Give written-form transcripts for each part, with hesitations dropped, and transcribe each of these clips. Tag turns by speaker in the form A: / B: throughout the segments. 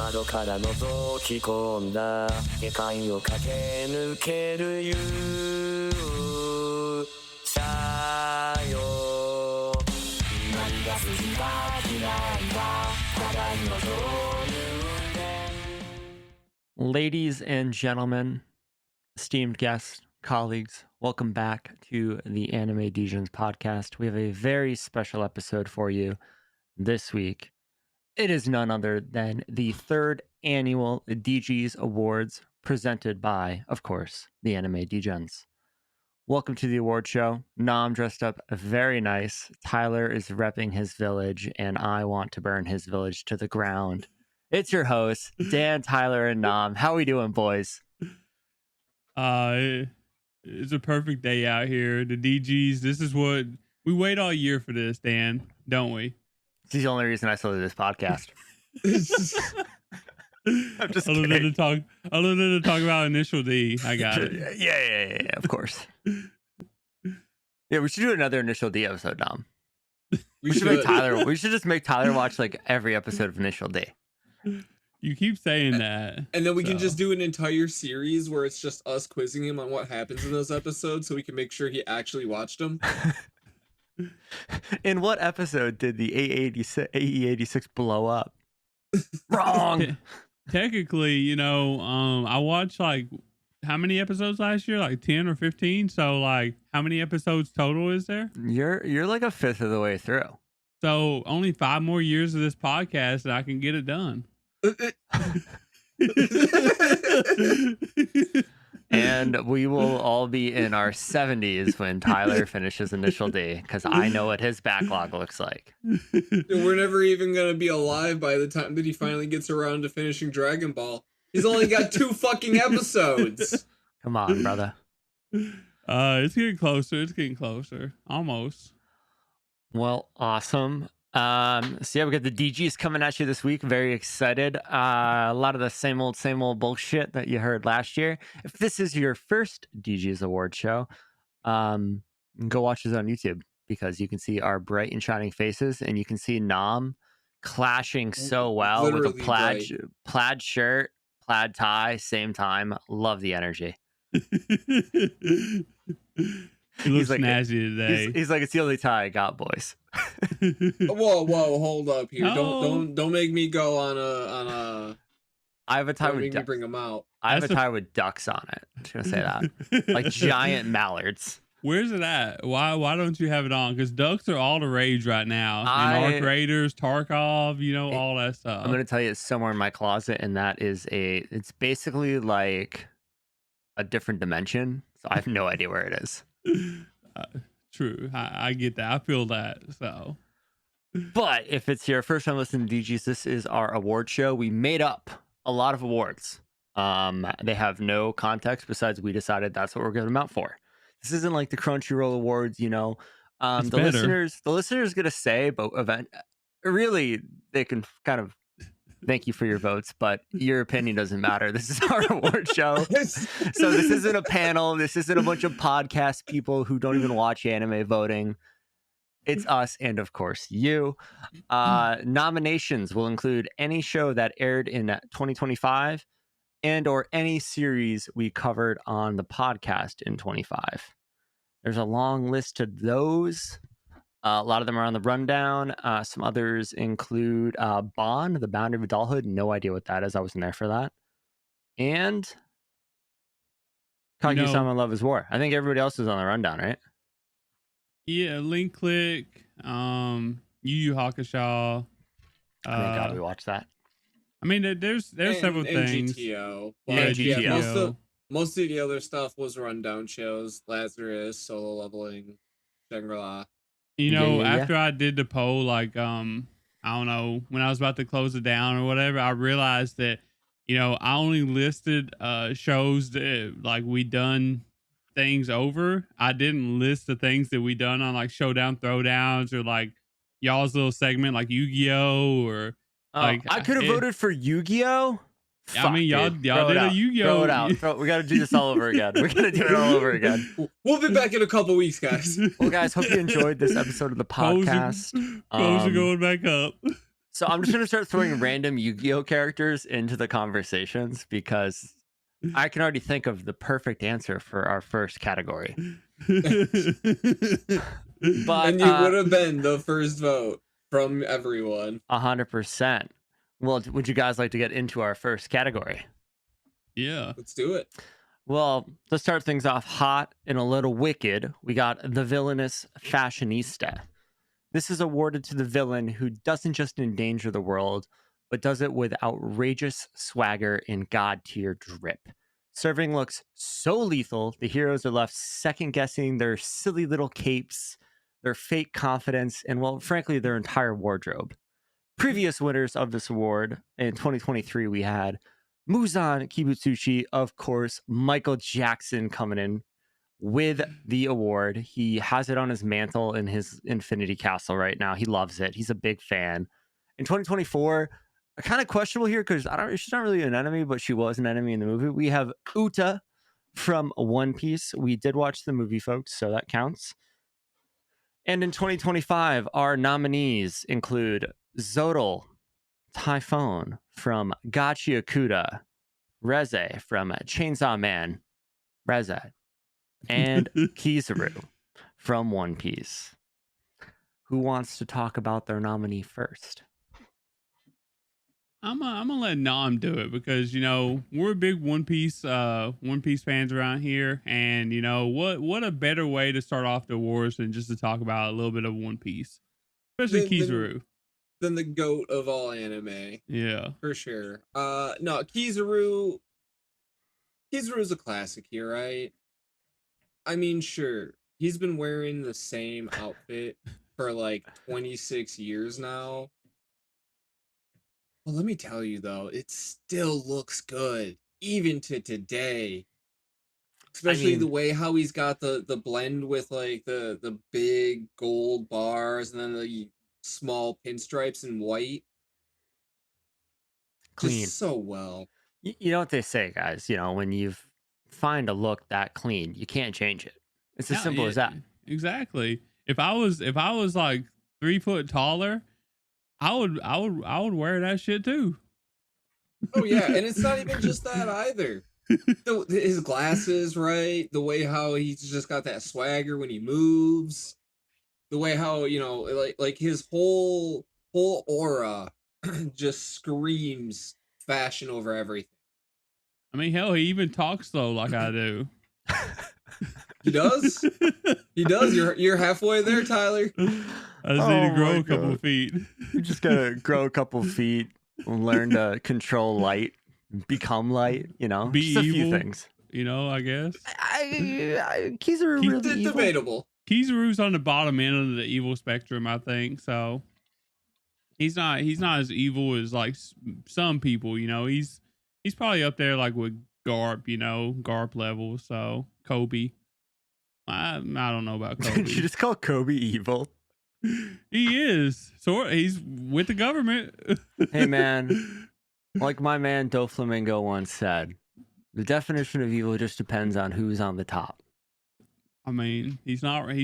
A: 窓から覗き込んだ世界を駆け抜ける勇者よ何が好きか嫌いか互いの情入念
B: Ladies and gentlemen, esteemed guests, colleagues, welcome back to the Anime Degens podcast. We have a very special episode for you this week. It is none other than the third annual Degeys Awards presented by, of course, the Anime Degens. Welcome to the award show. Nam dressed up very nice. Tyler is repping his village, and I want to burn his village to the ground. It's your hosts, Dan, Tyler, and Nam. How we doing, boys?
C: It's a perfect day out here. The DGs, this is what we wait all year for this, Dan, don't we?
B: This is the only reason I still do this podcast. I'm just
C: other
B: kidding.
C: than to talk about Initial D, I got it.
B: Yeah, of course. Yeah, we should do another Initial D episode, Dom. We should make Tyler. We should just make Tyler watch like every episode of Initial D.
C: You keep saying that.
D: And then we can just do an entire series where it's just us quizzing him on what happens in those episodes so we can make sure he actually watched them.
B: In what episode did the AE86 blow up? Wrong.
C: Technically, I watched like how many episodes last year? Like 10 or 15. So like how many episodes total is there?
B: You're like a fifth of the way through.
C: So only 5 more years of this podcast and I can get it done.
B: And we will all be in our 70s when Tyler finishes Initial D, because I know what his backlog looks like.
D: We're never even going to be alive by the time that he finally gets around to finishing Dragon Ball. He's only got 2 fucking episodes.
B: Come on, brother.
C: It's getting closer. Almost.
B: Well, awesome. So yeah, we got the DGs coming at you this week. Very excited. A lot of the same old bullshit that you heard last year. If this is your first DGs award show, go watch this on YouTube, because you can see our bright and shining faces, and you can see Nam clashing so well
D: Literally
B: with a plaid shirt, plaid tie, same time. Love the energy.
C: He looks
B: like,
C: snazzy today.
B: He's like, it's the only tie I got, boys.
D: Whoa, hold up here.
C: No.
D: Don't make me go on a
B: I have a tie
D: don't
B: with
D: make me bring them out.
B: I have a tie with ducks on it. I'm just gonna say that, like giant mallards.
C: Where's it at? Why don't you have it on? Because ducks are all the rage right now. And Arc Raiders, Tarkov, all that stuff.
B: I'm gonna tell you, it's somewhere in my closet, and that is it's basically like a different dimension. So I have no idea where it is.
C: True. I get that. I feel that. So,
B: but if it's your first time listening to DGs, this is our award show. We made up a lot of awards. They have no context besides we decided that's what we're giving them out for. This isn't like the Crunchyroll Awards, the listeners gonna say, but really they can kind of thank you for your votes, but your opinion doesn't matter. This is our award show. So this isn't a panel. This isn't a bunch of podcast people who don't even watch anime voting. It's us and, of course, you. Nominations will include any show that aired in 2025 and or any series we covered on the podcast in 25. There's a long list of those. A lot of them are on the rundown. Some others include Bond, The Boundary of Adulthood. No idea what that is. I wasn't there for that. And Kaguya-sama Love is War. I think everybody else is on the rundown, right?
C: Yeah, Link Click, Yu Yu Hakusho.
B: Thank God we watched that.
C: I mean, there's several things.
D: GTO.
B: Yeah, GTO.
D: Most of the other stuff was rundown shows. Lazarus, Solo Leveling, Shangri-La.
C: After I did the poll, like, I don't know, when I was about to close it down or whatever, I realized that, I only listed shows that, like, we done things over. I didn't list the things that we done on, like, Showdown Throwdowns or, like, y'all's little segment, like Yu-Gi-Oh! Or, like...
B: I could have voted for Yu-Gi-Oh!
C: I mean, y'all did a Yu-Gi-Oh!
B: Throw it out. We got to do this all over again. We're going to do it all over again.
D: We'll be back in a couple weeks, guys.
B: Well, guys, hope you enjoyed this episode of the podcast.
C: Polls are going back up.
B: So I'm just going to start throwing random Yu-Gi-Oh characters into the conversations because I can already think of the perfect answer for our first category. But
D: And you would have been the first vote from everyone.
B: 100%. Well, would you guys like to get into our first category?
C: Yeah.
D: Let's do it.
B: Well, to start things off hot and a little wicked, we got the villainous fashionista. This is awarded to the villain who doesn't just endanger the world, but does it with outrageous swagger and god-tier drip. Serving looks so lethal, the heroes are left second-guessing their silly little capes, their fake confidence, and, well, frankly, their entire wardrobe. Previous winners of this award in 2023, we had Muzan Kibutsuchi, of course, Michael Jackson coming in with the award. He has it on his mantle in his Infinity Castle right now. He loves it. He's a big fan. In 2024, kind of questionable here because she's not really an enemy, but she was an enemy in the movie. We have Uta from One Piece. We did watch the movie, folks, so that counts. And in 2025, our nominees include Zodal Typhoon from Gachi Akuda, Reze from Chainsaw Man, Reze, and Kizaru from One Piece. Who wants to talk about their nominee first?
C: I'm gonna let Nam do it because we're big One Piece fans around here, and what a better way to start off the awards than just to talk about a little bit of One Piece, especially Kizaru.
D: Than the goat of all anime.
C: Yeah,
D: for sure. No, Kizaru's a classic here, right? I mean, sure, he's been wearing the same outfit for like 26 years now. Well, let me tell you though, it still looks good even to today. Especially the way how he's got the blend with like the big gold bars and then the small pinstripes in white.
B: Clean.
D: Just so well.
B: You know what they say, guys. When you find a look that clean, you can't change it. It's as simple as that.
C: Exactly. If I was like 3 foot taller, I would wear that shit too.
D: Oh yeah, and it's not even just that either. His glasses, right? The way how he's just got that swagger when he moves. The way how like his whole aura just screams fashion over everything.
C: I mean, hell, he even talks slow like I do.
D: He does. He does. You're halfway there, Tyler.
C: I just need to grow a couple of feet.
B: You just gotta grow a couple of feet, learn to control light, become light.
C: Be
B: just a
C: evil,
B: few things.
C: I guess.
B: Kizaru really evil.
D: Debatable.
C: Kizaru's on the bottom end of the evil spectrum, I think. So he's not as evil as like some people. He's probably up there like with Garp. Garp level. So Kobe. I don't know about Kobe.
B: Did you just call Kobe evil?
C: He is. So he's with the government.
B: Hey man, like my man Doflamingo once said, the definition of evil just depends on who's on the top.
C: I mean, he's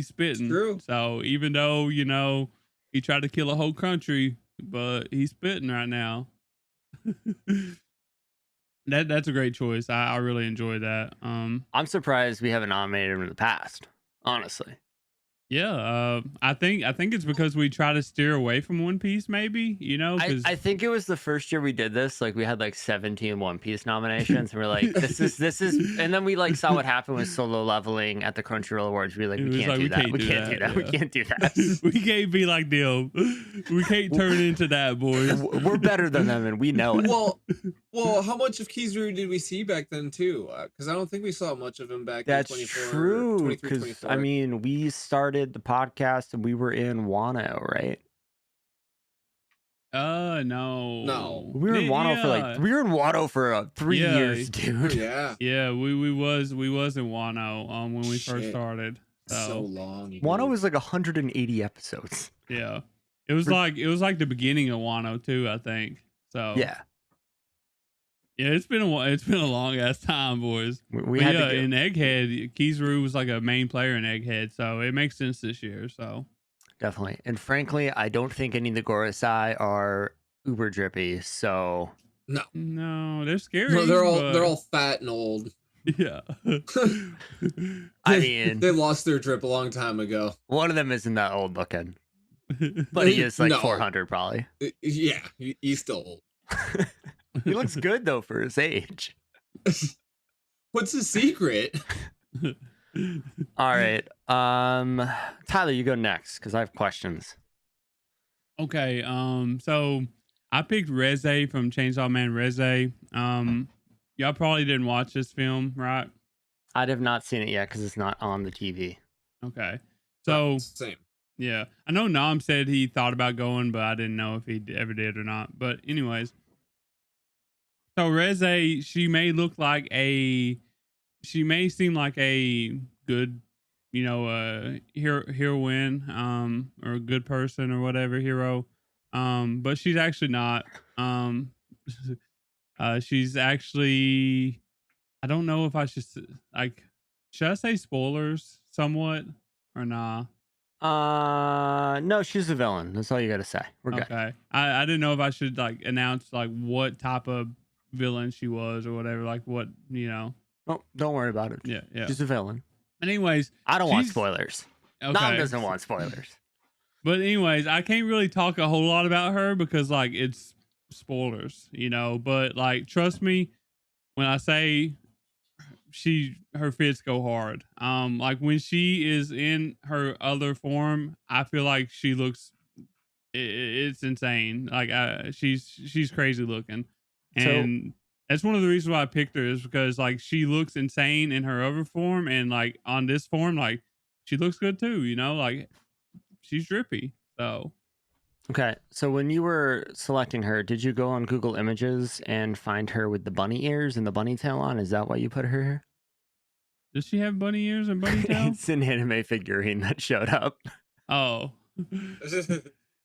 C: spitting.
D: True.
C: So even though, he tried to kill a whole country, but he's spitting right now. That's a great choice. I really enjoy that.
B: I'm surprised we haven't nominated him in the past, honestly.
C: Yeah, I think it's because we try to steer away from One Piece, maybe.
B: I think it was the first year we did this. Like we had like 17 One Piece nominations, and we're like, this is, and then we like saw what happened with Solo Leveling at the Crunchyroll Awards. We were like, we can't do that. We can't do that.
C: Yeah.
B: We can't do that.
C: We can't be like them. We can't turn into that, boys.
B: We're better than them, and we know it.
D: Well, how much of Kizaru did we see back then too? Because I don't think we saw much of him back.
B: That's
D: in 24,
B: true. Because I mean, we started the podcast and we were in Wano, right?
C: No.
B: We were in Wano for 3 years, dude.
D: Yeah.
C: Yeah, we was in Wano when we first started.
D: So long.
B: Wano was like 180 episodes.
C: Yeah. It was like the beginning of Wano too, I think. So
B: yeah.
C: Yeah, it's been a long ass time, boys.
B: We had
C: in Egghead, Kizaru was like a main player in Egghead, so it makes sense this year. So
B: definitely, and frankly, I don't think any of the Gorosei are uber drippy. So
C: No, they're scary.
D: No, they're
C: but...
D: all fat and old.
C: Yeah.
B: I mean,
D: they lost their drip a long time ago.
B: one of them isn't that old looking, but he is like
D: No.
B: 400 probably.
D: Yeah, he's still old.
B: He looks good though for his age.
D: What's the secret?
B: All right. Tyler, you go next because I have questions.
C: Okay. So I picked Reze from Chainsaw Man Reze. Y'all probably didn't watch this film, right?
B: I have not seen it yet because it's not on the TV.
C: Okay. So
D: same.
C: Yeah, I know Nam said he thought about going, but I didn't know if he ever did or not. But anyways, so Reze, she may seem like a good, heroine, or a good person or whatever, hero. But she's actually not. She's actually, I don't know if I should should I say spoilers somewhat or nah?
B: No, she's a villain. That's all you got to say. We're good.
C: Okay. I didn't know if I should announce what type of villain she was or whatever, what.
B: Oh, don't worry about it.
C: Yeah.
B: She's a villain.
C: Anyways,
B: I don't want spoilers.
C: Okay.
B: Nam doesn't want spoilers.
C: But anyways, I can't really talk a whole lot about her because it's spoilers, but trust me when I say her fits go hard. When she is in her other form, I feel like she looks it's insane. She's crazy looking. And that's one of the reasons why I picked her is because she looks insane in her other form, and on this form, she looks good too, she's drippy. So
B: okay, so when you were selecting her, did you go on Google Images and find her with the bunny ears and the bunny tail on? Is that why you put her here?
C: Does she have bunny ears and bunny tail?
B: It's an anime figurine that showed up.
C: Oh.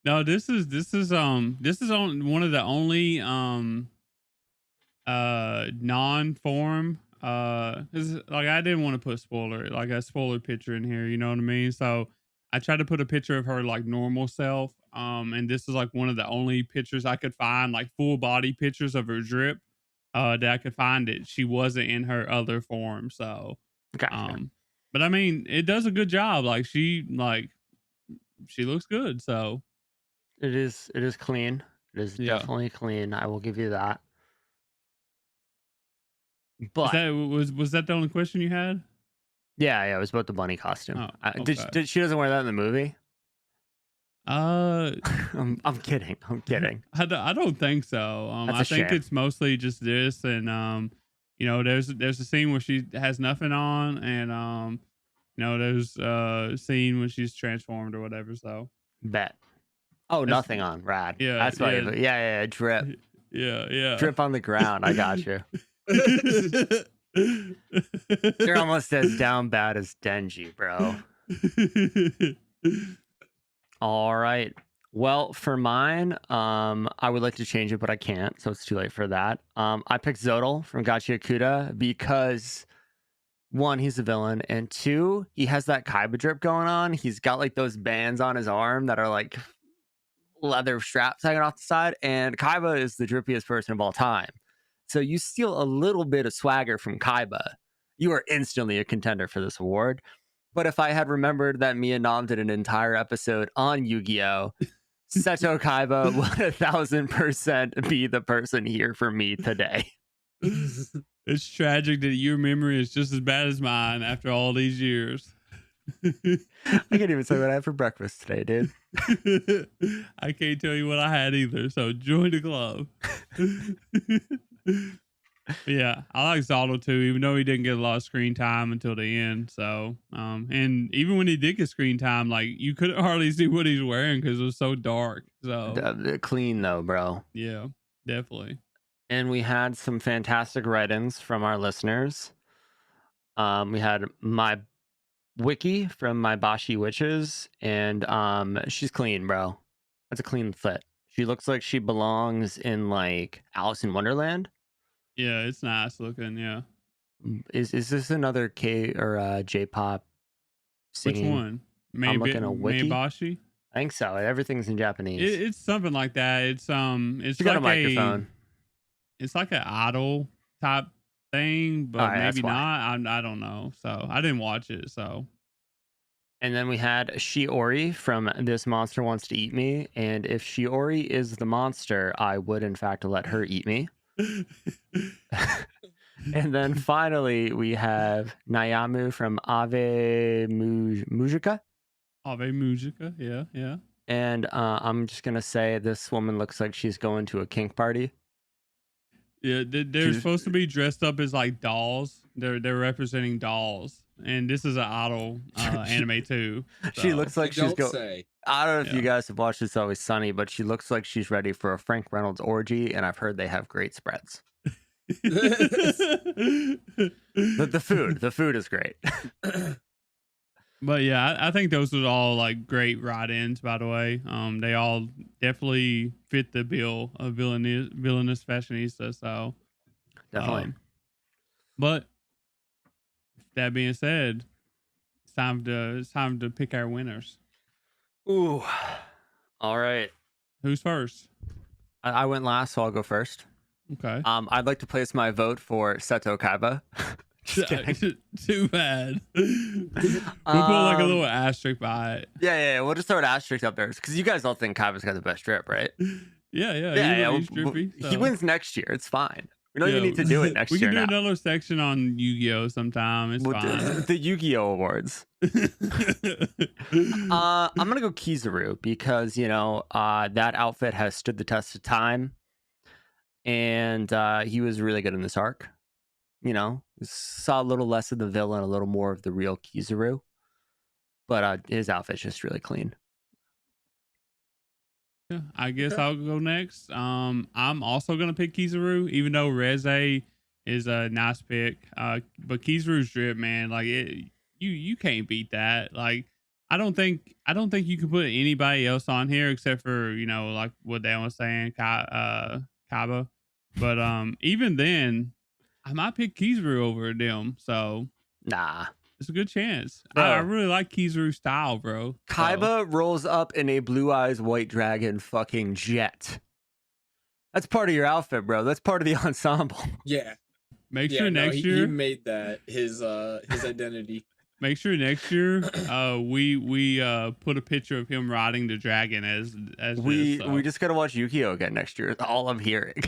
C: No, this is on one of the only non-form I didn't want to put a spoiler picture in here, you know what I mean? So I tried to put a picture of her normal self, and this is one of the only pictures I could find, full body pictures of her drip, that I could find it. She wasn't in her other form, so
B: gotcha.
C: But I mean, it does a good job. She looks good, so
B: it is clean. It is definitely clean. I will give you that. But
C: was that the only question you had?
B: Yeah, it was about the bunny costume.
C: Oh, okay.
B: Did she doesn't wear that in the movie? I'm kidding.
C: I don't think so. I think it's mostly just this, and there's a scene where she has nothing on, and there's a scene when she's transformed or whatever. So
B: bet. Oh, nothing on. Rad.
C: Yeah,
B: that's why. Yeah. Drip.
C: Yeah.
B: Drip on the ground. I got you. You're almost as down bad as Denji, bro. All right. Well, for mine, I would like to change it, but I can't, so it's too late for that. I picked Zodal from Gachi Akuda because 1, he's a villain, and 2, he has that Kaiba drip going on. He's got those bands on his arm that are leather straps hanging off the side, and Kaiba is the drippiest person of all time. So you steal a little bit of swagger from Kaiba, you are instantly a contender for this award. But if I had remembered that me and Nam did an entire episode on Yu-Gi-Oh, Seto Kaiba would 1000% be the person here for me today.
C: It's tragic that your memory is just as bad as mine after all these years.
B: I can't even say what I had for breakfast today, dude.
C: I can't tell you what I had either, so join the club. Yeah, I like Zaldo too, even though he didn't get a lot of screen time until the end. So, and even when he did get screen time, you couldn't hardly see what he's wearing because it was so dark. So
B: clean though, bro.
C: Yeah, definitely.
B: And we had some fantastic write-ins from our listeners. We had my Wiki from My Bashi Witches, and she's clean, bro. That's a clean fit. She looks like she belongs in Alice in Wonderland.
C: Yeah, it's nice looking. Yeah.
B: Is this another K or J-pop singing?
C: Which one?
B: I'm looking at Wiki.
C: Mabashi?
B: I think so. Everything's in Japanese.
C: It's something like that. It's
B: You got a microphone.
C: It's like an idol type thing, but
B: yeah,
C: maybe not. I don't know. So I didn't watch it. So.
B: And then we had Shiori from This Monster Wants to Eat Me. And if Shiori is the monster, I would, in fact, let her eat me. And then finally, we have Nayamu from Ave Mujika.
C: Ave Mujika, yeah.
B: And I'm just going to say this woman looks like she's going to a kink party.
C: Yeah, they're supposed to be dressed up as like dolls. They're representing dolls. And this is an idol anime too. So.
B: She looks like she's going. I don't know if you guys have watched It's Always Sunny, but she looks like she's ready for a Frank Reynolds orgy, and I've heard they have great spreads. The food is great.
C: But yeah, I think those are all like great write-ins. By the way, they all definitely fit the bill of villainous fashionista. So
B: definitely.
C: But that being said, it's time to pick our winners.
B: Ooh, all right.
C: Who's first?
B: I went last, so I'll go first.
C: Okay.
B: I'd like to place my vote for Seto Kaiba.
C: Too bad. We'll put like a little asterisk by it.
B: Yeah. We'll just throw an asterisk up there because you guys all think Kaiba's got the best drip, right?
C: Yeah. He's drippy, so.
B: He wins next year. It's fine. We don't even need to do it next year.
C: We can do
B: now.
C: another section on Yu-Gi-Oh sometime. It's fine.
B: The Yu-Gi-Oh awards. I'm gonna go Kizaru because that outfit has stood the test of time, and he was really good in this arc. Saw a little less of the villain, a little more of the real Kizaru, but his outfit's just really clean.
C: Yeah, I guess I'll go next. I'm also gonna pick Kizaru, even though Reze is a nice pick. But Kizaru's drip, man, like you can't beat that. Like I don't think you can put anybody else on here except for like what Dan was saying, Kaiba. But even then, I might pick Kizaru over them. So
B: nah.
C: It's a good chance. I really like Kizaru's style, bro.
B: Kaiba rolls up in a Blue Eyes White Dragon fucking jet. That's part of your outfit, bro. That's part of the ensemble.
D: Yeah.
C: Make sure next year
D: he made that his identity.
C: Make sure next year we put a picture of him riding the dragon as
B: we just gotta watch Yu-Gi-Oh again next year. That's all I'm hearing.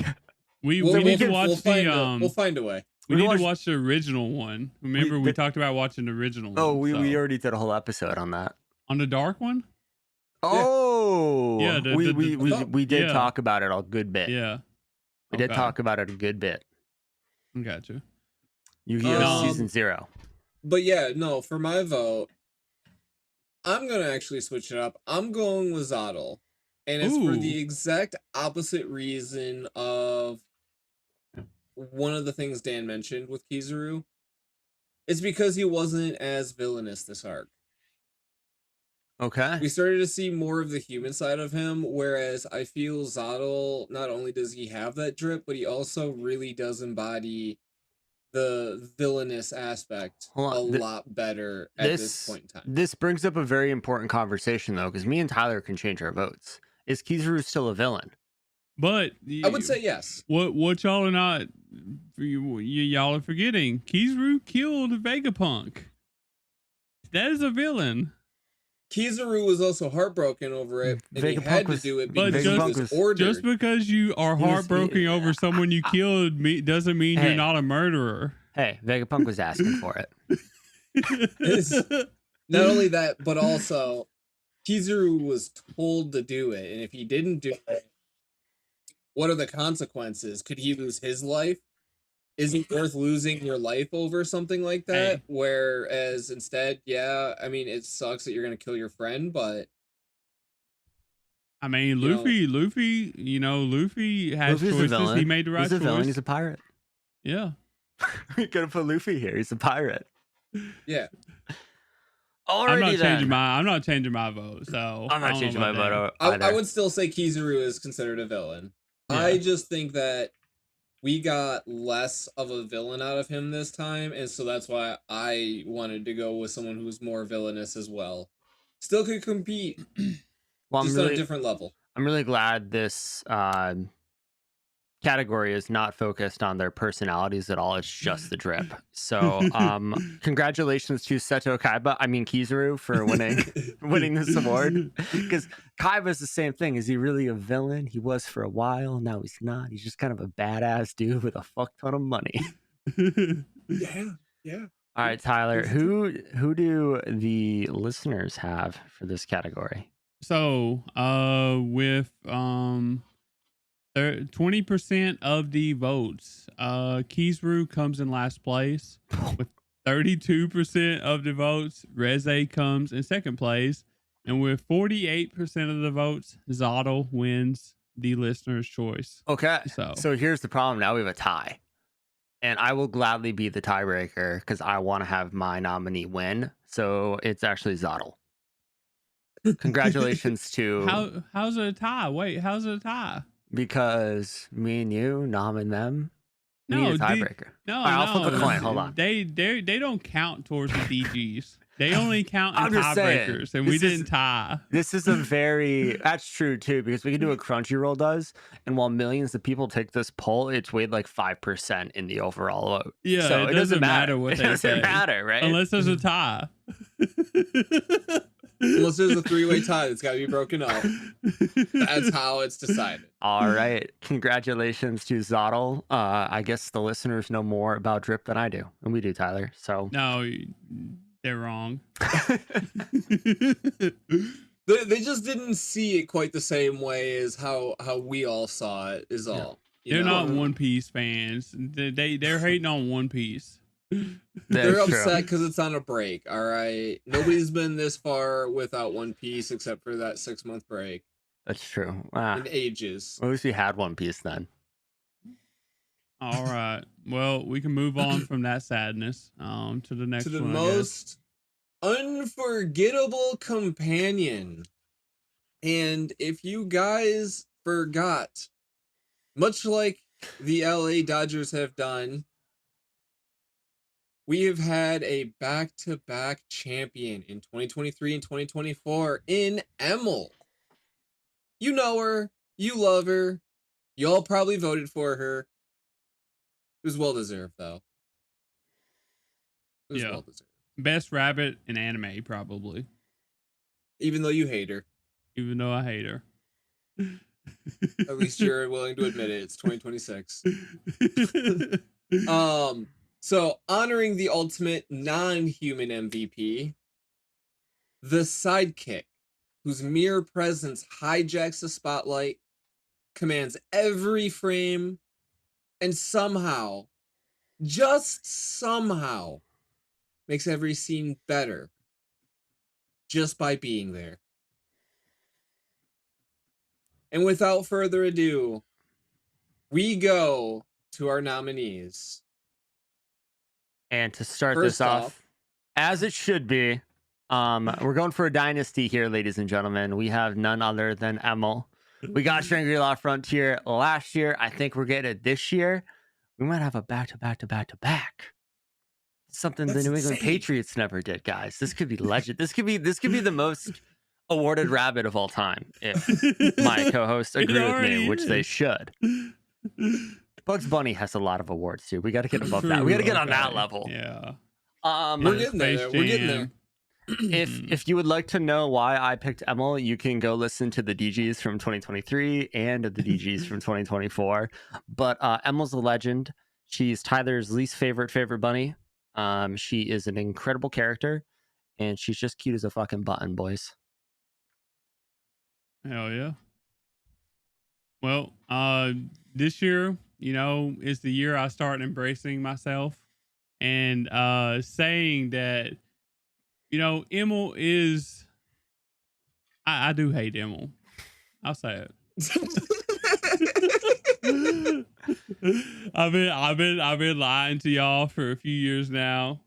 C: We need to watch
D: we'll find a way.
C: We need to watch the original one. Remember, we talked about watching the original one.
B: Oh, we already did a whole episode on that.
C: On the dark one?
B: Oh,
C: yeah.
B: We did talk about it a good bit.
C: Yeah,
B: we did talk about it a good bit.
C: Gotcha.
B: Yu-Gi-Oh! Season 0.
D: But yeah, no, for my vote, I'm gonna actually switch it up. I'm going with Zottle, and it's for the exact opposite reason of one of the things Dan mentioned with Kizaru. It's because he wasn't as villainous this arc.
B: Okay.
D: We started to see more of the human side of him, whereas I feel Zottle, not only does he have that drip, but he also really does embody the villainous aspect a lot better at this point in time.
B: This brings up a very important conversation, though, because me and Tyler can change our votes. Is Kizaru still a villain?
C: But
D: I would say yes.
C: What y'all are not, y'all are forgetting. Kizaru killed Vegapunk. That is a villain.
D: Kizaru was also heartbroken over it, and he had to do it because he was ordered.
C: Just because you are heartbroken over someone you killed doesn't mean you're not a murderer.
B: Hey, Vegapunk was asking for
D: it. Not only that, but also Kizaru was told to do it, and if he didn't do it, what are the consequences? Could he lose his life? Is it worth losing your life over something like that?
C: Hey.
D: Whereas instead, it sucks that you're going to kill your friend, but...
C: I mean, Luffy has choices. He made the right choice.
B: He's a villain. He's a pirate.
C: Yeah.
B: You're going to put Luffy here. He's a pirate.
D: Yeah.
C: I'm not changing my vote, so...
B: I'm not changing my vote
D: either. I would still say Kizaru is considered a villain. Yeah. I just think that we got less of a villain out of him this time, and so that's why I wanted to go with someone who's more villainous as well. Still could compete
B: Well,
D: just on a different level.
B: I'm really glad this category is not focused on their personalities at all. It's just the drip. So, congratulations to Seto Kizaru for winning this award. Because Kaiba's the same thing. Is he really a villain? He was for a while. Now he's not. He's just kind of a badass dude with a fuck ton of money.
D: Yeah.
B: All right, Tyler. Who do the listeners have for this category?
C: So, with 20% of the votes, Kizaru comes in last place with 32% of the votes. Reze comes in second place, and with 48% of the votes, Zottle wins the listener's choice.
B: Okay.
C: So
B: here's the problem. Now we have a tie. And I will gladly be the tiebreaker because I want to have my nominee win. So it's actually Zottle. Congratulations to...
C: How's it a tie? Wait, how's it a tie?
B: Because me and you nominate them.
C: No,
B: need a tiebreaker.
C: I'll
B: flip a coin. Hold on.
C: They don't count towards the Degeys. They only count in
B: I'm just
C: tiebreakers,
B: saying,
C: and we didn't tie.
B: This is a very... That's true, too, because we can do what Crunchyroll does, and while millions of people take this poll, it's weighed like 5% in the overall vote.
C: Yeah,
B: so
C: it doesn't matter what they say.
B: It doesn't matter, right?
C: Unless there's a tie.
D: Unless there's a three-way tie that's got to be broken up. That's how it's decided.
B: All right. Congratulations to Zottle. I guess the listeners know more about Drip than I do. And we do, Tyler. So
C: no, they're wrong.
D: They just didn't see it quite the same way as how we all saw it, is all.
C: They're not One Piece fans. They're hating on One Piece.
D: They're upset because it's on a break. All right, nobody's been this far without One Piece except for that 6-month break.
B: That's true.
D: In ages.
B: At least we had One Piece then.
C: All right. Well, we can move on from that sadness to the next one.
D: To the most unforgettable companion. And if you guys forgot, much like the LA Dodgers have done, we have had a back-to-back champion in 2023 and 2024 in Emil. You know her. You love her. You all probably voted for her. It was well-deserved, though. It was well-deserved.
C: Best rabbit in anime, probably.
D: Even though you hate her.
C: Even though I hate her.
D: At least you're willing to admit it. It's 2026. So, honoring the ultimate non-human MVP, the sidekick, whose mere presence hijacks the spotlight, commands every frame, and somehow, just somehow, makes every scene better just by being there. And without further ado, we go to our nominees.
B: And to start this off, as it should be, we're going for a dynasty here, ladies and gentlemen. We have none other than Emil. We got Shangri-La Frontier last year. I think we're getting it this year. We might have a back-to-back. Something the New England Patriots never did, guys. This could be legend. This could be the most awarded rabbit of all time, if my co-hosts agree with me, which they should. Bugs Bunny has a lot of awards too. We got to get above that. We got to get on that level.
C: Yeah.
D: We're getting there. We're getting there.
B: If you would like to know why I picked Emil, you can go listen to the Degeys from 2023 and the Degeys from 2024. But Emil's a legend. She's Tyler's least favorite bunny. She is an incredible character, and she's just cute as a fucking button, boys.
C: Hell yeah. Well, this year, is the year I start embracing myself and saying that, Emil is. I do hate Emil. I'll say it. I've been lying to y'all for a few years now,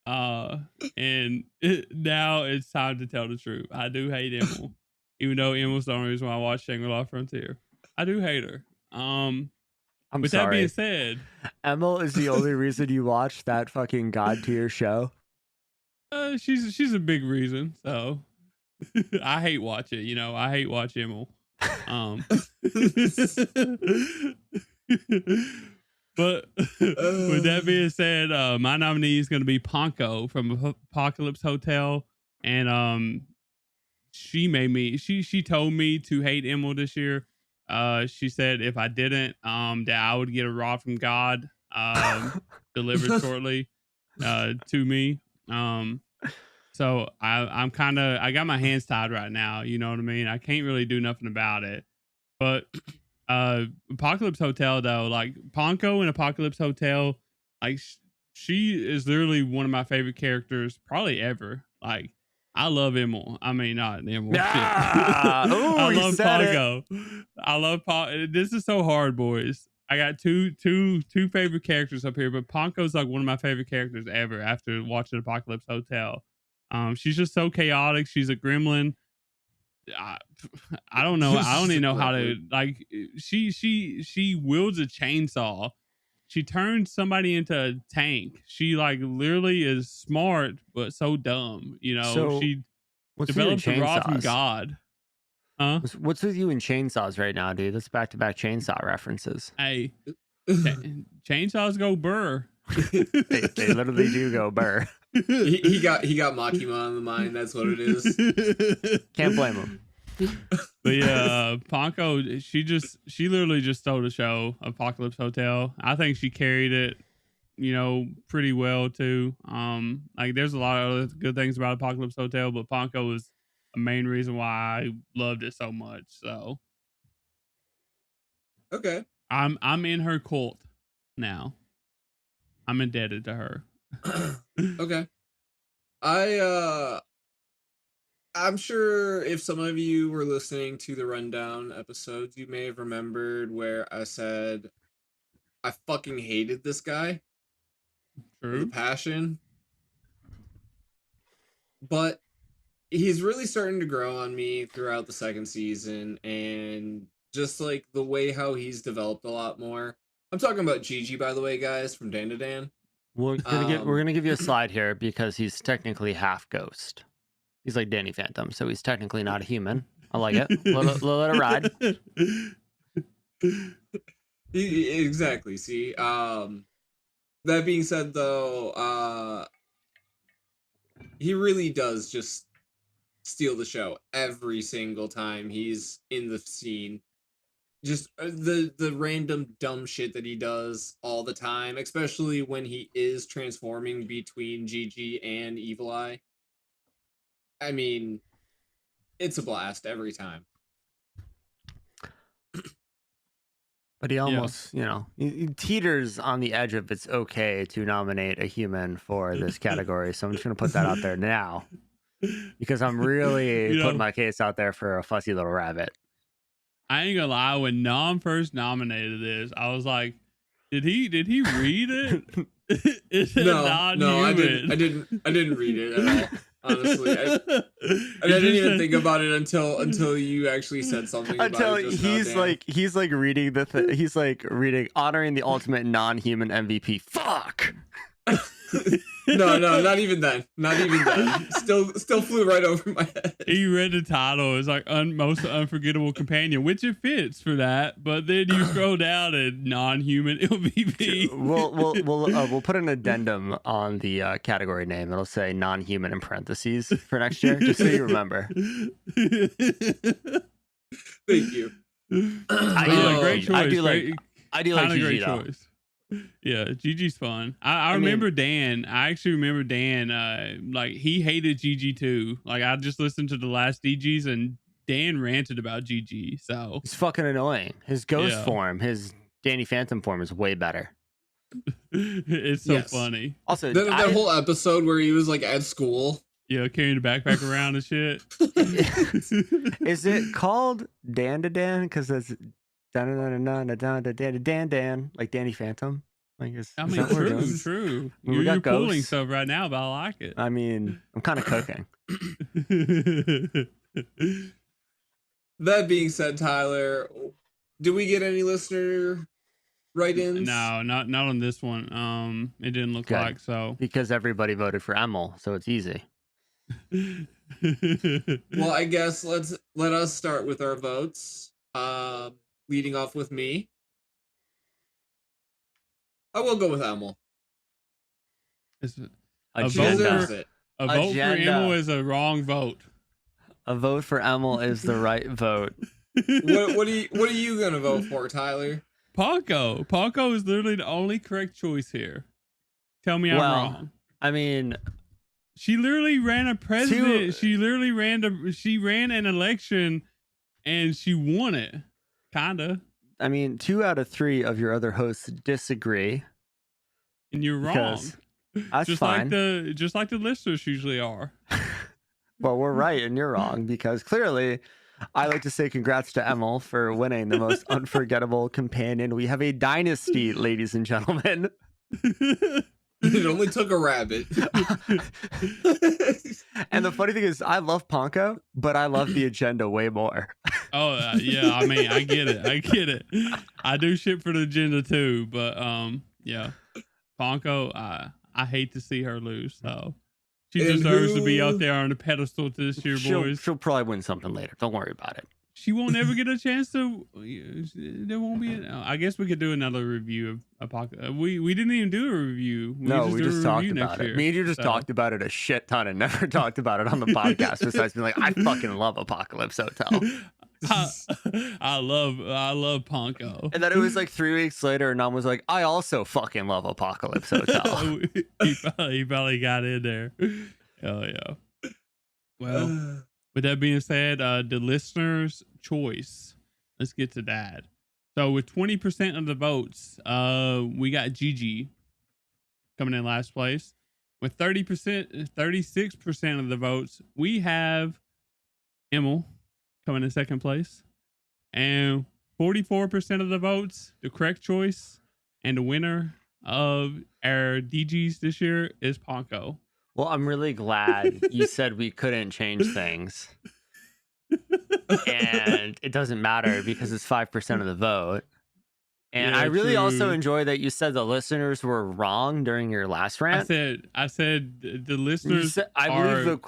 C: and now it's time to tell the truth. I do hate Emil, even though Emil's the only reason why I watch Shangri-La Frontier. I do hate her. With
B: sorry.
C: that being said,
B: Emil is the only reason you watch that fucking god tier show.
C: She's a big reason. So I hate watch it. I hate watch Emil. But with that being said, my nominee is going to be Ponko from Apocalypse Hotel, and she told me to hate Emil this year. She said if I didn't, that I would get a rod from God delivered shortly to me. So I got my hands tied right now. You know what I mean? I can't really do nothing about it. But Apocalypse Hotel though, like Ponko in Apocalypse Hotel, like she is literally one of my favorite characters probably ever. Like I love Emil. I mean, not Emil.
B: Ah, ooh,
C: I
B: he
C: love
B: said it.
C: Ponko. I love Ponko. This is so hard, boys. I got two favorite characters up here, but Ponko's like one of my favorite characters ever after watching Apocalypse Hotel. She's just so chaotic. She's a gremlin. I don't know. I don't even know how to like. She wields a chainsaw. She turns somebody into a tank. She like literally is smart but so dumb.
B: So,
C: she
B: what's with you and
C: develops a rod from
B: chainsaws?
C: God. Huh?
B: What's with you and chainsaws right now, dude? That's back-to-back chainsaw references.
C: Hey, chainsaws go burr.
B: They literally do go burr.
D: he got Makima on the mind. That's what it is.
B: Can't blame him.
C: But yeah, Ponko, she literally just stole the show, Apocalypse Hotel. I think she carried it, pretty well too. Like there's a lot of other good things about Apocalypse Hotel, but Ponko was a main reason why I loved it so much. So
D: okay,
C: I'm in her cult now. I'm indebted to her.
D: okay. I'm sure if some of you were listening to the Rundown episodes, you may have remembered where I said I fucking hated this guy with a
C: True.
D: passion. But he's really starting to grow on me throughout the second season, and just like the way how he's developed a lot more. I'm talking about Gigi, by the way, guys, from Dan to Dan.
B: We're gonna give you a slide here because he's technically half ghost. He's like Danny Phantom, so he's technically not a human. I like it. Let it ride.
D: Exactly. See, that being said, though, he really does just steal the show every single time he's in the scene. Just the random dumb shit that he does all the time, especially when he is transforming between Gigi and Evil Eye. I mean, it's a blast every time.
B: But he almost, he teeters on the edge of it's okay to nominate a human for this category. So I'm just going to put that out there now because I'm really putting my case out there for a fussy little rabbit.
C: I ain't gonna lie, when Nom first nominated this, I was like, did he read it?
D: No, I didn't read it at all. Honestly, I didn't even think about it until you actually said something.
B: Until
D: about it
B: he's like reading he's like reading honoring the ultimate non-human MVP. Fuck.
D: No, not even then. Not even then. Still flew right over my head.
C: He read the title. It's like most unforgettable companion, which it fits for that. But then you scroll down and non-human MVP.
B: We'll put an addendum on the category name. It'll say non-human in parentheses for next year, just so you remember.
D: Thank you.
C: Great choice.
B: I do like Gigi though.
C: Choice. Yeah, Gigi's fun. I remember Dan. I actually remember Dan. Like he hated Gigi too. Like I just listened to the last Degeys and Dan ranted about Gigi. So
B: he's fucking annoying. His ghost form, his Danny Phantom form is way better.
C: It's so funny.
B: Also,
D: that whole episode where he was like at school.
C: Yeah, carrying a backpack around and shit.
B: Is it called Dan to Dan because it's Dan, like Danny Phantom? Like,
C: true. You're pulling stuff right now, but I like it.
B: I mean, I'm kind of cooking.
D: That being said, Tyler, did we get any listener write-ins?
C: No, not on this one. It didn't look like so.
B: Because everybody voted for Emil, so it's easy.
D: Well, I guess let us start with our votes. Leading off with me. I will go with Emil.
C: A
D: She
C: vote
D: deserves
C: for
D: it.
C: a vote for
B: Agenda.
C: Emil is a wrong vote.
B: A vote for Emil is the right vote.
D: What are you gonna vote for, Tyler?
C: Paco. Paco is literally the only correct choice here. Tell me I'm wrong.
B: I mean,
C: she literally ran a president. She literally ran an election, and she won it. Kinda.
B: I mean, 2 out of 3 of your other hosts disagree.
C: And you're wrong.
B: That's
C: just
B: fine.
C: like the listeners usually are.
B: Well, we're right and you're wrong, because clearly I like to say congrats to Emil for winning the most unforgettable companion. We have a dynasty, ladies and gentlemen.
D: It only took a rabbit.
B: And the funny thing is, I love Ponko, but I love the agenda way more.
C: Oh, yeah. I mean, I get it. I do shit for the agenda too, but yeah. Ponko, I hate to see her lose, so she deserves to be out there on the pedestal this year, boys.
B: She'll probably win something later. Don't worry about it.
C: She won't ever get a chance to. There won't be. I guess we could do another review of Apocalypse. We didn't even do a review.
B: We just talked about it. Me and you just talked about it a shit ton and never talked about it on the podcast. Besides being like, I fucking love Apocalypse Hotel.
C: I love Ponko.
B: And then it was like 3 weeks later, and Nam was like, I also fucking love Apocalypse Hotel.
C: he probably got in there. Hell yeah. Well, with that being said, the listener's choice. Let's get to that. So with 20% of the votes, we got Gigi coming in last place. With 36% of the votes, we have Emil coming in second place. And 44% of the votes, the correct choice, and the winner of our Degeys this year is Ponko.
B: Well, I'm really glad you said we couldn't change things. And it doesn't matter because it's 5% of the vote. And yeah, I really also enjoy that you said the listeners were wrong during your last rant.
C: I said the listeners are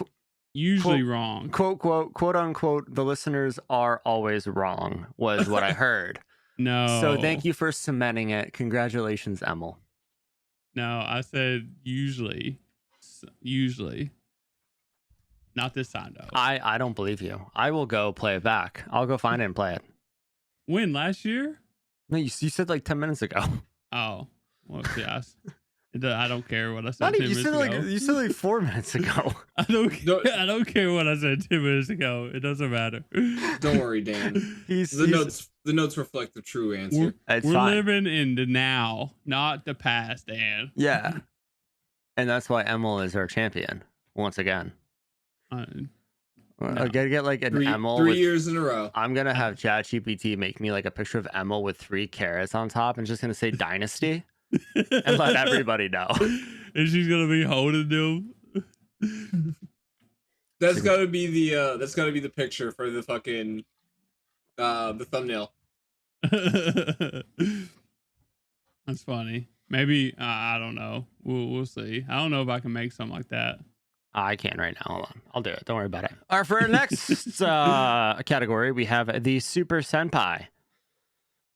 C: usually wrong.
B: Quote unquote, the listeners are always wrong was what I heard.
C: No.
B: So thank you for cementing it. Congratulations, Emil.
C: No, I said usually. Not this time, though.
B: I don't believe you. I will go play it back. I'll go find it and play it.
C: When? Last year?
B: No, you said like 10 minutes ago.
C: Oh. Well, yes. I don't care what I said 10 minutes ago.
B: You said like 4 minutes ago.
C: I don't care what I said 10 minutes ago. It doesn't matter.
D: Don't worry, Dan. The notes reflect the true answer.
C: We're living in the now, not the past, Dan.
B: Yeah. And that's why Emil is our champion once again. I'm gonna get like an Emil
D: 3 years in a row.
B: I'm gonna have ChatGPT make me like a picture of Emil with 3 carrots on top and just gonna say Dynasty and let everybody know.
C: And she's gonna be holding them.
D: That's gotta be the picture for the fucking the thumbnail.
C: That's funny. Maybe I don't know. We'll see. I don't know if I can make something like that.
B: I can right now. Hold on. I'll do it. Don't worry about it. All right, for our next category, we have the Super Senpai.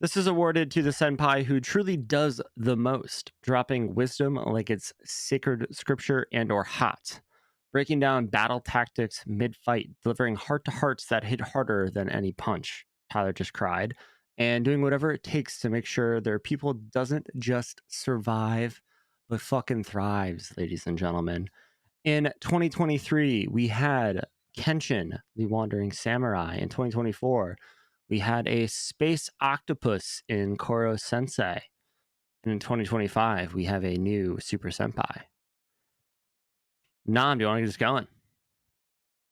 B: This is awarded to the senpai who truly does the most, dropping wisdom like it's sacred scripture and or hot, breaking down battle tactics mid-fight, delivering heart-to-hearts that hit harder than any punch. Tyler just cried. And doing whatever it takes to make sure their people doesn't just survive, but fucking thrives, ladies and gentlemen. In 2023, we had Kenshin, the Wandering Samurai. In 2024, we had a space octopus in Koro Sensei. And in 2025, we have a new Super Senpai. Nam, do you want to get us going?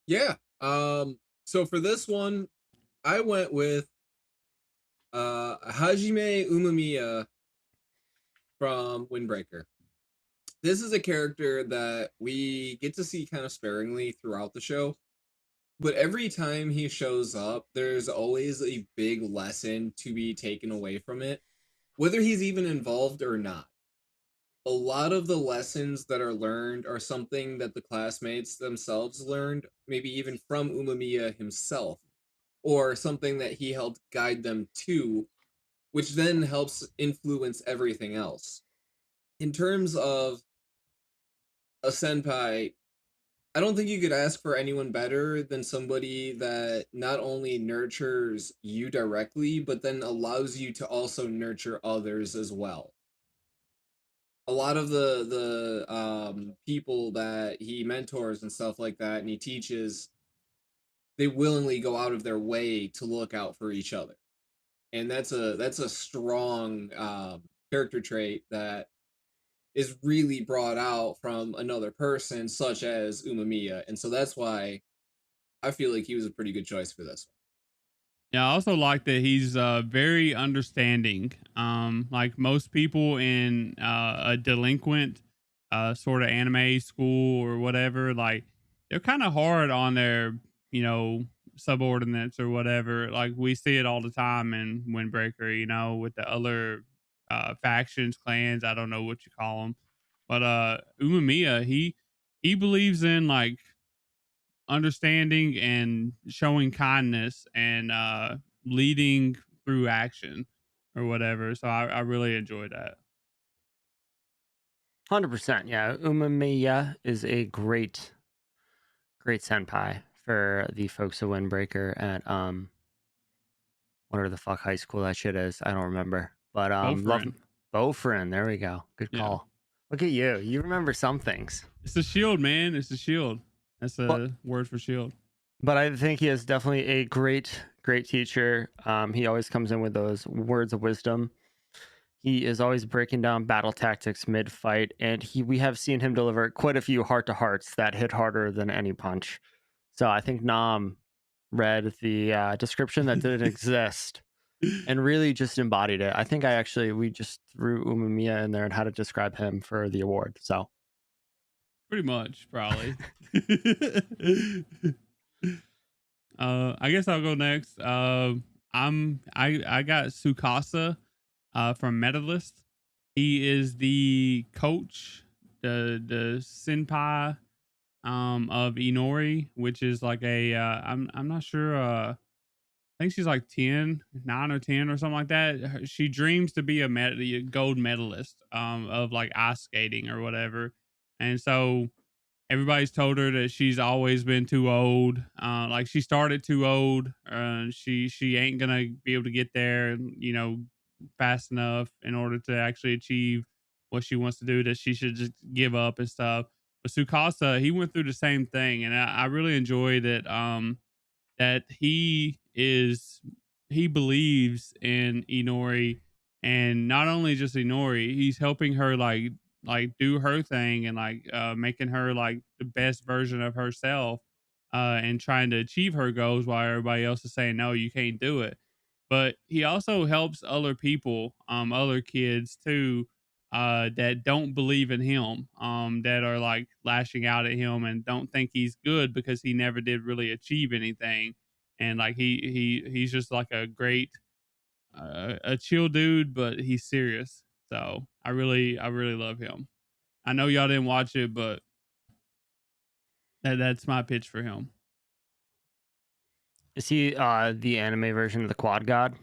D: Yeah. So for this one, I went with Hajime Umemiya from Windbreaker. This is a character that we get to see kind of sparingly throughout the show, but every time he shows up, there's always a big lesson to be taken away from it, whether he's even involved or not. a lot of the lessons that are learned are something that the classmates themselves learned, maybe even from Umamiya himself, or something that he helped guide them to, which then helps influence everything else. In terms of a senpai, I don't think you could ask for anyone better than somebody that not only nurtures you directly, but then allows you to also nurture others as well. A lot of the people that he mentors and stuff like that, and he teaches, they willingly go out of their way to look out for each other, and that's a strong character trait that is really brought out from another person, such as Umamiya, and so that's why I feel like he was a pretty good choice for this one.
C: Yeah, I also like that he's very understanding. Like most people in a delinquent sort of anime school or whatever, like they're kind of hard on their, you know, subordinates or whatever. Like we see it all the time in Windbreaker, you know, with the other factions, clans. I don't know what you call them, but Umamiya, he believes in like understanding and showing kindness and leading through action or whatever. So I really enjoy that.
B: 100%. Yeah, Umamiya is a great senpai for the folks of Windbreaker at whatever the fuck high school that shit is. I don't remember. But love
C: Bofrin.
B: Bofrin. There we go. Good
C: Yeah.
B: call. Look at you. You remember some things.
C: It's a shield, man. It's a shield. That's a
B: But
C: word for shield.
B: but I think he is definitely a great teacher. He always comes in with those words of wisdom. He is always breaking down battle tactics mid fight, and we have seen him deliver quite a few heart to hearts that hit harder than any punch. So I think Nam read the description that didn't exist and really just embodied it. I think we just threw Umamiya in there and how to describe him for the award. So
C: Pretty much, probably. I guess I'll go next. I got Sukasa from Medalist. He is the coach, the senpai of Inori, which is like a I'm not sure I think she's like 9 or 10 or something like that. She dreams to be a gold medalist of like ice skating or whatever. And so everybody's told her that she's always been too old. Like she started too old. She ain't gonna be able to get there, you know, fast enough in order to actually achieve what she wants to do. That she should just give up and stuff. But Sukasa, he went through the same thing, and I really enjoyed it. That he believes in Inori, and not only just Inori, he's helping her like do her thing and like making her like the best version of herself and trying to achieve her goals while everybody else is saying no, you can't do it. But he also helps other people, other kids too, that don't believe in him, that are like lashing out at him and don't think he's good because he never did really achieve anything. And like he's just like a great a chill dude, but he's serious. So I really love him. I know y'all didn't watch it, but that's my pitch for him.
B: is he the anime version of the Quad God?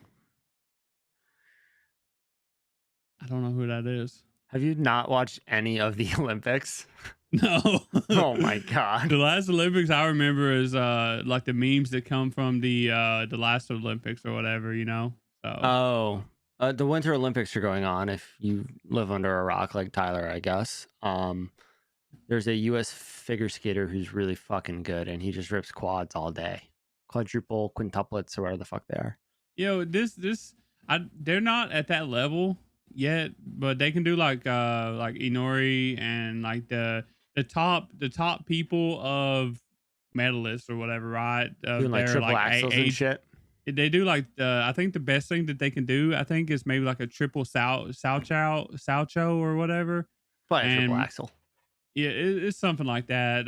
C: I don't know who that is.
B: Have you not watched any of the Olympics?
C: No.
B: Oh my god.
C: The last Olympics I remember is like the memes that come from the last Olympics or whatever, you know. So
B: The Winter Olympics are going on if you live under a rock like Tyler, I guess. There's a US figure skater who's really fucking good and he just rips quads all day. Quadruple, quintuplets, or whatever the fuck they are.
C: You know, they're not at that level yet, but they can do like Inori and like the top people of medalists or whatever, right?
B: Doing like
C: They're
B: triple axles and shit.
C: They do like I think the best thing that they can do, I think, is maybe like a triple salcho or whatever.
B: Probably a triple
C: And
B: axle.
C: yeah, it's something like that.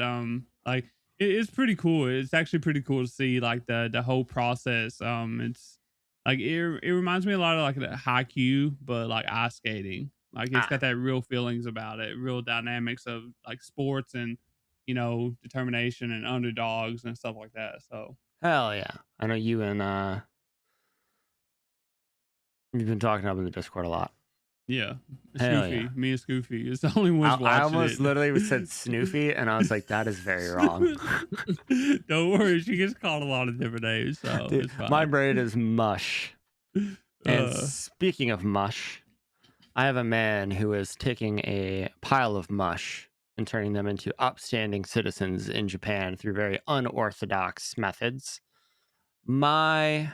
C: Like it's pretty cool. It's actually pretty cool to see like the whole process. It's like it reminds me a lot of like the Haikyuu, but like ice skating. Like it's got that real feelings about it, real dynamics of like sports and determination and underdogs and stuff like that. So
B: hell yeah. I know you and you've been talking up in the Discord a lot.
C: yeah,
B: Hell
C: Scoofy,
B: yeah.
C: me and Scoofy is the only ones watching
B: I almost
C: it.
B: literally said Snoofy, and I was like, that is very wrong.
C: Don't worry, she gets called a lot of different names, so
B: Dude,
C: it's fine.
B: my brain is mush. And speaking of mush, I have a man who is taking a pile of mush and turning them into upstanding citizens in Japan through very unorthodox methods. My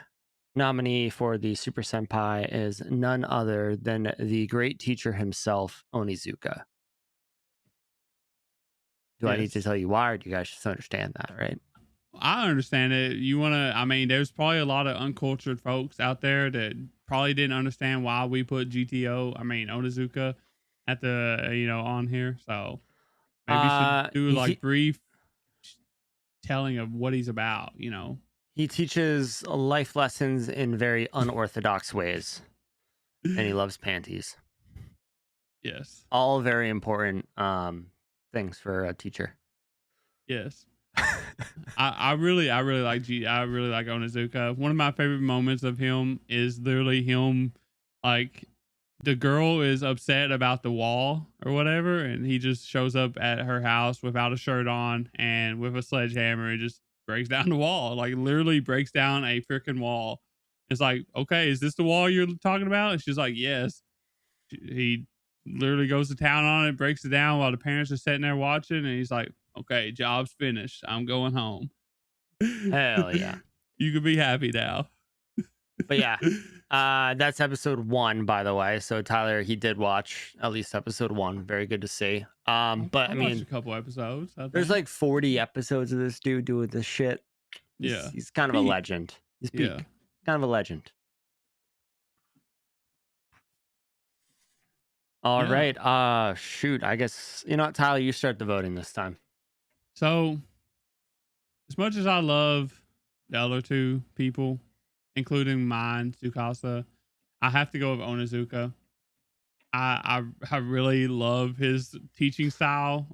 B: nominee for the Super Senpai is none other than the great teacher himself, Onizuka. Do I need to
C: Yes.
B: tell you why, or do you guys just understand that, right?
C: I understand it. There's probably a lot of uncultured folks out there that probably didn't understand why we put Onizuka at the, on here. So maybe you should do like brief telling of what he's about,
B: He teaches life lessons in very unorthodox ways, and he loves panties.
C: Yes.
B: All very important things for a teacher.
C: Yes. I really like Onizuka. One of my favorite moments of him is literally him, like the girl is upset about the wall or whatever, and he just shows up at her house without a shirt on and with a sledgehammer and just breaks down the wall. Like literally breaks down a freaking wall. It's like, okay, is this the wall you're talking about? And she's like, yes. He literally goes to town on it, breaks it down while the parents are sitting there watching, and he's like, okay, job's finished. I'm going home.
B: Hell yeah.
C: You can be happy now.
B: But yeah, that's episode 1, by the way. So Tyler, he did watch at least episode 1. Very good to see. But I mean,
C: watched a couple episodes.
B: There's like 40 episodes of this dude doing this shit. He's kind of a legend. He's peak.
C: Yeah.
B: Kind of a legend. All right. Shoot. I guess, Tyler, you start the voting this time.
C: So, as much as I love the other two people, including mine, Tsukasa, I have to go with Onizuka. I really love his teaching style.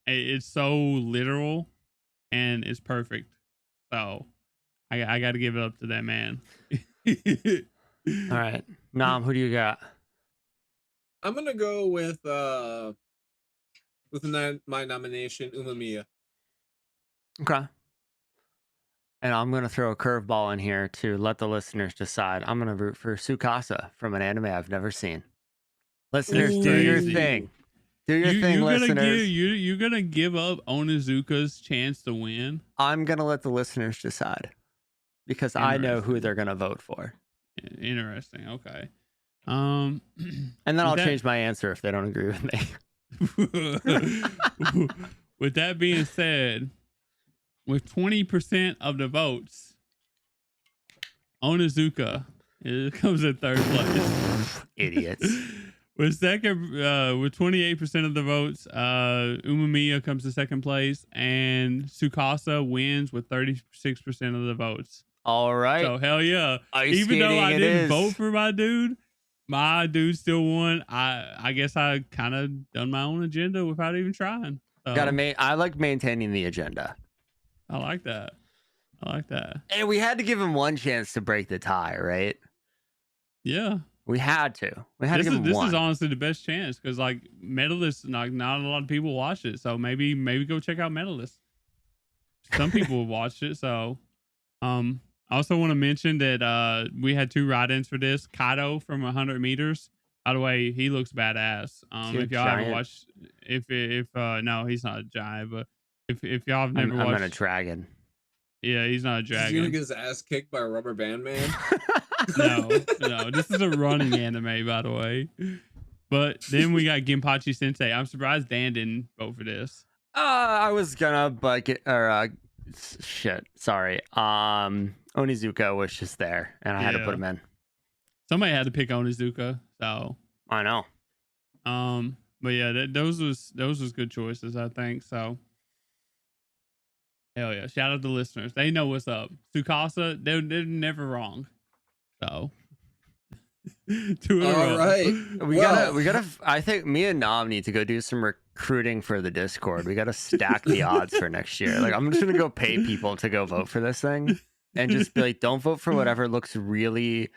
C: It's so literal and it's perfect. So, I got to give it up to that man.
B: All right. Nam, who do you got?
D: I'm gonna go with my nomination, Umamiya.
B: Okay. And I'm gonna throw a curveball in here to let the listeners decide. I'm gonna root for Tsukasa from an anime I've never seen. Listeners, do your thing. Do your thing, listeners.
C: You're gonna give up Onizuka's chance to win?
B: I'm gonna let the listeners decide because I know who they're gonna vote for.
C: Interesting. Okay.
B: And then I'll change my answer if they don't agree with
C: me. With that being said, with 20% of the votes, Onizuka comes in third place.
B: Idiots.
C: With 28% of the votes, Umamiya comes to second place, and Tsukasa wins with 36% of the votes.
B: All right.
C: So hell yeah! Even though I didn't vote for my dude still won. I guess I kind of done my own agenda without even trying. So,
B: I like maintaining the agenda.
C: I like that.
B: And we had to give him one chance to break the tie, right?
C: Yeah.
B: We had to. This
C: is honestly the best chance because like Medalists, like not a lot of people watch it, so maybe go check out Medalists. Some people watched it, so I also want to mention that we had 2 write-ins for this. Kaito from 100 meters. By the way, he looks badass. If y'all haven't watched, no, he's not a giant, but if y'all have never watched,
B: I'm not a dragon.
C: Yeah, he's not a dragon.
D: He's gonna get his ass kicked by a rubber band man.
C: No. This is a running anime, by the way. But then we got Genpachi Sensei. I'm surprised Dan didn't vote for this.
B: I was gonna, but shit. Sorry. Onizuka was just there, and I had to put him in.
C: Somebody had to pick Onizuka, so
B: I know.
C: But yeah, those was good choices, I think. So hell yeah! Shout out to listeners. They know what's up. Tsukasa, they're never wrong. So Two in a row.
D: All right.
B: We gotta. I think me and Nam need to go do some recruiting for the Discord. We gotta stack the odds for next year. Like, I'm just gonna go pay people to go vote for this thing, and just be like, don't vote for whatever looks really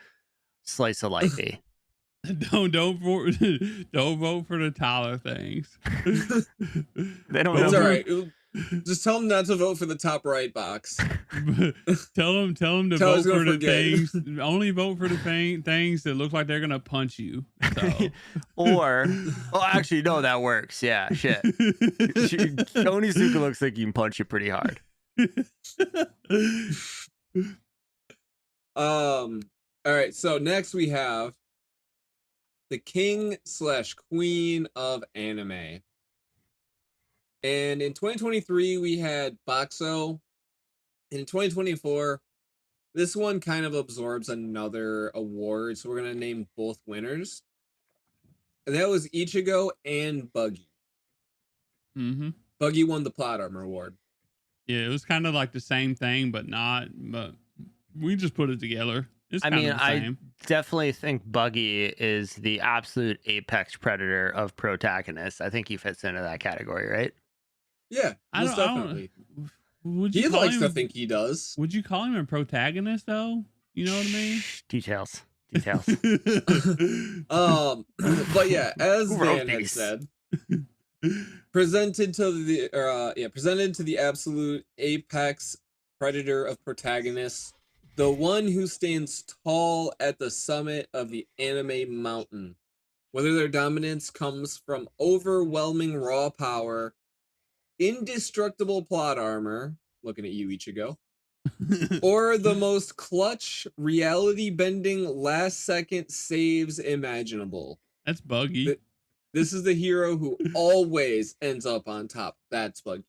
B: slice of lifey.
C: Don't vote for the Tyler things.
B: They don't
D: It's
B: know.
D: all right. Just tell them not to vote for the top right box.
C: tell them to
D: Tell
C: vote
D: us
C: for
D: gonna
C: the
D: forget.
C: things. Only vote for the things that look like they're gonna punch you. So.
B: Or, well, actually, no, that works. Yeah, shit. Onizuka looks like he can punch you pretty hard.
D: All right. So next we have the king/queen of anime. And in 2023 we had Boxo. And in 2024, this one kind of absorbs another award, so we're gonna name both winners. And that was Ichigo and Buggy.
C: Mm-hmm.
D: Buggy won the plot armor award.
C: Yeah, it was kind of like the same thing, but not. But we just put it together. It's
B: I
C: kind
B: mean,
C: of the same.
B: definitely think Buggy is the absolute apex predator of protagonists. I think he fits into that category, right?
D: Yeah, most definitely. He likes to think he does.
C: Would you call him a protagonist though? You know what I mean?
B: Details.
D: But yeah, as Dan had said, presented to the absolute apex predator of protagonists, the one who stands tall at the summit of the anime mountain, whether their dominance comes from overwhelming raw power, indestructible plot armor, looking at you, Ichigo, or the most clutch, reality-bending, last-second saves imaginable.
C: That's Buggy.
D: This is the hero who always ends up on top. That's Buggy.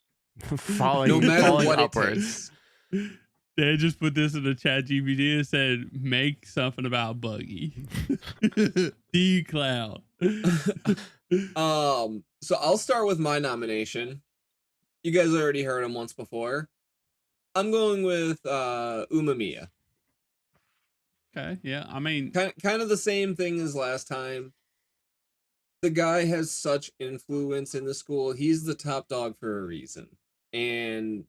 B: falling,
D: No matter
B: falling
D: what
B: upwards.
C: It takes. They just put this in the chat GBD and said, make something about Buggy. D-Cloud.
D: So I'll start with my nomination. You guys already heard him once before. I'm going with Umamiya.
C: Okay, yeah. I mean,
D: kind of the same thing as last time. The guy has such influence in the school. He's the top dog for a reason. And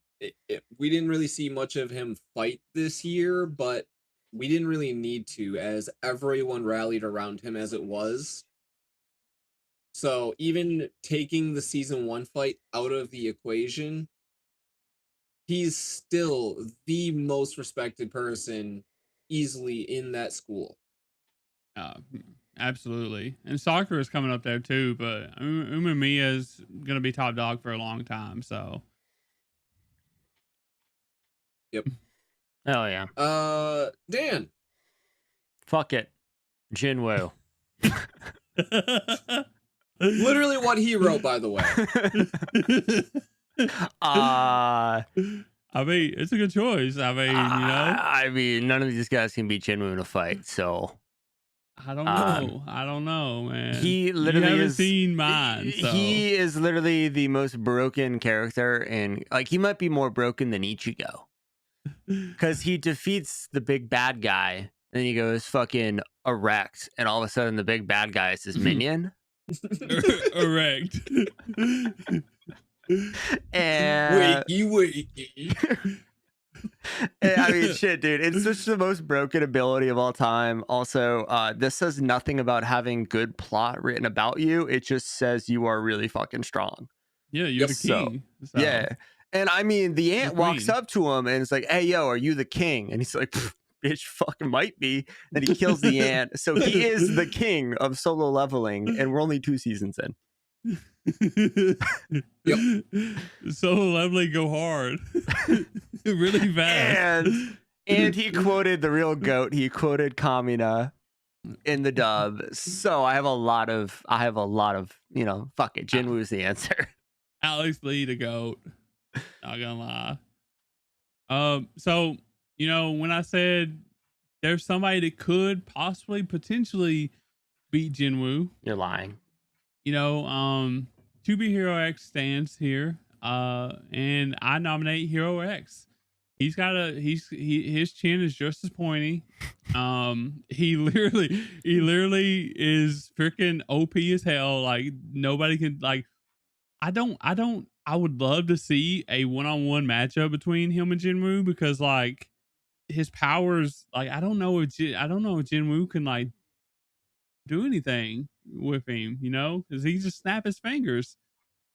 D: we didn't really see much of him fight this year, but we didn't really need to, as everyone rallied around him as it was. So even taking the season 1 fight out of the equation, he's still the most respected person easily in that school.
C: absolutely. And Sakura is coming up there too, but Umamiya is going to be top dog for a long time, so.
D: Yep.
B: Hell yeah.
D: Dan.
B: Fuck it. Jinwoo.
D: Literally what he wrote, by the way.
C: I mean, it's a good choice. I mean,
B: I mean, none of these guys can beat Jinwoo in a fight, so.
C: I don't know. I don't know, man.
B: He literally
C: you haven't seen mine. So.
B: He is literally the most broken character, and like he might be more broken than Ichigo, because he defeats the big bad guy, and he goes fucking erect, and all of a sudden the big bad guy is his minion.
C: Erect.
B: And
D: wakey.
B: I mean, shit, dude. It's just the most broken ability of all time. Also, this says nothing about having good plot written about you. It just says you are really fucking strong.
C: Yeah, you're the king. So.
B: Yeah. And I mean, the ant walks up to him and it's like, hey, yo, are you the king? And he's like, bitch, fucking might be. And he kills the ant. So he is the king of solo leveling. And we're only 2 seasons in.
C: Yep. Solo leveling go hard. Really fast.
B: And he quoted the real GOAT. He quoted Kamina in the dub. So I have a lot of, you know, fuck it. Jinwoo's the answer.
C: Alex Lee the GOAT. Not gonna lie. So, you know, when I said there's somebody that could possibly potentially beat Jinwoo,
B: You're lying.
C: You know, To Be Hero X stands here. And I nominate Hero X. His chin is just as pointy. He literally is freaking OP as hell. Like nobody can like. I would love to see a one-on-one matchup between him and Jinwoo because like his powers, like I don't know if Jinwoo can like do anything with him, you know, because he just snap his fingers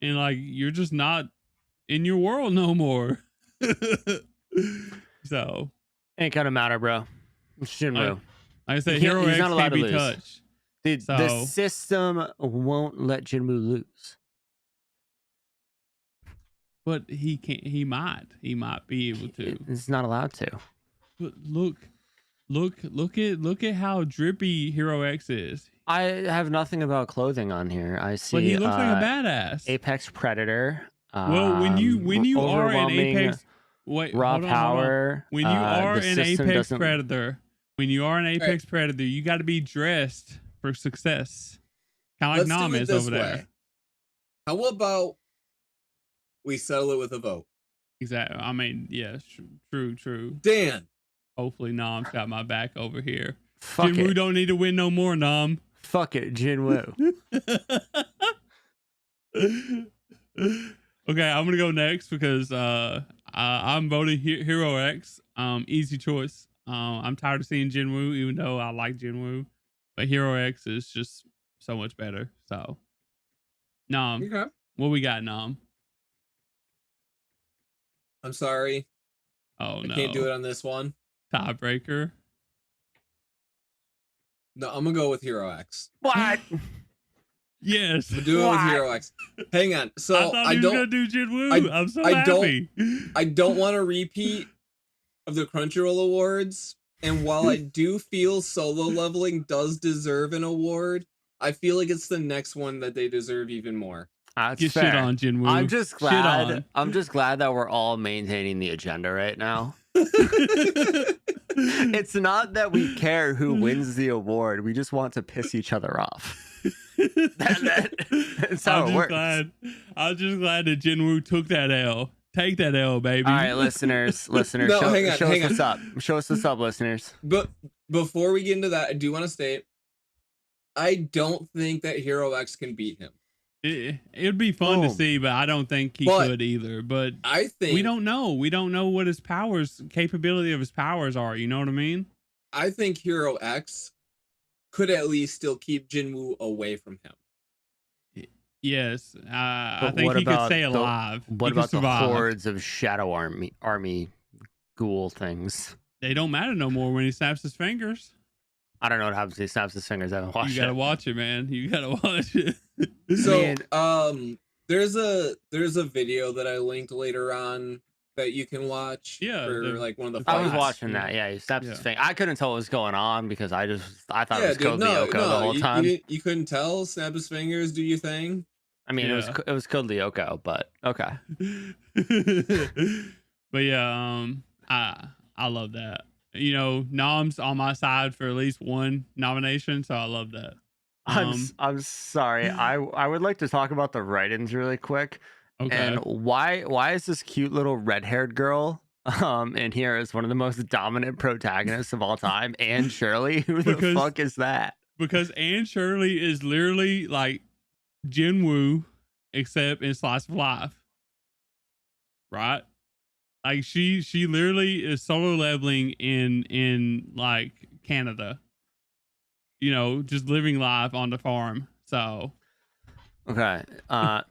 C: and like you're just not in your world no more. So
B: ain't gonna matter, bro. It's Jinwoo.
C: like I said, Hero X can't be touched.
B: The system won't let Jinwoo lose.
C: But he can't. He might be able to.
B: It's not allowed to.
C: But look at how drippy Hero X is.
B: I have nothing about clothing on here. I see.
C: But he looks like a badass.
B: Apex Predator.
C: Well, when you are an Apex,
B: raw power.
C: When you are an Apex Predator, you got to be dressed for success. Kind of like Nam is over there.
D: How about we settle it with a vote?
C: Exactly. I mean, yeah, true.
D: Dan.
C: Hopefully Nam's got my back over here.
B: Fuck
C: Jinwoo
B: it.
C: don't need to win no more, Nam.
B: Fuck it, Jinwoo.
C: Okay, I'm gonna go next because I'm voting Hero X. Easy choice. I'm tired of seeing Jinwoo, even though I like Jinwoo, but Hero X is just so much better. So, Nam,
D: Okay.
C: what we got, Nam?
D: I'm sorry.
C: Oh no,
D: I can't do it on this one.
C: Tiebreaker.
D: No, I'm gonna go with Hero X.
B: What?
C: Yes.
D: I'm doing it with Hero X. Hang on. So
C: I thought he was gonna do Jinwoo. I'm so happy.
D: I don't want a repeat of the Crunchyroll Awards. And while I do feel solo leveling does deserve an award, I feel like it's the next one that they deserve even more.
C: Get shit on, Jinwoo.
B: I'm just glad that we're all maintaining the agenda right now. It's not that we care who wins the award. We just want to piss each other off. That's how it works.
C: I'm just glad that Jinwoo took that L. Take that L, baby.
B: All right, listeners,
D: No,
B: show us what's up. Show us what's up, listeners.
D: But before we get into that, I do want to state, I don't think that Hero X can beat him.
C: It'd be fun to see, but I don't think he could either. But
D: I think
C: we don't know. We don't know what his capability of his powers are. You know what I mean?
D: I think Hero X could at least still keep Jinwoo away from him.
C: Yes, I think he could stay alive.
B: What about the hordes of shadow army ghoul things?
C: They don't matter no more when he snaps his fingers.
B: I don't know what happens when he snaps his fingers. I haven't watched it.
C: You gotta watch it, man. You gotta watch it.
D: So, there's a video that I linked later on that you can watch.
C: Yeah,
D: for like one of the fights.
B: I was watching that. Yeah, he snaps his finger. I couldn't tell what was going on because I thought it was Code Lyoko the whole time.
D: You couldn't tell. Snap his fingers. Do your thing.
B: I mean, it was Code Lyoko, but okay.
C: But yeah, I love that. You know, Nam's on my side for at least one nomination, so I love that.
B: I'm sorry. I would like to talk about the write-ins really quick.
C: Okay.
B: And why is this cute little red-haired girl in here as one of the most dominant protagonists of all time? Anne Shirley? Who the fuck is that?
C: Because Anne Shirley is literally like Jinwoo, except in Slice of Life. Right? Like she literally is solo leveling in like Canada. You know, just living life on the farm. So
B: okay.
C: I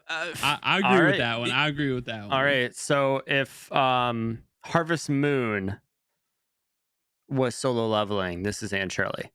C: agree with that one. I agree with that one.
B: All right. So if Harvest Moon was solo leveling, this is Anne Shirley.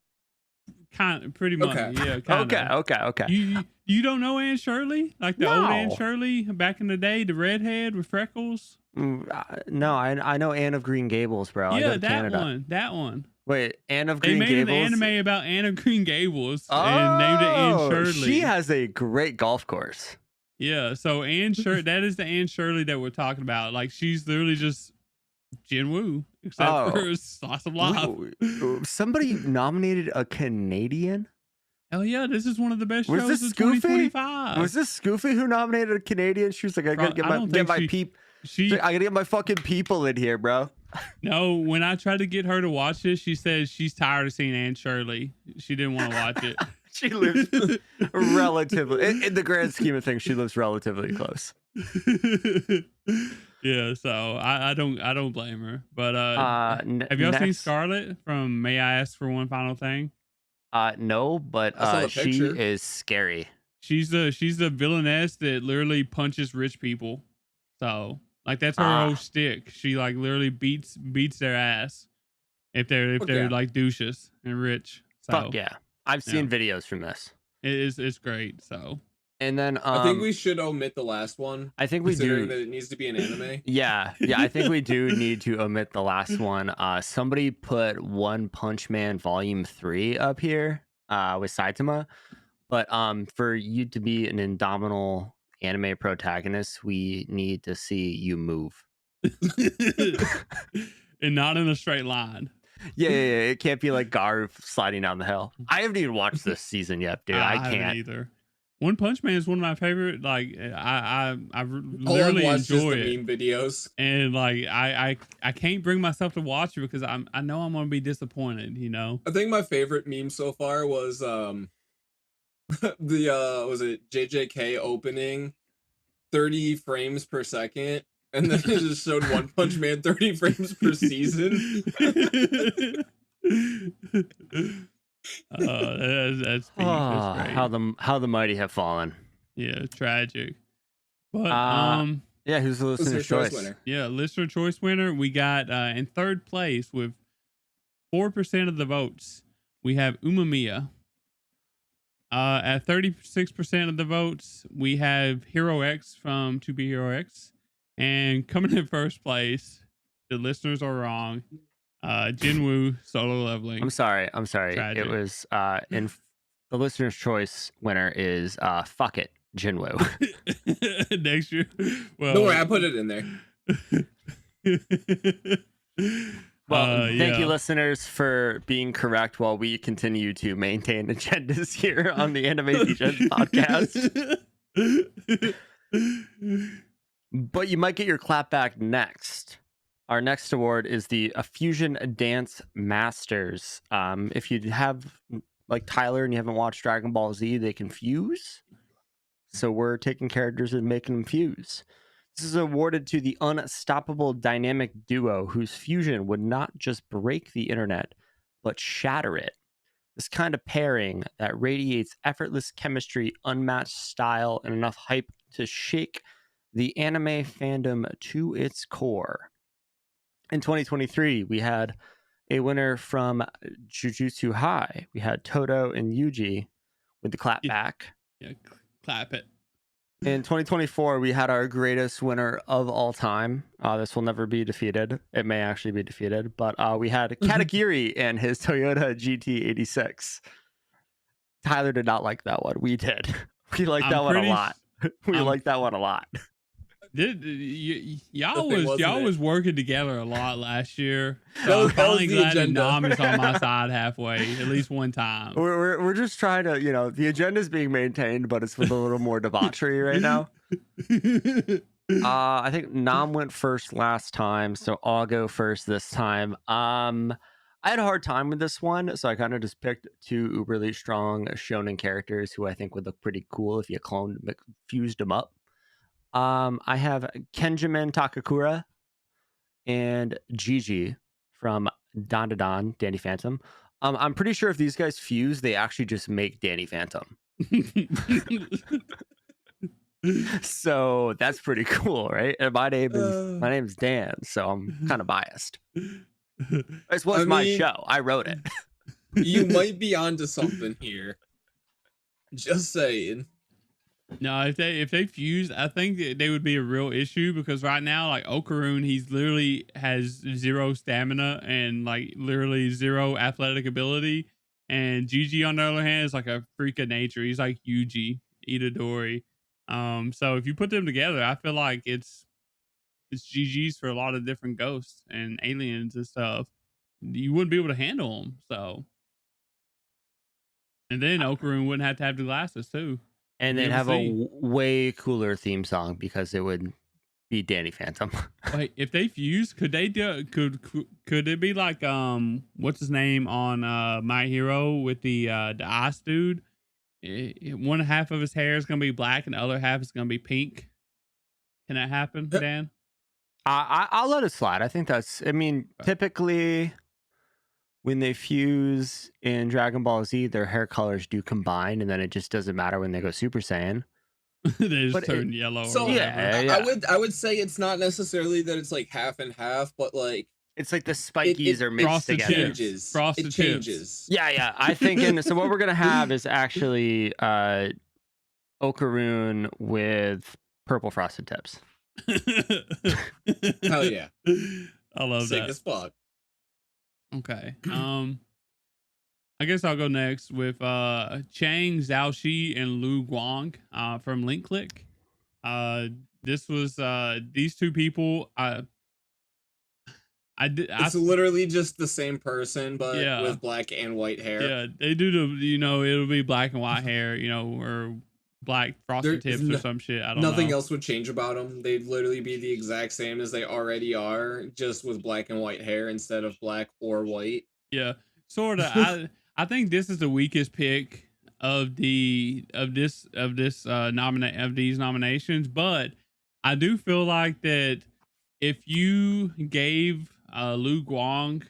C: Pretty much.
D: Okay.
C: Yeah. Kinda.
B: Okay.
C: You don't know Anne Shirley? Like the old Anne Shirley back in the day, the redhead with freckles?
B: No, I know Anne of Green Gables, bro.
C: Yeah,
B: I go to Canada.
C: That one.
B: Wait, Anne of Green Gables?
C: They made an anime about Anne of Green Gables and named it Anne Shirley.
B: She has a great golf course.
C: Yeah, so Anne Shirley, that is the Anne Shirley that we're talking about. Like, she's literally just Jinwoo, except for Slice of Life.
B: Somebody nominated a Canadian?
C: Hell yeah, this is one of the best shows of
B: Goofy?
C: 2025.
B: Was this Goofy who nominated a Canadian? She was like, I gotta get my peep.
C: She,
B: I gotta get my fucking people in here, bro.
C: no, when I tried to get her to watch this, she says she's tired of seeing Anne Shirley. She didn't want to watch it.
B: She lives relatively, in the grand scheme of things, she lives relatively close.
C: Yeah, so I don't blame her. But have y'all seen Scarlett from May I Ask for One Final Thing?
B: No, but
D: I saw the
B: she
D: picture.
B: is scary.
C: She's the villainess that literally punches rich people. So like that's her whole shtick. She like literally beats their ass if they're like douches and rich. So
B: fuck yeah. I've seen videos from this.
C: It's great. So
B: and then
D: I think we should omit the last one.
B: I think we do.
D: That it needs to be an anime.
B: Yeah, I think we do need to omit the last one. Somebody put One Punch Man Volume 3 up here with Saitama, but for you to be an indomitable anime protagonist, we need to see you move.
C: And not in a straight line.
B: Yeah, it can't be like Garv sliding down the hill. I haven't even watched this season yet, dude. I can't
C: haven't either. One Punch Man is one of my favorite. Like I literally enjoy it.
D: Meme videos, and
C: like I can't bring myself to watch it because I know I'm gonna be disappointed. You know.
D: I think my favorite meme so far was the was it JJK opening 30 frames per second. And then it just showed One Punch Man 30 frames per season.
C: That's great.
B: How the mighty have fallen.
C: Yeah, tragic. But
B: yeah, who's the listener's choice
D: winner?
C: Yeah, listener choice winner. We got in third place with 4% of the votes. We have Umamiya. At 36% of the votes, we have Hero X from To Be Hero X. And coming in first place, the listeners are wrong. Jinwoo Solo Leveling.
B: I'm sorry.
C: Tragic.
B: It was in the listener's choice winner is fuck it, Jinwoo.
C: Next year. Well,
D: don't worry, I put it in there.
B: Well, thank you, listeners, for being correct while we continue to maintain agendas here on the Anime Degens podcast. But you might get your clap back next. Our next award is the Fusion Dance Masters. If you have like Tyler and you haven't watched Dragon Ball Z, they can fuse. So we're taking characters and making them fuse. This is awarded to the unstoppable dynamic duo whose fusion would not just break the internet, but shatter it. This kind of pairing that radiates effortless chemistry, unmatched style, and enough hype to shake the anime fandom to its core. In 2023, we had a winner from Jujutsu High. We had Toto and Yuji with the clap back.
C: Yeah, clap it.
B: In 2024, we had our greatest winner of all time. This will never be defeated. It may actually be defeated, but we had Katakiri and his Toyota GT86. Tyler did not like that one. We did. We liked that one a lot. We liked that one a lot.
C: Y'all was working together a lot last year. So I'm finally glad that Nam is on my side halfway, at least one time.
B: We're just trying to, the agenda is being maintained, but it's with a little more debauchery right now. I think Nam went first last time, so I'll go first this time. I had a hard time with this one, so I kind of just picked two uberly strong shonen characters who I think would look pretty cool if you fused them up. I have Kenjamin Takakura and Gigi from Dandadan, Danny Phantom. I'm pretty sure if these guys fuse, they actually just make Danny Phantom. So that's pretty cool, right? And my name's Dan, so I'm kind of biased. This was my show. I wrote it.
D: You might be onto something here. Just saying.
C: No, if they fuse, I think they would be a real issue because right now, like Okarun, he's literally has zero stamina and like literally zero athletic ability. And Gigi, on the other hand, is like a freak of nature. He's like Yuji Itadori. So if you put them together, I feel like it's GG's for a lot of different ghosts and aliens and stuff. You wouldn't be able to handle them. So, and then Okarun wouldn't have to have the glasses too.
B: And they'd have a way cooler theme song because it would be Danny Phantom.
C: Wait, if they fuse, could they do? Could it be like what's his name on My Hero with the ice dude? One half of his hair is gonna be black and the other half is gonna be pink. Can that happen, Dan?
B: I'll let it slide. I think that's. I mean, typically, when they fuse in Dragon Ball Z, their hair colors do combine, and then it just doesn't matter when they go Super Saiyan.
C: They just turn yellow.
D: So
C: or whatever.
B: yeah.
D: I would say it's not necessarily that it's like half and half, but like
B: it's like the spikies are mixed together.
D: It changes.
B: Yeah. I think, so what we're gonna have is actually Okaroon with purple frosted tips.
D: Hell yeah!
C: I love
D: Sick
C: that.
D: as fuck.
C: Okay. I guess I'll go next with Chang Xiaoxi and Lu Guang from Link Click. This was these two people.
D: It's literally just the same person, but
C: Yeah.
D: with black and white hair.
C: Yeah, they do it'll be black and white hair, or black frosted tips or some shit. I don't know.
D: Nothing else would change about them. They'd literally be the exact same as they already are, just with black and white hair instead of black or white.
C: Yeah, sort of. I think this is the weakest pick of these nominations, but I do feel like that if you gave Lu Guang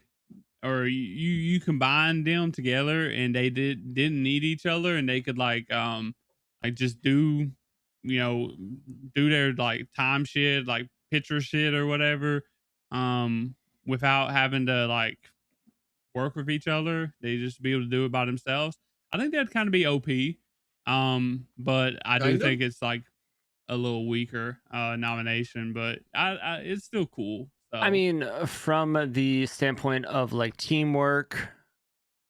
C: or you combined them together and they didn't need each other and they could like just do their like time shit, like picture shit or whatever, without having to like work with each other. They just be able to do it by themselves. I think that'd kind of be OP. But I do think it's like a little weaker nomination, but it's still cool. So.
B: I mean, from the standpoint of like teamwork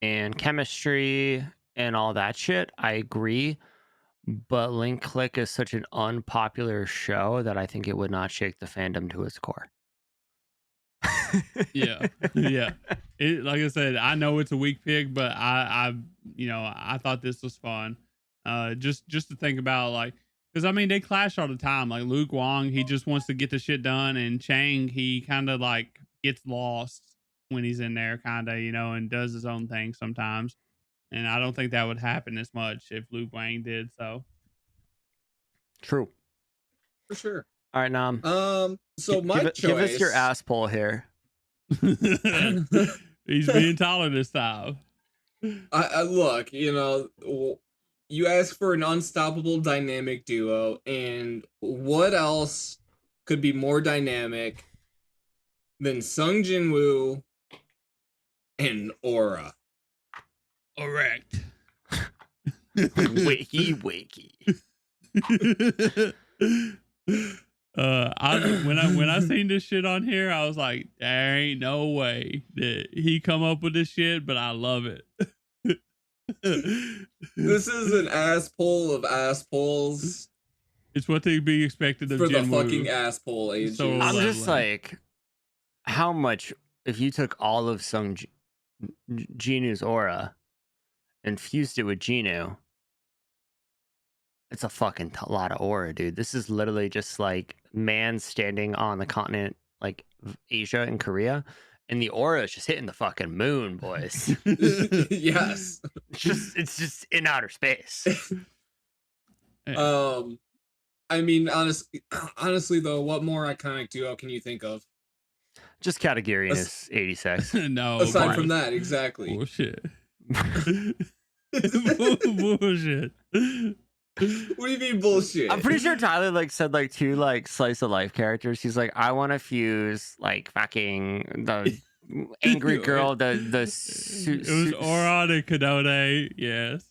B: and chemistry and all that shit, I agree. But Link Click is such an unpopular show that I think it would not shake the fandom to its core.
C: yeah. Like I said, I know it's a weak pick, but I thought this was fun. Just to think about, like, because I mean they clash all the time. Like Lu Guang, he just wants to get the shit done, and Chang, he kind of like gets lost when he's in there, kind of, and does his own thing sometimes. And I don't think that would happen as much if Lu Guang did so.
B: True.
D: For sure.
B: All right, Nam.
D: So my choice.
B: Give us your ass pull here.
C: He's being taller this time.
D: I look, you ask for an unstoppable dynamic duo, and what else could be more dynamic than Sung Jin Woo and Aura?
C: Correct.
B: Wakey.
C: When I seen this shit on here, I was like, there ain't no way that he come up with this shit, but I love it.
D: This is an ass pull of ass pulls.
C: It's what they be expected of
D: for
C: Jin
D: the
C: Woo.
D: fucking ass pull age.
C: So
B: I'm just like, how much if you took all of Sung Jinu's aura and fused it with Jinu? It's a fucking lot of aura, dude. This is literally just like man standing on the continent like Asia and Korea, and the aura is just hitting the fucking moon, boys.
D: Yes.
B: It's just in outer space.
D: I mean, honestly though, what more iconic duo can you think of?
B: Just Katagiri and his 86.
C: No.
D: Aside from that, exactly.
C: Bullshit. Bullshit.
D: What do you mean bullshit?
B: I'm pretty sure Tyler said two slice of life characters. He's like, I want to fuse fucking the angry girl, the
C: it was Aura and Kadone, yes.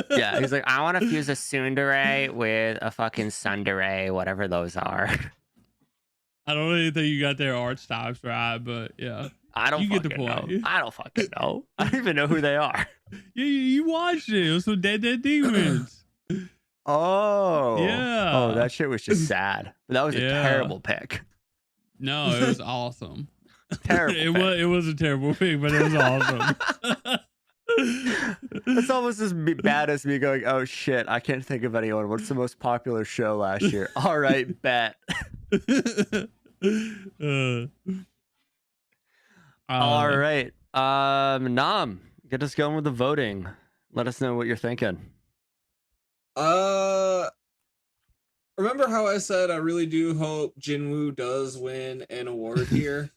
B: Yeah, he's like, I want to fuse a tsundere with a fucking tsundere, whatever those are.
C: I don't really think you got their art styles right, but yeah.
B: I don't fucking know. I don't fucking know. I don't even know who they are.
C: You watched it. It was some Dead Demons.
B: Oh.
C: Yeah.
B: Oh, that shit was just sad. That was a terrible pick.
C: No, it was awesome.
B: Terrible.
C: It was a terrible pick, but it was awesome.
B: It's almost as bad as me going, oh shit, I can't think of anyone. What's the most popular show last year? All right, bet. All right. Nam, get us going with the voting. Let us know what you're thinking.
D: Remember how I said I really do hope Jinwoo does win an award here?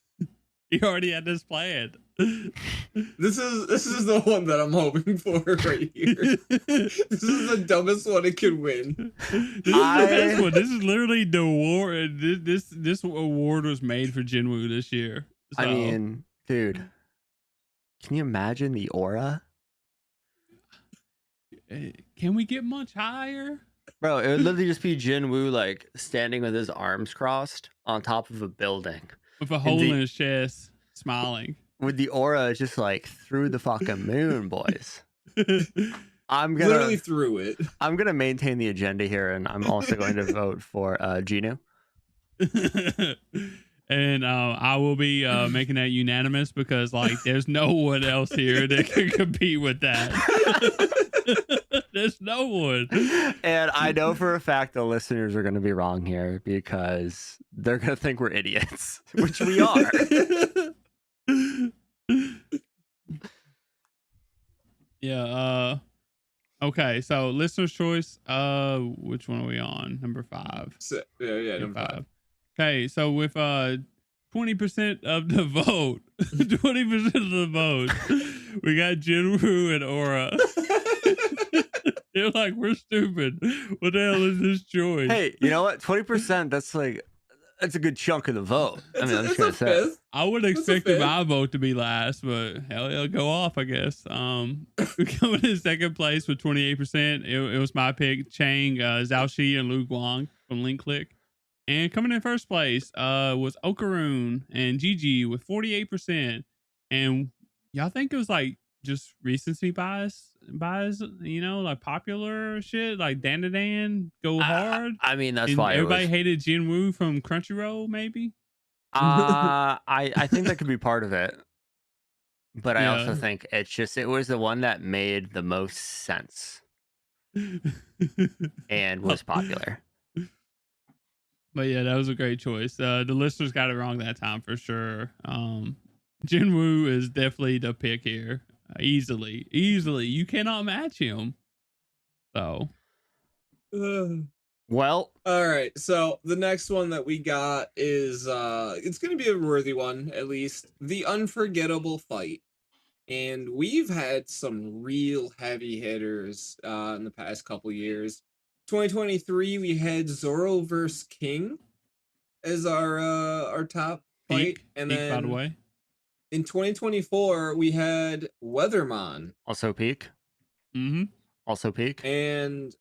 C: You already had this planned.
D: This is the one that I'm hoping for right here. This is the dumbest one it could win.
C: This is the best one. This is literally the award. This award was made for Jinwoo this year. So.
B: I mean, dude, can you imagine the aura?
C: Can we get much higher?
B: Bro, it would literally just be Jinwoo like standing with his arms crossed on top of a building.
C: With a hole in his chest, smiling.
B: With the aura just like through the fucking moon, boys. I'm gonna
D: literally through it.
B: I'm gonna maintain the agenda here, and I'm also going to vote for Gino.
C: And I will be making that unanimous because like there's no one else here that can compete with that. There's no one.
B: And I know for a fact the listeners are going to be wrong here because they're going to think we're idiots, which we are.
C: Yeah. Okay. So listener's choice. Which one are we on? Number 5.
D: Number 5.
C: Okay. So with 20% of the vote, 20% of the vote, we got Jinwoo and Aura. They're like, we're stupid. What the hell is this choice?
B: Hey, you know what? 20%, that's a good chunk of the vote. I mean, I'm just going to say.
C: I would have expected my vote to be last, but hell yeah, go off, I guess. We coming in second place with 28%. It was my pick, Chang, Zhao and Lu Guang from Link Click. And coming in first place was Okaroon and Gigi with 48%. And y'all think it was like just recency bias, you know, like popular shit, like Dan go hard.
B: I mean, that's
C: and
B: why
C: everybody hated Jinwoo from Crunchyroll, maybe.
B: I think that could be part of it, but I also think it was the one that made the most sense and was popular.
C: But yeah, that was a great choice. The listeners got it wrong that time for sure. Jinwoo is definitely the pick here. Easily. You cannot match him. So.
B: Well.
D: All right. So the next one that we got is it's going to be a worthy one, at least. The Unforgettable Fight. And we've had some real heavy hitters in the past couple years. 2023, we had Zoro vs. King as our top fight. And then,
C: by the way.
D: In 2024, we had Weatherman.
B: Also peak.
C: Mm-hmm.
B: Also peak.
D: And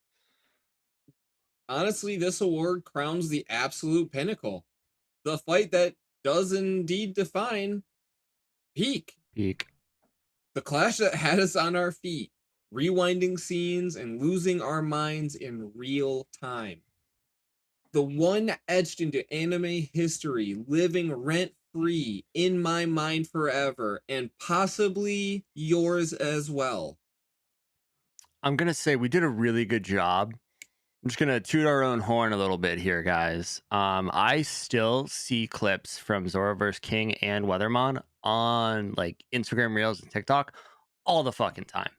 D: honestly, this award crowns the absolute pinnacle. The fight that does indeed define peak.
B: Peak.
D: The clash that had us on our feet, rewinding scenes and losing our minds in real time. The one etched into anime history, living rent-free in my mind forever, and possibly yours as well.
B: I'm going to say we did a really good job. I'm just going to toot our own horn a little bit here, guys. I still see clips from Zoro vs. King and Weatherman on like Instagram Reels and TikTok all the fucking time.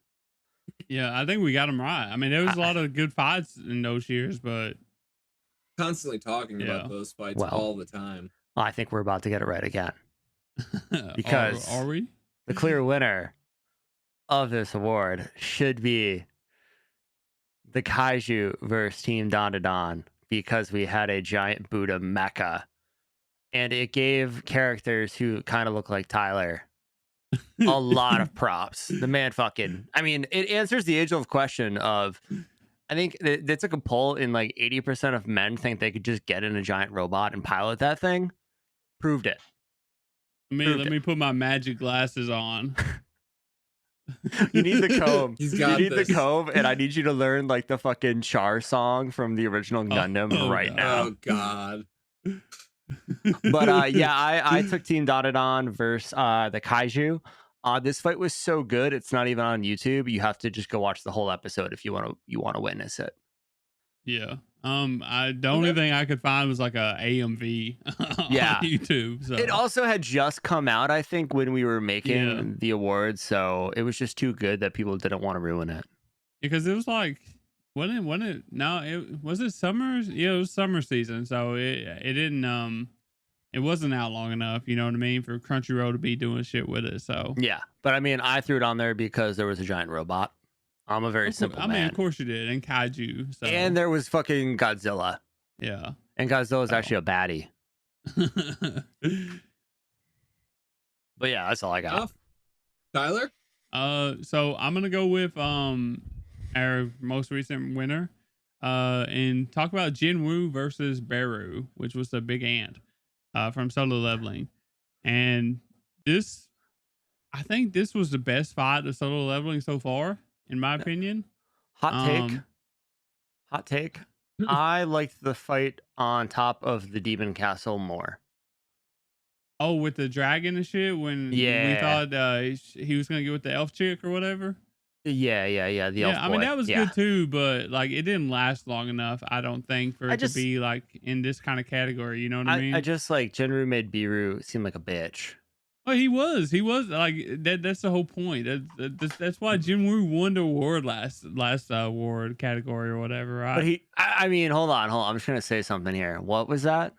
C: Yeah, I think we got them right. I mean, there was a lot of good fights in those years, but
D: constantly talking about those fights all the time.
B: I think we're about to get it right again. Because
C: are we?
B: The clear winner of this award should be the Kaiju versus Team Don, because we had a giant Buddha mecha. And it gave characters who kind of look like Tyler a lot of props. The man I mean, it answers the age-old question of, I think they took a poll and like 80% of men think they could just get in a giant robot and pilot that thing. Proved it.
C: Let me put my magic glasses on.
B: You need the comb.
D: The
B: comb, and I need you to learn like the fucking Char song from the original Gundam now.
D: Oh God.
B: But I took Team Don versus the Kaiju. This fight was so good, it's not even on YouTube. You have to just go watch the whole episode if you want to witness it.
C: Yeah. The only thing I could find was like a AMV on YouTube. So
B: it also had just come out, I think, when we were making the awards, so it was just too good that people didn't want to ruin it.
C: Because it was like, wasn't it? No, was it summer? Yeah, it was summer season, so it didn't it wasn't out long enough. You know what I mean? For Crunchyroll to be doing shit with it. So
B: yeah, but I mean, I threw it on there because there was a giant robot. I'm a very simple man.
C: I mean, of course you did, and kaiju. So.
B: And there was fucking Godzilla.
C: Yeah.
B: And Godzilla is actually a baddie. But yeah, that's all I got.
D: Tyler?
C: So I'm gonna go with our most recent winner, and talk about Jinwoo versus Beru, which was the big ant, from Solo Leveling, and I think this was the best fight of Solo Leveling so far, in my opinion.
B: Hot take. I liked the fight on top of the Demon Castle more.
C: Oh, with the dragon and shit, when we thought he was gonna get with the elf chick or whatever.
B: Yeah. The elf boy.
C: I mean, that was good too, but like it didn't last long enough, I don't think, for it to be like in this kind of category. You know what I mean?
B: I just like Jinru made Biru seem like a bitch.
C: Oh, he was like that. That's the whole point. That's why Jinwoo won the award last award category or whatever, right?
B: But I mean, hold on. I'm just gonna say something here. What was that?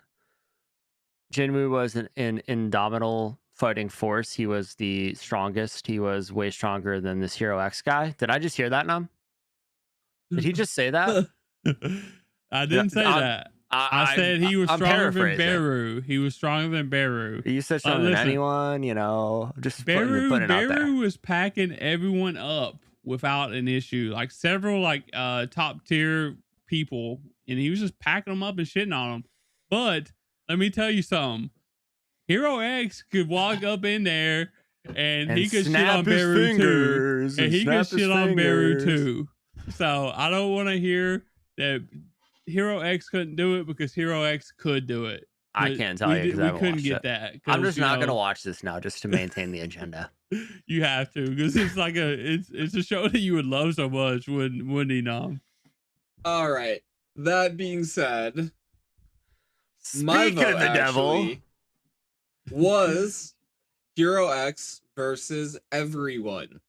B: Jinwoo was an indomitable fighting force. He was the strongest. He was way stronger than this Hero X guy. Did I just hear that, Num? Did he just say that?
C: I didn't say that. I said he was stronger than Beru. He was stronger than Beru.
B: You said stronger than anyone, you know. Just
C: Beru
B: Beru
C: was packing everyone up without an issue. Like several top tier people, and he was just packing them up and shitting on them. But let me tell you something. Hero X could walk up in there and he could shit on Beru too. And he could shit on Beru too. So I don't want to hear that Hero X couldn't do it, because Hero X could do it.
B: I can't tell you because we
C: couldn't get that.
B: I'm just not gonna watch this now, just to maintain the agenda.
C: You have to, because it's like it's a show that you would love so much, wouldn't he, Nom?
D: All right. That being said,
B: my vote
D: the devil was Hero X versus everyone.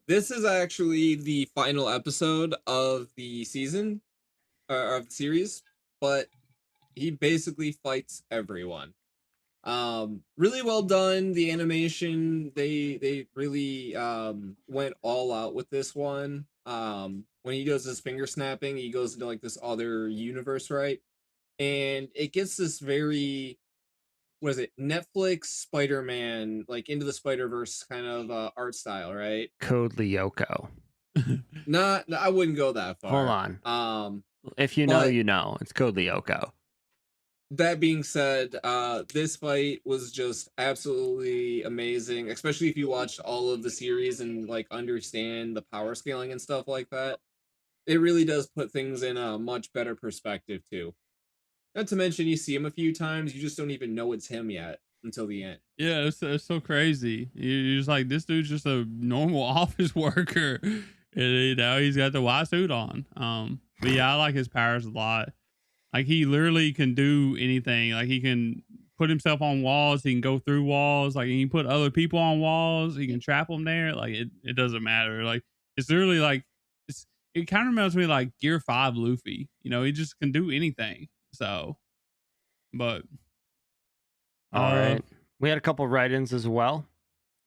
D: This is actually the final episode of the season, of the series, but he basically fights everyone. Really well done. The animation, they really went all out with this one. When he does his finger snapping, he goes into like this other universe, right? And it gets this very, what is it, Netflix Spider-Man, like Into the Spider-Verse kind of art style, right?
B: Code Lyoko.
D: No, I wouldn't go that far.
B: Hold on. If you know, you know. It's Code Lyoko.
D: That being said, this fight was just absolutely amazing, especially if you watched all of the series and like understand the power scaling and stuff like that. It really does put things in a much better perspective too. Not to mention, you see him a few times, you just don't even know it's him yet until the end.
C: Yeah, it's so crazy. You're just like, this dude's just a normal office worker, and you know, he's got the white suit on. But yeah, I like his powers a lot. Like, he literally can do anything. Like, he can put himself on walls, he can go through walls, like he can put other people on walls, he can trap them there. Like, it doesn't matter. Like, it's literally like, it kind of reminds me of like Gear 5 Luffy. You know, he just can do anything. So, but
B: all right, we had a couple write-ins as well,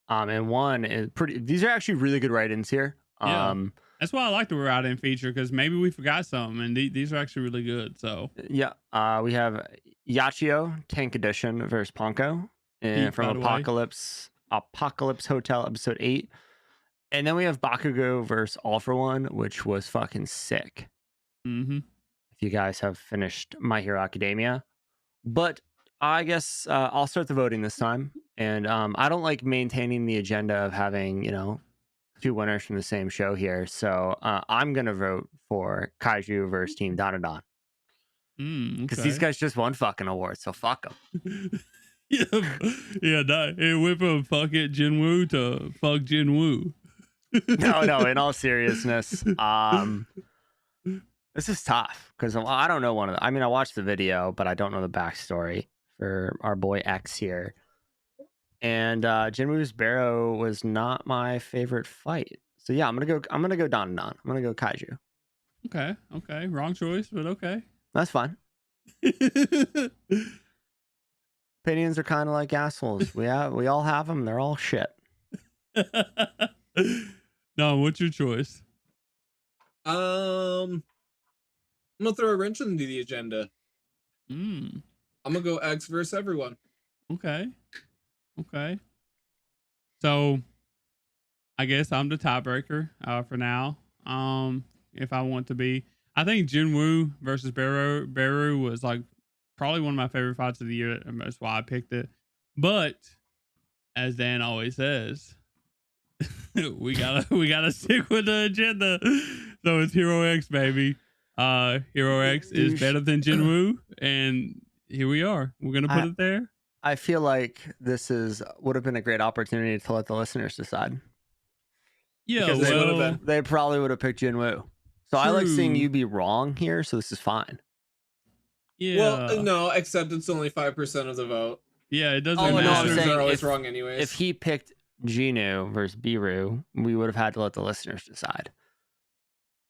B: and one is pretty. These are actually really good write-ins here.
C: That's why I like the write-in feature, because maybe we forgot something, and these are actually really good. So
B: yeah, we have Yachio Tank Edition versus Ponko from Apocalypse Hotel episode 8, and then we have Bakugo versus All for One, which was fucking sick.
C: Mm-hmm.
B: If you guys have finished My Hero Academia. But I guess I'll start the voting this time. And I don't like maintaining the agenda of having, you know, two winners from the same show here. So I'm going to vote for Kaiju versus Team Danadon. Because these guys just won fucking awards, so fuck them.
C: It went from fuck it Jinwoo to fuck Jinwoo.
B: No, in all seriousness. This is tough because I don't know one of the. I mean, I watched the video, but I don't know the backstory for our boy X here. And Jinwoo's Barrow was not my favorite fight. So yeah, I'm gonna go Don and Don. I'm gonna go Kaiju.
C: Okay. Wrong choice, but okay.
B: That's fine. Opinions are kind of like assholes. We all have them. They're all shit.
C: No, what's your choice?
D: I'm gonna throw a wrench into the agenda. I'm gonna go X versus everyone.
C: Okay. So, I guess I'm the tiebreaker for now. If I want to be, I think Jinwoo versus Beru was like probably one of my favorite fights of the year, and that's why I picked it. But as Dan always says, we gotta stick with the agenda. So it's Hero X, baby. Hero X is better than Jinwoo, and here we are. We're gonna put it there.
B: I feel like this would have been a great opportunity to let the listeners decide.
C: Yeah,
B: because they probably would have picked Jinwoo. So I like seeing you be wrong here, so this is fine.
C: Yeah.
D: Well, no, except it's only 5% of the vote.
C: Yeah, it doesn't
B: matter.
C: No,
D: I'm saying are always wrong anyways.
B: If he picked Ginu versus Biru, we would have had to let the listeners decide.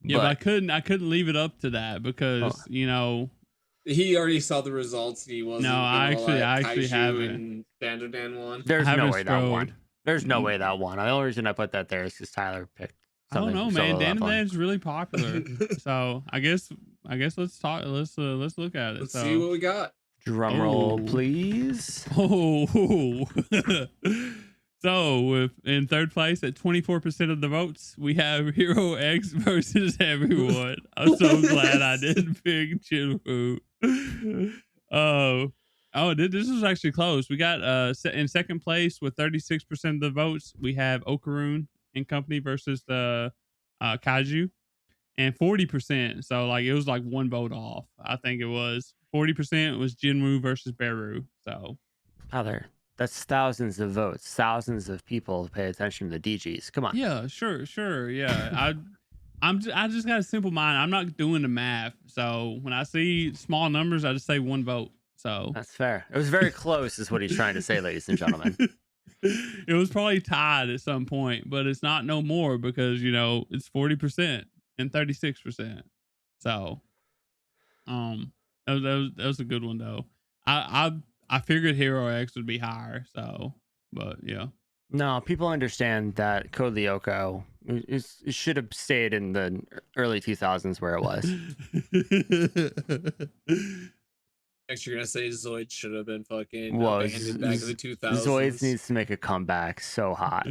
C: Yeah, but I couldn't leave it up to that because
D: he already saw the results. He wasn't.
C: No, I actually haven't.
D: Standard Dan won.
B: There's no way that won. There's no way that won. The only reason I put that there is because Tyler picked.
C: I don't know, man. Dan and Dan's really popular. So I guess let's talk. Let's look at it.
D: Let's see what we got.
B: Drum roll, please.
C: So in third place at 24% of the votes, we have Hero X versus everyone. I'm so glad I didn't pick Jinwoo. This was actually close. We got in second place with 36% of the votes, we have Okarun and Company versus the Kaiju, and 40%. So like it was like one vote off. I think it was 40% was Jinwoo versus Beru. So
B: Tyler, that's thousands of votes, thousands of people pay attention to the Degeys. Come on.
C: Yeah, sure. Yeah, I just got a simple mind. I'm not doing the math. So when I see small numbers, I just say one vote. So
B: that's fair. It was very close, is what he's trying to say, ladies and gentlemen.
C: It was probably tied at some point, but it's not no more because it's 40% and 36%. So, that was a good one though. I figured Hero X would be higher. So, but yeah.
B: No, people understand that Code Lyoko it should have stayed in the early 2000s where it was.
D: Next, you're gonna say Zoid should have been fucking abandoned back in the 2000s.
B: Zoids needs to make a comeback so hot.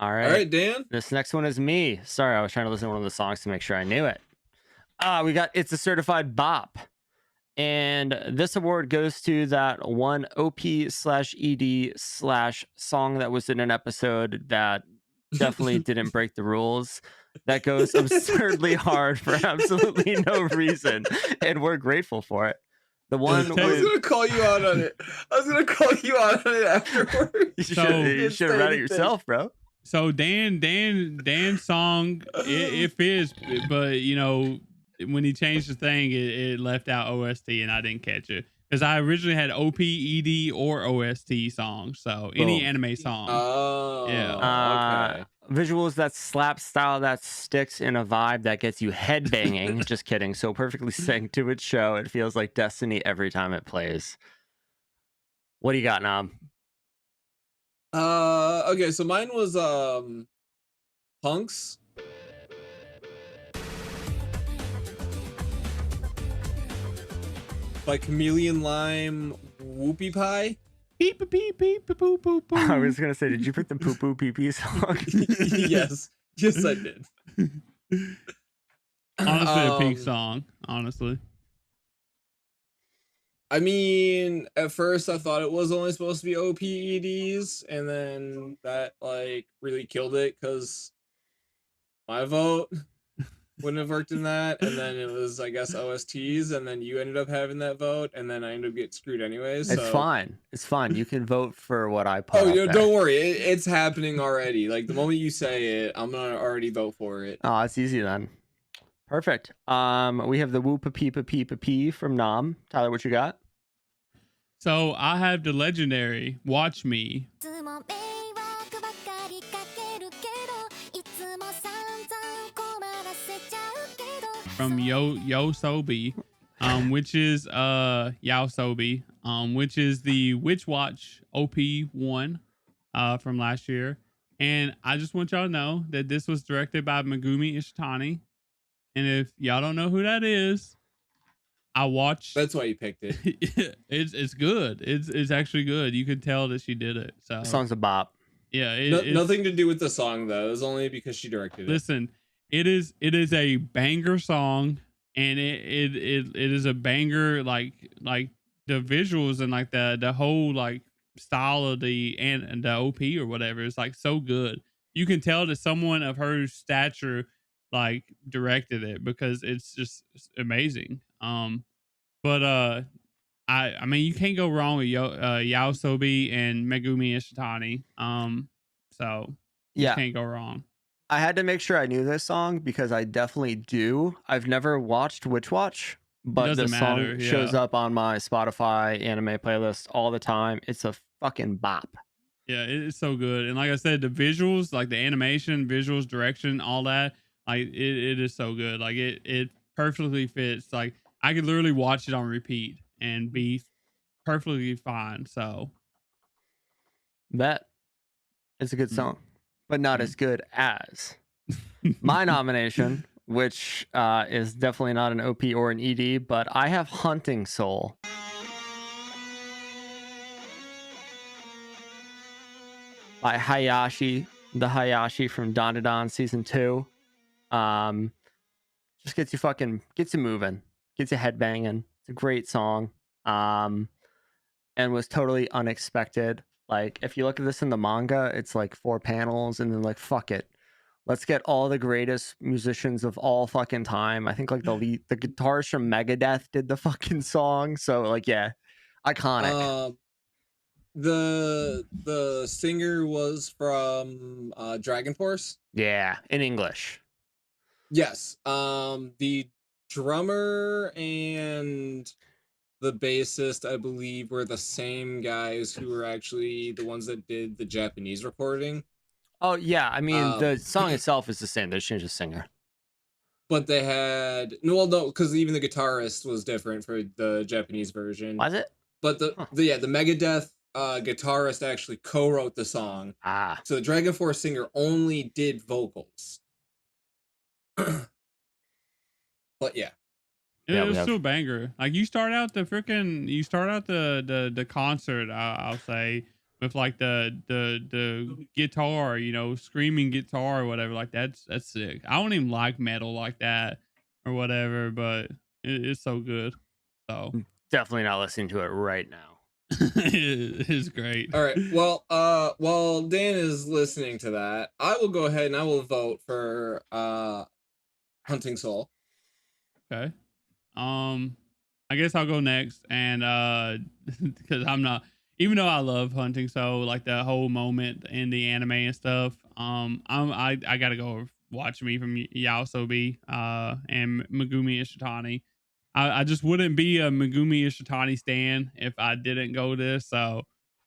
B: All right,
D: Dan.
B: This next one is me. Sorry, I was trying to listen to one of the songs to make sure I knew it. We got It's a Certified Bop. And this award goes to that one OP/ED/song that was in an episode that definitely didn't break the rules. That goes absurdly hard for absolutely no reason. And we're grateful for it. The one
D: I was going to call you out on it. Afterwards.
B: You should have read it yourself, bro.
C: So Dan's song, it fits, but when he changed the thing, it left out OST, and I didn't catch it because I originally had OP, ED, or OST songs. So any anime song.
D: Oh,
B: yeah.
D: Okay.
B: Visuals that slap, style that sticks in a vibe that gets you headbanging. Just kidding. So perfectly synced to its show. It feels like Destiny every time it plays. What do you got, Nob?
D: Okay, so mine was Punks. By Chameleon Lime Whoopie Pie.
C: Beep beep beep beep boop boop boop.
B: I was gonna say, did you pick the poo poo pee pee song?
D: Yes, I did.
C: Honestly, a pink song. Honestly,
D: I mean, at first I thought it was only supposed to be OPEDs, and then that like really killed it because my vote. wouldn't have worked in that, and then it was, I guess, OSTs, and then you ended up having that vote, and then I ended up getting screwed anyways.
B: It's fine. It's fine. You can vote for what I put.
D: Oh,
B: up there.
D: don't worry, it's happening already. Like the moment you say it, I'm gonna already vote for it.
B: Oh, it's easy then. Perfect. We have the Whoop Pee Pee Pee from Nam. Tyler, what you got?
C: So I have the legendary "Watch Me" from Yosobi, which is Yaosobi, which is the Witch Watch OP1 from last year. And I just want y'all to know that this was directed by Megumi Ishitani. And if y'all don't know who that is, I watched.
D: That's why you picked it.
C: It's good. It's actually good. You could tell that she did it. So
B: The song's a bop.
C: yeah,
D: nothing to do with the song though. It was only because she directed it.
C: Listen, it is a banger song, and it is a banger, like the visuals and like the whole like style of the and the OP or whatever is like so good. You can tell that someone of her stature like directed it because it's just amazing. But I mean you can't go wrong with Yaosobi and Megumi Ishitani. So you can't go wrong.
B: I had to make sure I knew this song because I definitely do. I've never watched Witch Watch, but the song shows up on my Spotify anime playlist all the time. It's a fucking bop.
C: Yeah, it's so good. And like I said, the visuals, like the animation, visuals, direction, all that, like it is so good. Like it perfectly fits. Like I could literally watch it on repeat and be perfectly fine. So
B: Bet. It's a good song, but not as good as my nomination, which is definitely not an OP or an ED, but I have Hunting Soul. By Hayashi, the Hayashi from Dandadan Season 2. Just gets you moving, gets you headbanging. It's a great song. And was totally unexpected. Like, if you look at this in the manga, it's like 4 panels, and then like, fuck it. Let's get all the greatest musicians of all fucking time. I think like the guitarist from Megadeth did the fucking song. So like, yeah, iconic.
D: The singer was from Dragon Force.
B: Yeah, in English.
D: Yes. The drummer and the bassist, I believe, were the same guys who were actually the ones that did the Japanese recording.
B: Oh yeah, I mean the song itself is the same. They changed the singer.
D: But they had no, because even the guitarist was different for the Japanese version.
B: Was it?
D: But the Megadeth guitarist actually co-wrote the song. So the Dragon Force singer only did vocals. But yeah.
C: Yeah, it was still a banger. Like you start out the concert, I'll say, with like the guitar, you know, screaming guitar or whatever. Like that's sick. I don't even like metal like that or whatever, but it's so good. So
B: definitely not listening to it right now.
C: It is great.
D: All right. Well, while Dan is listening to that, I will go ahead and I will vote for Hunting Soul.
C: Okay. I guess I'll go next, and because I'm not, even though I love Hunting Soul, like the whole moment in the anime and stuff. I gotta go Watch Me from Yaosobi and Megumi Ishitani. I just wouldn't be a Megumi Ishitani stan if I didn't go this. So,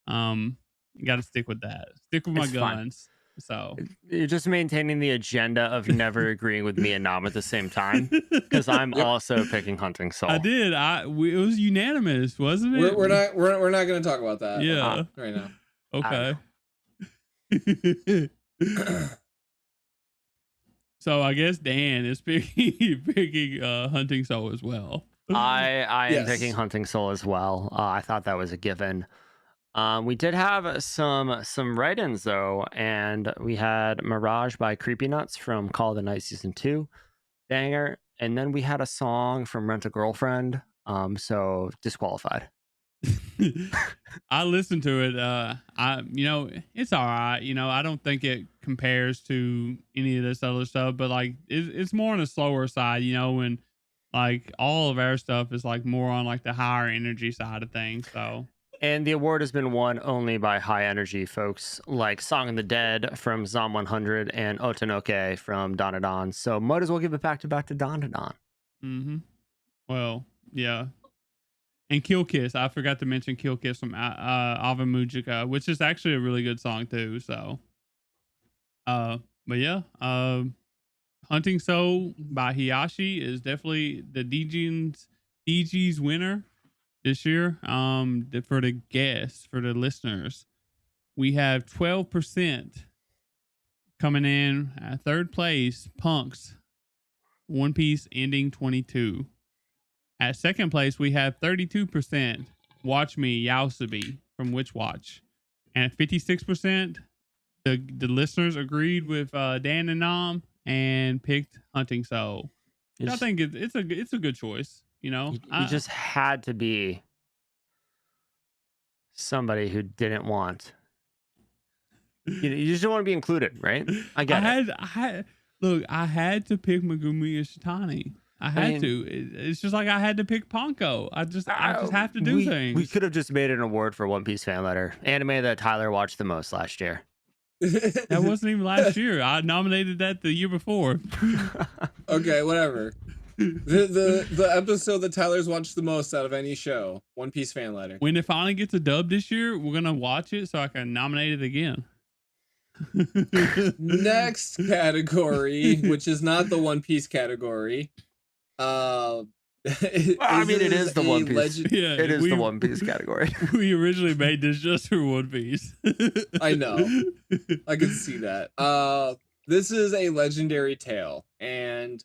C: got to stick with that. Stick with my guns. So
B: you're just maintaining the agenda of never agreeing with me and Nam at the same time, because I'm also picking Hunting Soul.
C: I did. It was unanimous, wasn't it?
D: We're not going to talk about that.
C: Yeah.
D: Right now.
C: Okay. So I guess Dan is picking Hunting Soul as well.
B: I am picking Hunting Soul as well. I thought that was a given. We did have some write-ins though, and we had Mirage by Creepy Nuts from Call of the Night Season 2, banger, and then we had a song from Rent a Girlfriend, so disqualified.
C: I listened to it. It's all right. I don't think it compares to any of this other stuff, but like it's more on the slower side, you know, and like all of our stuff is like more on like the higher energy side of things. So
B: And the award has been won only by high energy folks like Song of the Dead from Zom 100 and Otanoke from Don. So might as well give it back to Don.
C: mm-hmm. Well, yeah. And Kill Kiss, I forgot to mention Kill Kiss from Ava Mujika, which is actually a really good song too. So but yeah, Hunting Soul by Hiyashi is definitely the Degeys winner this year. For the guests, for the listeners, we have 12% coming in at third place. Punk's One Piece Ending 22. At second place, we have 32%. Watch Me Yaosubi from Witch Watch, and at 56%, the listeners agreed with Dan and Nam and picked Hunting Soul. I think it's a good choice. You know,
B: you just had to be somebody who didn't want. You just don't want to be included, right? I get it.
C: I had to pick Megumi Ishitani. I had to. It's just like I had to pick Ponko. I just have to do things.
B: We could have just made an award for One Piece fan letter. Anime that Tyler watched the most last year.
C: That wasn't even last year. I nominated that the year before.
D: Okay, whatever. The episode that Tyler's watched the most out of any show, One Piece fan letter.
C: When it finally gets a dub this year, we're gonna watch it so I can nominate it again.
D: Next category, which is not the One Piece category.
B: I mean, it is the One Piece.
C: Yeah,
B: it is the One Piece category.
C: We originally made this just for One Piece.
D: I know. I can see that. This is a legendary tale, and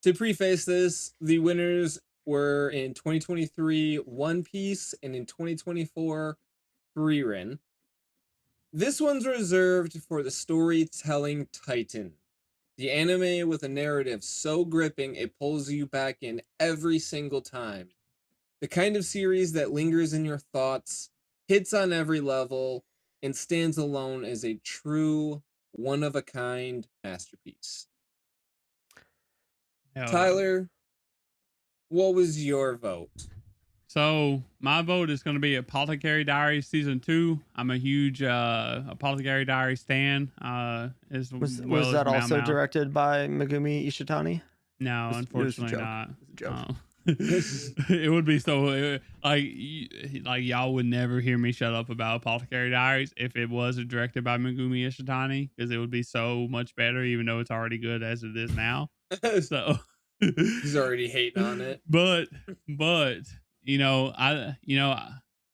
D: to preface this, the winners were in 2023 One Piece and in 2024 Frieren. This one's reserved for the storytelling titan. The anime with a narrative so gripping it pulls you back in every single time. The kind of series that lingers in your thoughts, hits on every level, and stands alone as a true, one-of-a-kind masterpiece. Tyler, what was your vote?
C: So my vote is going to be Apothecary Diaries Season 2. I'm a huge Apothecary Diaries stan. Was
B: that also directed by Megumi Ishitani?
C: No, unfortunately not. It would be so like y'all would never hear me shut up about Apothecary Diaries if it was directed by Megumi Ishitani, because it would be so much better, even though it's already good as it is now. So
D: he's already hating on it.
C: But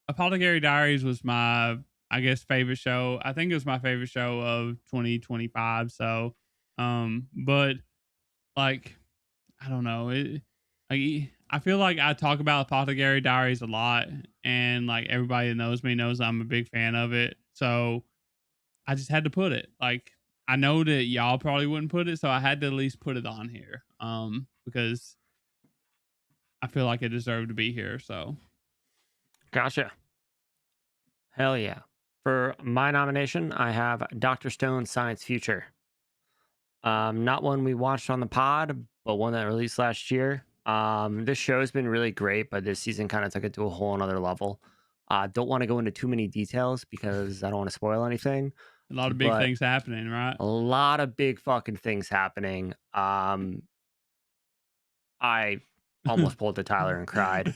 C: Apothecary Diaries was my, I guess, favorite show. I think it was my favorite show of 2025. So, but like, I don't know. I feel like I talk about Apothecary Diaries a lot, and like everybody that knows me knows I'm a big fan of it. So I just had to put it. Like, I know that y'all probably wouldn't put it, so I had to at least put it on here. Because I feel like it deserved to be here. So,
B: gotcha. Hell yeah. For my nomination, I have Dr. Stone Science Future. Not one we watched on the pod, but one that released last year. This show has been really great, but this season kind of took it to a whole another level. Don't want to go into too many details because I don't want to spoil anything.
C: A lot of big things happening, right?
B: A lot of big fucking things happening. I almost pulled to Tyler and cried.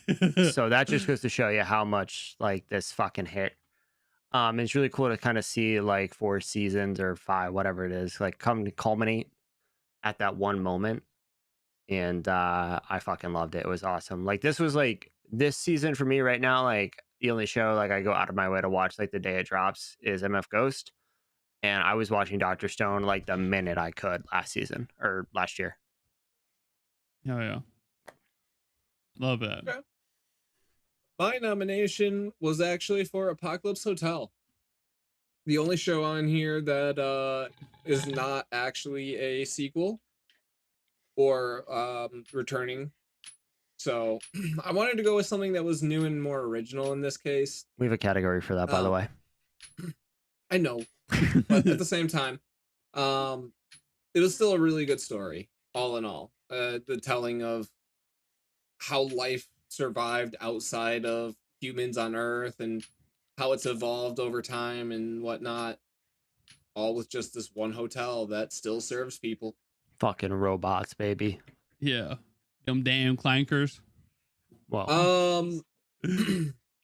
B: So that just goes to show you how much like this fucking hit. It's really cool to kind of see like 4 seasons or 5, whatever it is, like come to culminate at that one moment. And I fucking loved it. It was awesome. Like this was like this season for me right now, like the only show like I go out of my way to watch like the day it drops is MF Ghost. And I was watching Dr. Stone like the minute I could last year.
C: Oh yeah. Love that.
D: Okay. My nomination was actually for Apocalypse Hotel. The only show on here that is not actually a sequel or returning. So I wanted to go with something that was new and more original in this case.
B: We have a category for that, by the way.
D: I know, but at the same time, It was still a really good story, all in all. The telling of how life survived outside of humans on Earth and how it's evolved over time and whatnot, all with just this one hotel that still serves people.
B: Fucking robots, baby.
C: Yeah. Them damn clankers.
B: Well,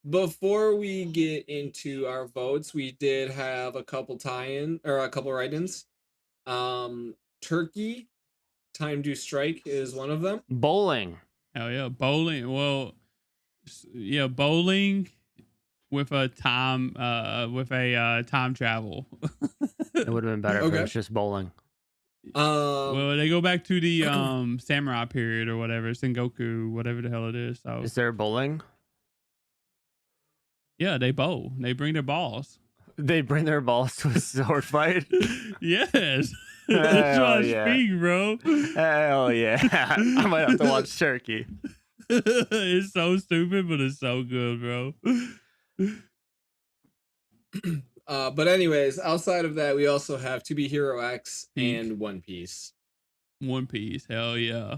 D: Before we get into our votes, we did have a couple write-ins. Turkey, Time to Strike is one of them.
B: bowling.
C: Hell yeah. Bowling. Well, yeah, bowling with a time travel.
B: It would have been better if
D: Okay.
B: it was just bowling.
C: Well, they go back to the samurai period or whatever, Sengoku, whatever the hell it is. So
B: Is there bowling?
C: yeah, they bowl. They bring their balls.
B: They bring their balls to a sword fight?
C: Yes. That's what I speak, bro.
B: Hell yeah. I might have to watch Turkey.
C: It's so stupid, but it's so good, bro.
D: But anyways, outside of that, we also have To Be Hero X
C: Peak.
D: and One Piece.
C: One Piece, hell yeah.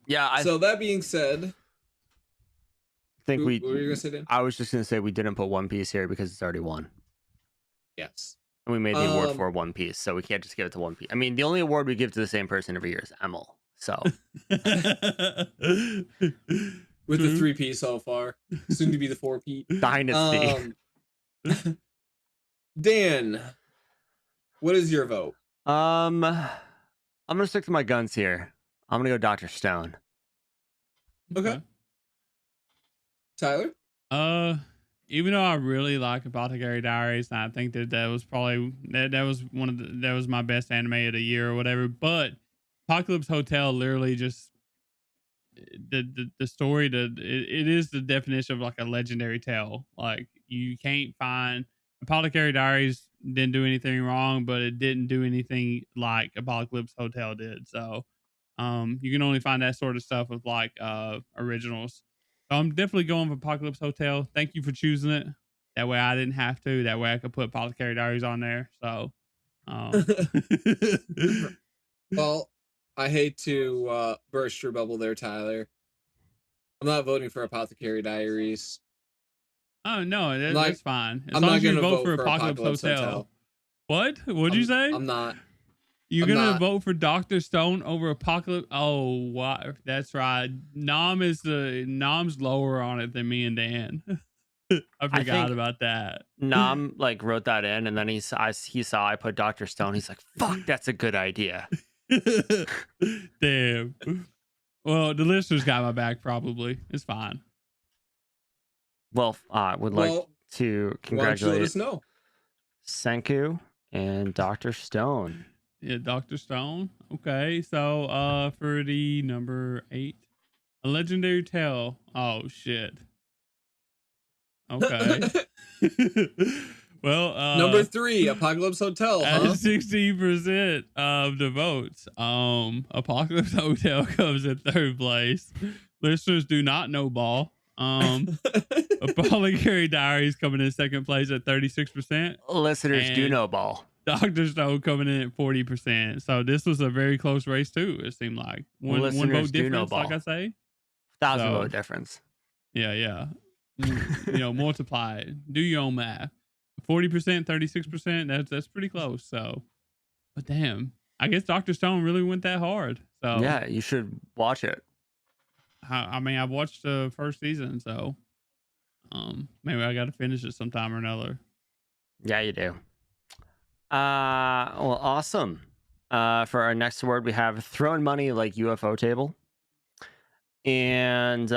B: Yeah,
D: So that being said,
B: think
D: what were you gonna say, Dan?
B: I was just gonna say we didn't put One Piece here because it's already won.
D: Yes.
B: And we made the award for One Piece, so we can't just give it to One Piece. I mean, the only award we give to the same person every year is Emil. So
D: With the 3P so far, soon to be the 4P.
B: Dynasty.
D: Dan, what is your vote?
B: I'm gonna stick to my guns here. I'm gonna go Dr. Stone.
D: Okay. Tyler?
C: Even though I really like Apothecary Diaries, and I think that was probably that was my best anime of the year or whatever, but Apocalypse Hotel literally just the story it is the definition of like a legendary tale. Like you can't find Apothecary Diaries didn't do anything wrong, but it didn't do anything like Apocalypse Hotel did. So you can only find that sort of stuff with like originals. So I'm definitely going with Apocalypse Hotel. Thank you for choosing it. That way I didn't have to. That way I could put Apothecary Diaries on there. So
D: well, I hate to burst your bubble there, Tyler. I'm not voting for Apothecary Diaries.
C: Oh no, that's fine. As
D: I'm
C: long
D: not
C: as you
D: gonna
C: vote for Apocalypse Hotel. What? What'd you say?
D: I'm not.
C: You're gonna vote for Dr. Stone over Apocalypse? Oh, wow. That's right. Nom's lower on it than me and Dan. I forgot about that.
B: Nam like wrote that in, and then he saw I put Dr. Stone. He's like, "Fuck, that's a good idea."
C: Damn. Well, the listeners got my back. Probably it's fine.
B: Well, I would like to congratulate
D: let us know.
B: Senku and Dr. Stone.
C: Yeah, Dr. Stone. Okay, so for the number 8, A Legendary Tale. Oh shit. Okay. Well,
D: number 3, Apocalypse Hotel.
C: At 16% of the votes, Apocalypse Hotel comes in 3rd place. Listeners do not know ball. Apothecary Diaries coming in 2nd place at 36%.
B: Listeners do know ball.
C: Dr. Stone coming in at 40%. So this was a very close race too. It seemed like one vote difference, like I say.
B: 1,000 vote difference.
C: Yeah. Multiply it. Do your own math. 40%, 36%. That's pretty close. So, but damn, I guess Dr. Stone really went that hard. So
B: yeah, you should watch it.
C: I mean, I've watched the first season, so maybe I got to finish it sometime or another.
B: Yeah, you do. Well, awesome. For our next award, we have Throwing Money Like UFO Table. And,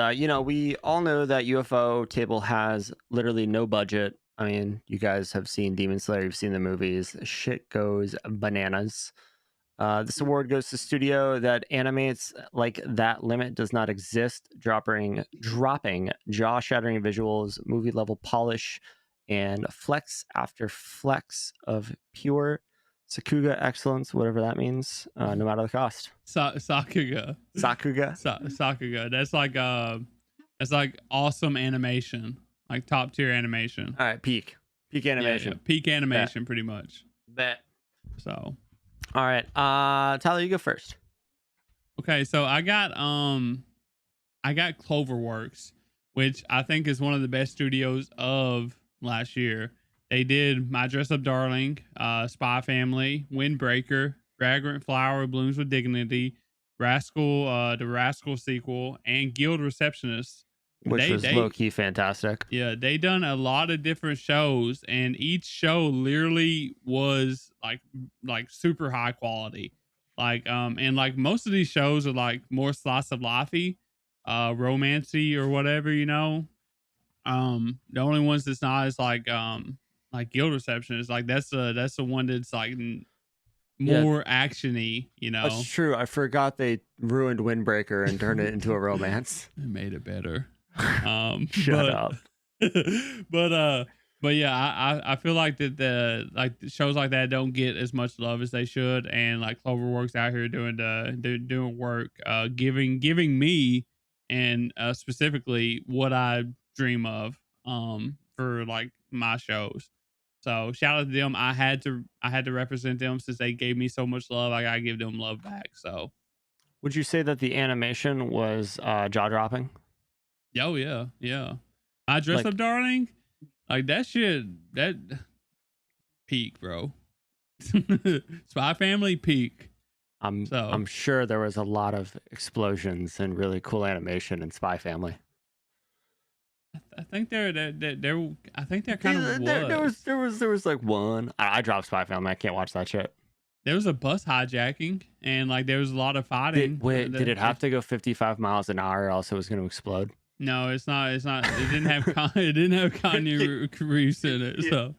B: we all know that UFO Table has literally no budget. I mean, you guys have seen Demon Slayer, you've seen the movies. Shit goes bananas. This award goes to studio that animates like that limit does not exist, dropping jaw-shattering visuals, movie-level polish, and flex after flex of pure Sakuga excellence, whatever that means, no matter the cost.
C: Sakuga. That's like awesome animation, like top tier animation.
B: All right, peak animation.
C: Yeah. Peak animation, pretty much.
B: Bet.
C: So,
B: All right. Tyler, you go first.
C: okay, so I got Cloverworks, which I think is one of the best studios of last year. They did My Dress Up Darling, Spy Family, Windbreaker, Fragrant Flower Blooms with Dignity, Rascal, the Rascal sequel, and Guild Receptionist.
B: Which was low key fantastic.
C: Yeah, they done a lot of different shows, and each show literally was like super high quality. And like most of these shows are like more slice of lifey, romancy or whatever, you know. The only ones that's not is like Guild Reception is like that's the one that's like more actiony, you know.
B: That's true. I forgot they ruined Windbreaker and turned it into a romance.
C: They made it better.
B: Shut up.
C: But yeah, I feel like that the shows like that don't get as much love as they should, and like Cloverworks out here doing work, giving me and specifically what I dream of for like my shows. So shout out to them. I had to represent them since they gave me so much love. I gotta give them love back. So
B: would you say that the animation was jaw dropping?
C: Oh yeah. I Dress Up Darling, like that shit, that peak, bro. Spy Family peak.
B: I'm sure there was a lot of explosions and really cool animation in Spy Family.
C: I think they're I think they're kind of
B: there was like one. I dropped Spy Family. I can't watch that shit.
C: There was a bus hijacking and like there was a lot of fighting.
B: Did it have to go 55 miles an hour or else it was going to explode?
C: No, it's not. It didn't have Kanye Cruz in it. So,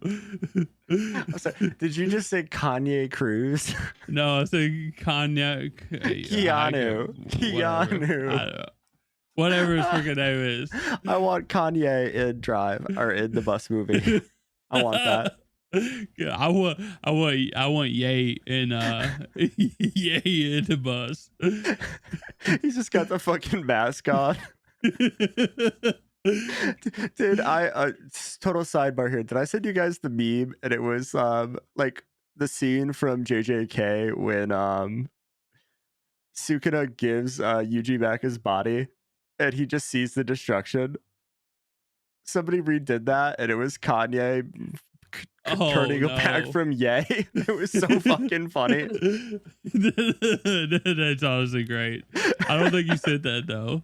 B: I'm sorry, did you just say Kanye Cruz?
C: No, I said Kanye.
B: Keanu.
C: Whatever his freaking name is.
B: I want Kanye in Drive or in the bus movie. I want that.
C: Yeah, I want Ye in Ye in the bus.
B: He's just got the fucking mask on. Dude, total sidebar here. Did I send you guys the meme? And it was like the scene from JJK when Sukuna gives Yuji back his body and he just sees the destruction. Somebody redid that and it was Kanye turning a pack from Ye. It was so fucking funny.
C: That's honestly great. I don't think you said that though.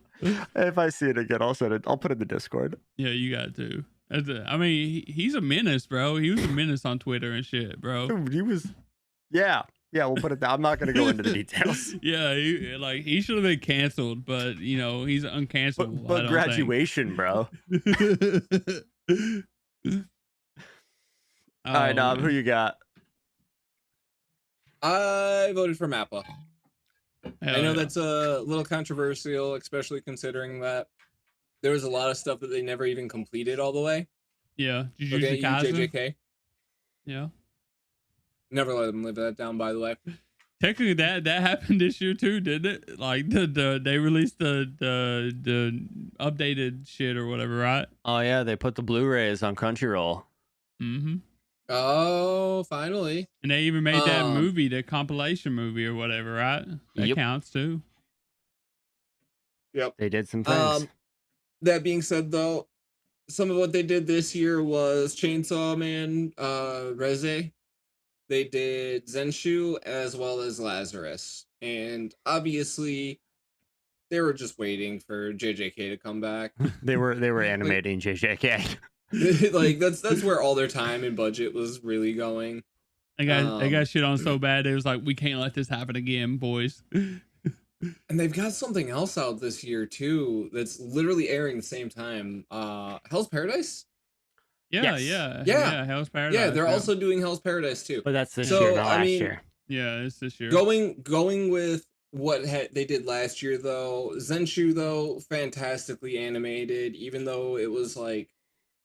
B: If I see it again, I'll send it. I'll put it in the Discord.
C: Yeah, you got to. I mean, he's a menace, bro. He was a menace on Twitter and shit, bro.
B: Dude, he was. Yeah, we'll put it down. I'm not gonna go into the details.
C: Yeah, he should have been canceled, but you know he's uncancelable.
B: But graduation, bro. All right, Nob, who you got?
D: I voted for Mappa.
C: Hell
D: I know that's a little controversial, especially considering that there was a lot of stuff that they never even completed all the way.
C: Yeah,
D: okay, JJK.
C: Yeah,
D: never let them live that down. By the way,
C: technically that happened this year too, didn't it? Like they released the updated shit or whatever, right?
B: Oh yeah, they put the Blu-rays on Crunchyroll.
C: Mm-hmm.
D: Oh, finally.
C: And they even made that movie, the compilation movie or whatever, right? That counts too.
D: Yep.
B: They did some things.
D: That being said, though, some of what they did this year was Chainsaw Man, Reze. They did Zenshu as well as Lazarus. And obviously, they were just waiting for JJK to come back.
B: They were animating JJK.
D: Like that's where all their time and budget was really going.
C: They got shit on so bad. It was like, we can't let this happen again, boys.
D: And they've got something else out this year too that's literally airing the same time. Hell's Paradise?
C: Yeah. Hell's Paradise.
D: Yeah, they're also doing Hell's Paradise too.
B: But that's this year, not last year.
C: Yeah, it's this year.
D: Going with what they did last year though. Zenshu though, fantastically animated, even though it was like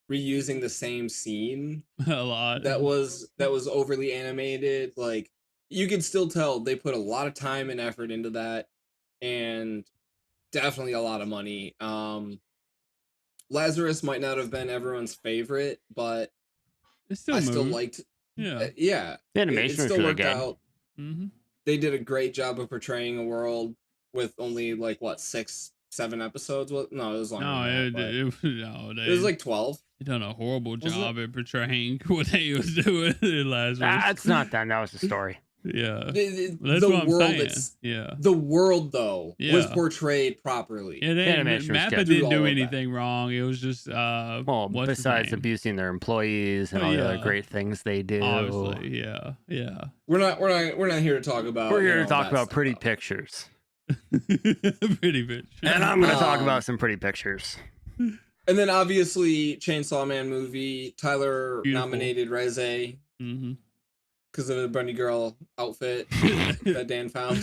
D: reusing the same scene
C: a lot.
D: That was overly animated. Like you could still tell they put a lot of time and effort into that, and definitely a lot of money. Lazarus might not have been everyone's favorite, but
C: I still
D: liked Yeah,
B: The
D: it
B: animation was
D: still
B: really
D: worked
B: good.
D: out. They did a great job of portraying a world with only like what 6, 7 episodes. Well, no, it was longer.
C: No,
D: than that,
C: it
D: it was like 12.
C: They done a horrible
D: Was it?
C: job at portraying what they was doing in Lazarus.
B: That's not that. That was the story.
C: Yeah,
D: That's
C: what I'm saying.
D: The world though was
C: Yeah.
D: portrayed properly.
C: It ain't,
B: Animation was
C: Mappa
B: good.
C: didn't
D: All
C: do
D: of
C: anything wrong. It was just
B: Well,
C: what's his
B: besides
C: name?
B: abusing their employees and all the other great things they do.
C: Obviously, yeah.
D: We're not here to talk about.
B: We're here to talk
D: that
B: about
D: stuff,
B: pretty
D: though.
B: pictures.
C: Pretty bitch.
B: And I'm going to talk about some pretty pictures.
D: And then obviously Chainsaw Man movie. Tyler
C: Beautiful.
D: nominated Reze because of the bunny girl outfit that Dan found.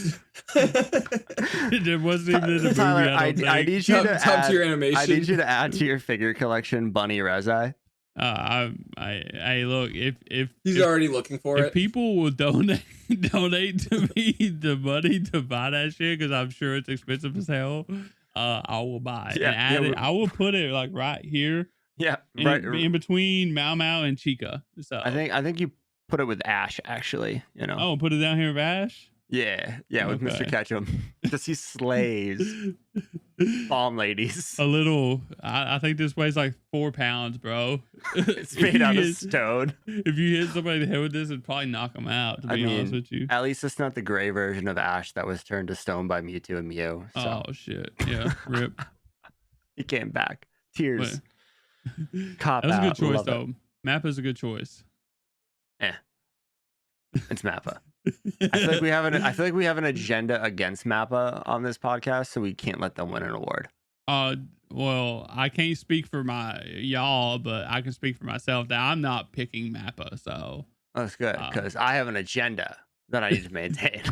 C: It wasn't even in the movie.
B: Tyler,
C: I
B: need you to add
D: to your animation.
B: I need you to add to your figure collection Bunny Reze.
C: I look if
D: he's already looking for
C: if
D: it.
C: people will donate to me the money to buy that shit because I'm sure it's expensive as hell. I will buy it and add it. I will put it like right here.
B: Yeah,
C: in between Mau Mau and Chica. So
B: I think you put it with Ash actually. You know.
C: Oh, put it down here with Ash.
B: Yeah, with Mr. Ketchum. Because he slays bomb ladies.
C: A little. I think this weighs like 4 pounds, bro.
B: It's made out of stone.
C: If you hit somebody in the head with this, it'd probably knock them out. To be honest with you.
B: At least it's not the gray version of Ash that was turned to stone by Mewtwo and Mew. So.
C: Oh shit! Yeah, rip.
B: He came back. Tears.
C: That was a good choice though. Mappa's a good choice.
B: It's Mappa. I feel like we have an agenda against Mappa on this podcast, so we can't let them win an award.
C: Well, I can't speak for y'all, but I can speak for myself that I'm not picking Mappa. So
B: that's good because I have an agenda that I need to maintain.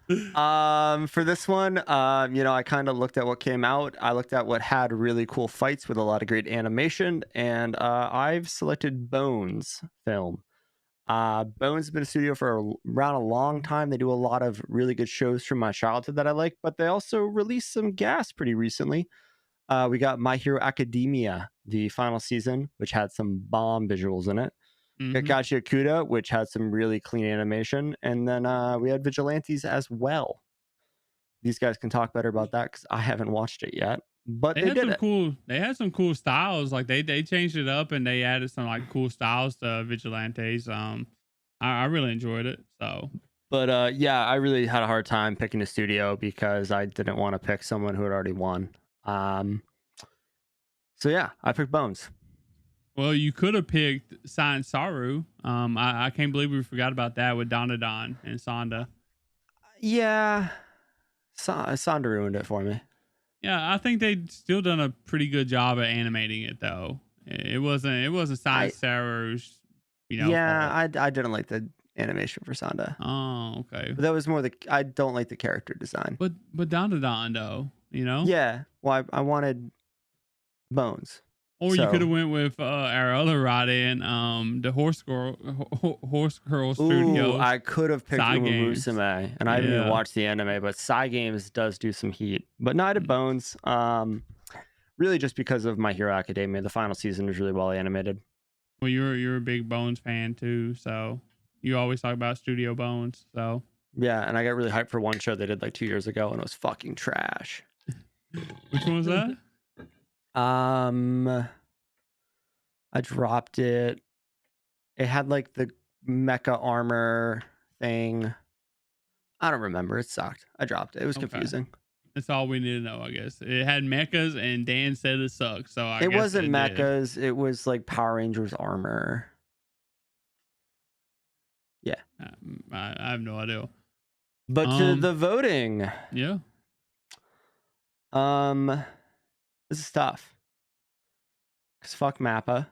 B: For this one, I kind of looked at what came out. I looked at what had really cool fights with a lot of great animation, and I've selected Bones film. Bones has been a studio for around a long time. They do a lot of really good shows from my childhood that I like, but they also released some gas pretty recently. We got My Hero Academia, the final season, which had some bomb visuals in it. Kakashi Akuda, which had some really clean animation. And then we had Vigilantes as well. These guys can talk better about that because I haven't watched it yet. But they did it.
C: They had some cool styles. Like they changed it up and they added some like cool styles to Vigilantes. I really enjoyed it. So,
B: but I really had a hard time picking a studio because I didn't want to pick someone who had already won. So yeah, I picked Bones.
C: Well, you could have picked Science Saru. I can't believe we forgot about that with Don and Sonda. Yeah,
B: Sonda ruined it for me.
C: Yeah, I think they still done a pretty good job at animating it though. It wasn't Science Saru's,
B: Yeah, I didn't like the animation for Sonda.
C: Oh, okay.
B: But that was more I don't like the character design.
C: But Don though,
B: Yeah. Well, I wanted Bones.
C: Or you could have went with our other Raiden, the Horse Girl Studios.
B: Ooh, I could have picked
C: Games.
B: Musume, and I haven't even watched the anime, but Psy Games does do some heat. But no, I did Bones. Really just because of My Hero Academia. The final season was really well animated.
C: Well, you're a big Bones fan too, so you always talk about Studio Bones. So
B: yeah, and I got really hyped for one show they did like 2 years ago, and it was fucking trash.
C: Which one was that?
B: I dropped it. It had like the mecha armor thing. I don't remember. It sucked. I dropped it. It was confusing.
C: That's all we need to know, I guess. It had mechas, and Dan said it sucked. So I guess
B: it wasn't mechas. It was like Power Rangers armor. Yeah.
C: I have no idea.
B: But to the voting.
C: Yeah.
B: This is tough. Because fuck Mappa.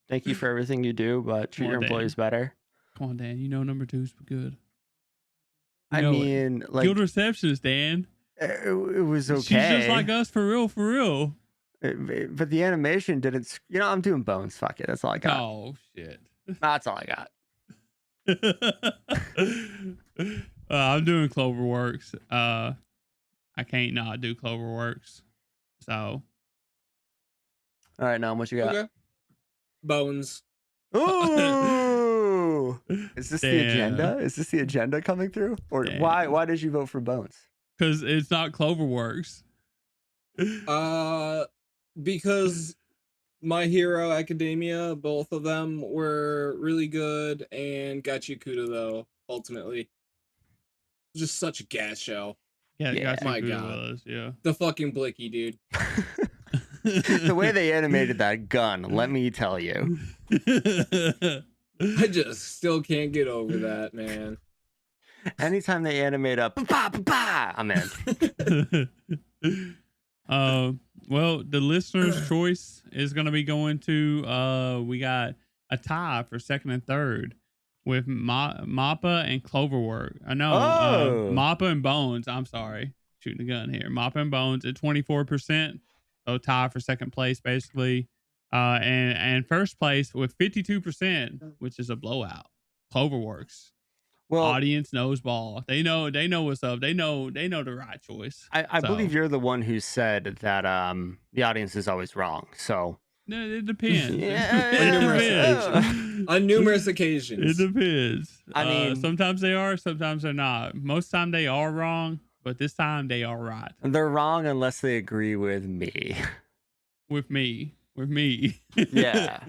B: Thank you for everything you do, but treat your employees better.
C: Come on, Dan. Number 2's good.
B: I mean, like
C: Guild Receptionist, Dan.
B: It was okay.
C: She's just like us, for real.
B: But the animation didn't. I'm doing Bones. Fuck it. That's all I got.
C: Oh shit.
B: That's all I got.
C: I'm doing Cloverworks. I can't not do Cloverworks. So.
B: All right, now what you got? Okay.
D: Bones.
B: Ooh, is this the
C: Damn.
B: agenda? Is this the agenda coming through? Or
C: Damn.
B: why did you vote for Bones?
C: Because it's not Cloverworks.
D: Because My Hero Academia, both of them were really good, and Gachikuta though, ultimately. Just such a gas show.
C: Yeah,
B: Yeah.
C: Gotcha
D: My
C: Good
D: God.
C: was, yeah.
D: The fucking Blicky, dude.
B: The way they animated that gun, let me tell you.
D: I just still can't get over that, man.
B: Anytime they animate up, I'm in.
C: Well, the listener's choice is going to be going to, we got a tie for second and third with Mappa and Cloverwork. I know, Mappa and Bones. I'm sorry, shooting the gun here. Mappa and Bones at 24%. So tie for second place, basically. And first place with 52%, which is a blowout. Cloverworks.
B: Well,
C: Audience knows ball. They know what's up. They know the right choice.
B: I believe you're the one who said that the audience is always wrong. So
C: No, it depends.
B: Yeah.
D: On numerous occasions.
C: It depends.
B: I mean,
C: sometimes they are, sometimes they're not. Most time they are wrong, but this time they are right.
B: they're wrong unless they agree with me.
C: With me.
B: Yeah.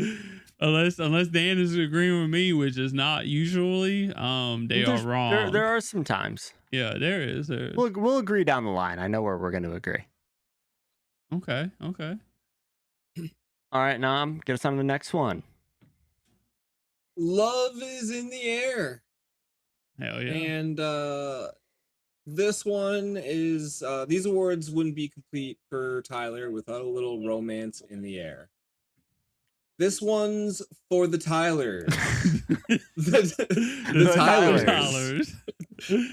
C: unless Dan is agreeing with me, which is not usually. They are wrong.
B: There are some times.
C: Yeah, there is.
B: We'll agree down the line. I know where we're going to agree.
C: Okay.
B: All right, Nam, get us on to the next one.
D: Love is in the air.
C: Hell yeah.
D: And this one is these awards wouldn't be complete for Tyler without a little romance in the air. This one's for the Tylers. the Tylers.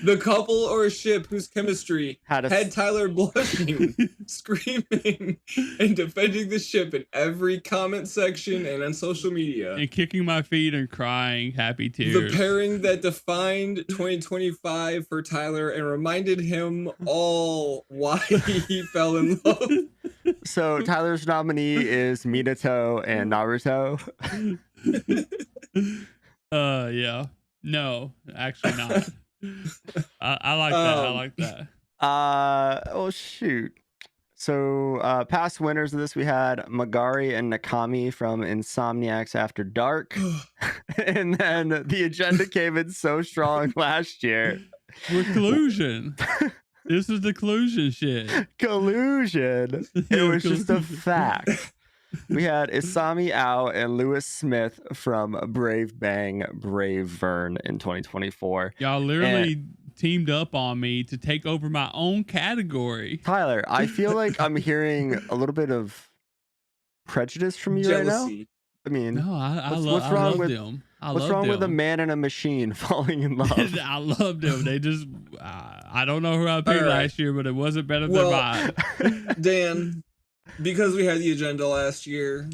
D: The couple or ship whose chemistry had Tyler blushing, screaming, and defending the ship in every comment section and on social media.
C: And kicking my feet and crying happy tears.
D: The pairing that defined 2025 for Tyler and reminded him all why he fell in love.
B: So Tyler's nominee is Minato and Naruto.
C: Yeah. No, actually not. I like that. I like that.
B: Oh shoot. So past winners of this, we had Magari and Nakami from Insomniacs After Dark. And then the agenda came in so strong last year.
C: With collusion. This is the collusion shit.
B: Collusion. It was just a fact. We had Isami Ao and Lewis Smith from Brave Bang, Brave Vern in 2024.
C: Y'all literally teamed up on me to take over my own category.
B: Tyler, I feel like I'm hearing a little bit of prejudice from you right now. I mean,
C: no, I love them.
B: What's wrong with a man and a machine falling in love?
C: I love them. They just, I don't know who I picked last year, but it wasn't better than mine.
D: Dan, because we had the agenda last year,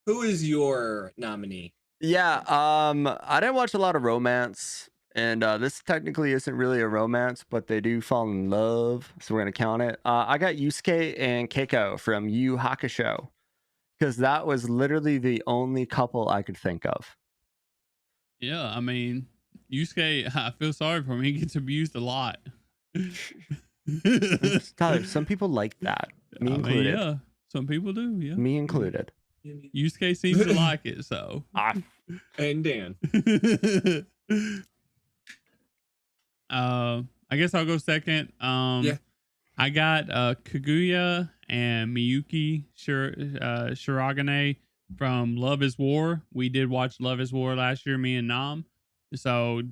D: who is your nominee?
B: Yeah, I didn't watch a lot of romance, and this technically isn't really a romance, but they do fall in love, so we're gonna count it. I got Yusuke and Keiko from Yu Yu Hakusho, because that was literally the only couple I could think of.
C: Yeah, I mean, Yusuke, I feel sorry for him. He gets abused a lot.
B: Tyler, some people like that. Me included.
C: Yeah, some people do. Yeah,
B: me included.
C: Yusuke seems to like it, so.
D: And Dan.
C: I guess I'll go second.
D: Yeah.
C: I got Kaguya and Miyuki Shiragane from Love is War. We did watch Love is War last year, me and Nam. So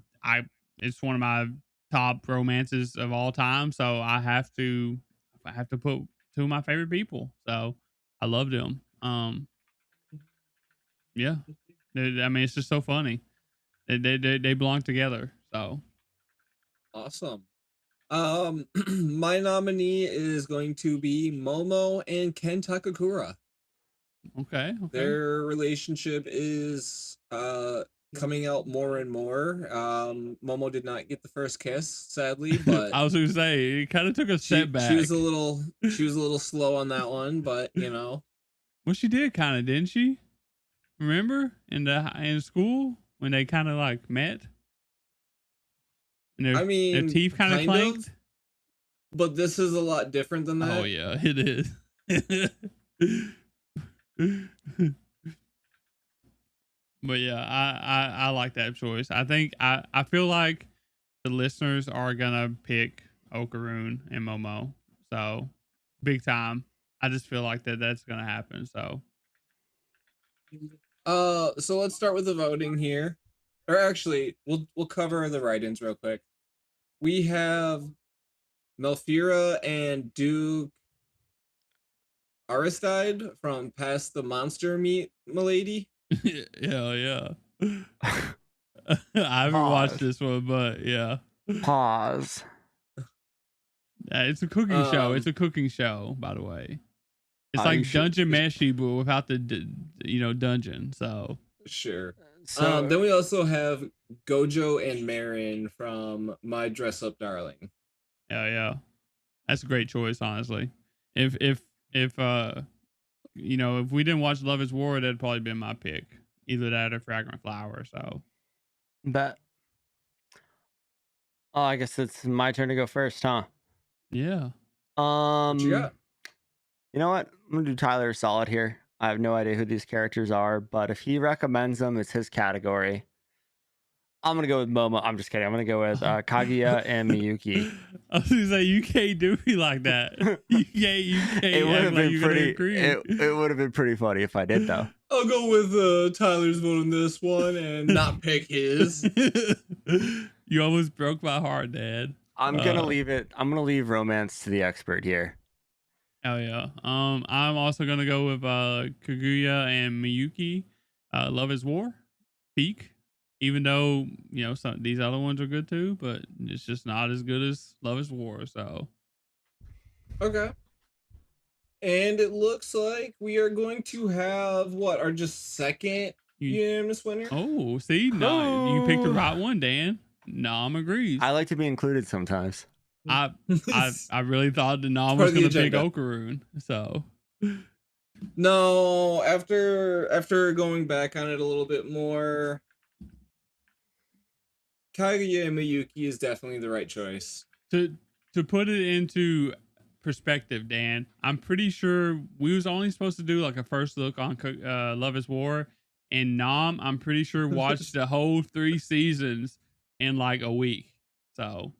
C: it's one of my top romances of all time. So I have to put two of my favorite people. So I love them. Yeah. I mean, it's just so funny. They belong together. So
D: awesome. My nominee is going to be Momo and Ken Takakura.
C: Okay.
D: Their relationship is coming out more and more. Momo did not get the first kiss, sadly, but
C: I was gonna say it kind of took a step back.
D: She was a little slow on that one, but you know.
C: Well, she did kind of, didn't she? Remember in school when they kind of like met and
D: I
C: their
D: mean,
C: teeth kind of clanked?
D: But this is a lot different than that.
C: Oh yeah, it is. But yeah, I like that choice. I feel like the listeners are gonna pick Okaroon and Momo. So big time. I just feel like that's gonna happen. So
D: so let's start with the voting here. Or actually, we'll cover the write-ins real quick. We have Melfira and Duke Aristide from Past the Monster Meet Milady.
C: yeah. I haven't watched this one, but yeah.
B: Pause.
C: It's a cooking show. It's a cooking show, by the way. It's like Dungeon Meshi, but without the dungeon. So
D: sure. So then we also have Gojo and Marin from My Dress Up Darling.
C: Yeah. That's a great choice, honestly. If if we didn't watch Love Is War, that'd probably been my pick. Either that or Fragrant Flower. So
B: that. Oh, I guess it's my turn to go first, huh?
C: Yeah.
D: What you got?
B: You know what? I'm gonna do Tyler a solid here. I have no idea who these characters are, but if he recommends them, it's his category. I'm gonna go with Momo. I'm just kidding. I'm gonna go with Kaguya and Miyuki.
C: I was gonna say you can't do me like that. You can't.
B: It would have been pretty.
C: Agree.
B: It would have been pretty funny if I did, though.
D: I'll go with Tyler's vote on this one and not pick his.
C: You almost broke my heart, Dad.
B: I'm gonna leave it. I'm gonna leave romance to the expert here.
C: Oh yeah. I'm also gonna go with Kaguya and Miyuki. Love Is War, peak. Even though these other ones are good too, but it's just not as good as Love Is War. So
D: okay. And it looks like we are going to have our just second unanimous winner.
C: Oh, see, no, you picked the right one, Dan. Nom agrees.
B: I like to be included sometimes.
C: I really thought the Nom was going to pick Okaroon. So
D: no, after going back on it a little bit more, Kaguya and Miyuki is definitely the right choice.
C: To put it into perspective, Dan, I'm pretty sure we was only supposed to do like a first look on Love Is War, and Nom, I'm pretty sure watched the whole 3 seasons in like a week. So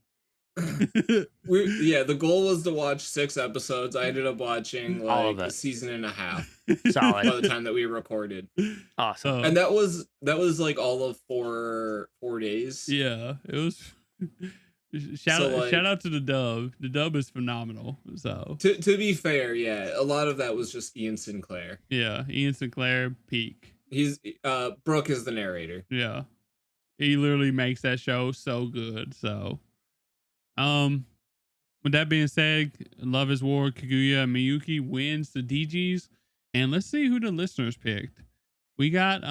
D: the goal was to watch 6 episodes. I ended up watching like a season and a half.
B: Solid.
D: By the time that we recorded.
B: Awesome.
D: And that was like all of 4 days.
C: Yeah, it was. Shout out to the dub. The dub is phenomenal. So
D: to be fair, yeah, a lot of that was just Ian Sinclair.
C: Yeah, Ian Sinclair peak.
D: He's Brooke is the narrator.
C: Yeah, he literally makes that show so good. So, with that being said, Love Is War, Kaguya and Miyuki wins the Degeys, and let's see who the listeners picked. We got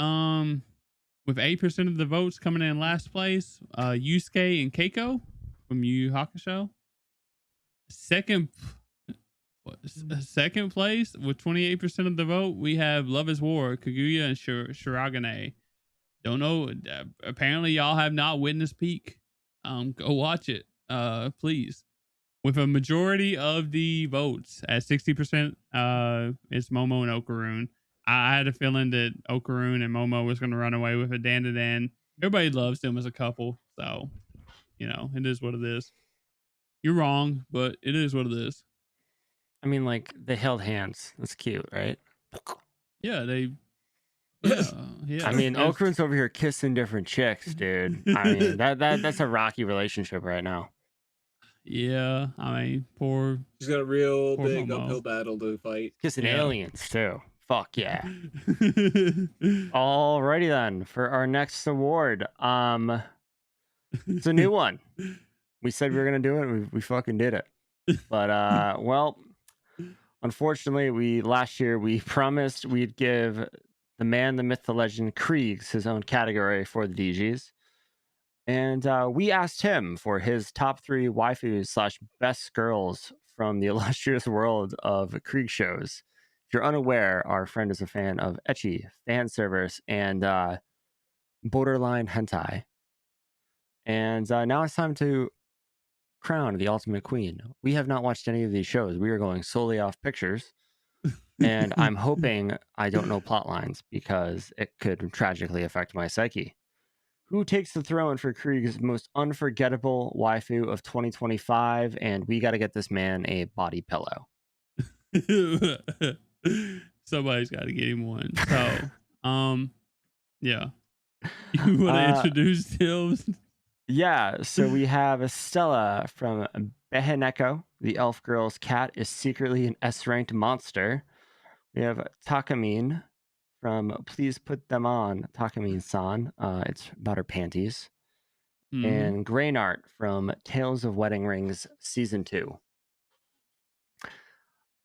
C: with 8% of the votes coming in last place, Yusuke and Keiko from Yu Yu Hakusho. Second place with 28% of the vote, we have Love Is War, Kaguya and Shiragane. Don't know. Apparently, y'all have not witnessed Peak. Go watch it, please. With a majority of the votes at 60%, it's Momo and Okaroon. I had a feeling that Okaroon and Momo was going to run away with it. Dan. Everybody loves them as a couple, so it is what it is. You're wrong, but it is what it is.
B: I mean, like, they held hands. That's cute, right?
C: Yeah, yeah.
B: I mean, Okaroon's over here kissing different chicks, dude. I mean, that's a rocky relationship right now.
C: Yeah, I mean,
D: she's got a real big
C: Momo.
D: uphill battle to fight.
B: Kissing aliens too. Fuck yeah. Alrighty then, for our next award. It's a new one. We said we were gonna do it, we fucking did it. But well, unfortunately, last year we promised we'd give the man, the myth, the legend, Kriegs his own category for the Degeys. And we asked him for his top 3 waifus / best girls from the illustrious world of Krieg shows. If you're unaware, our friend is a fan of ecchi, fan service, and borderline hentai. And now it's time to crown the ultimate queen. We have not watched any of these shows. We are going solely off pictures. And I'm hoping I don't know plot lines because it could tragically affect my psyche. Who takes the throne for Krieg's most unforgettable waifu of 2025? And we got to get this man a body pillow.
C: Somebody's got to get him one. So, yeah. You want to introduce Tills?
B: Yeah, so we have Stella from Beheneko. The elf girl's cat is secretly an S-ranked monster. We have Takamine from Please Put Them On, Takamine-san. It's about her panties. And Graynart from Tales of Wedding Rings Season 2.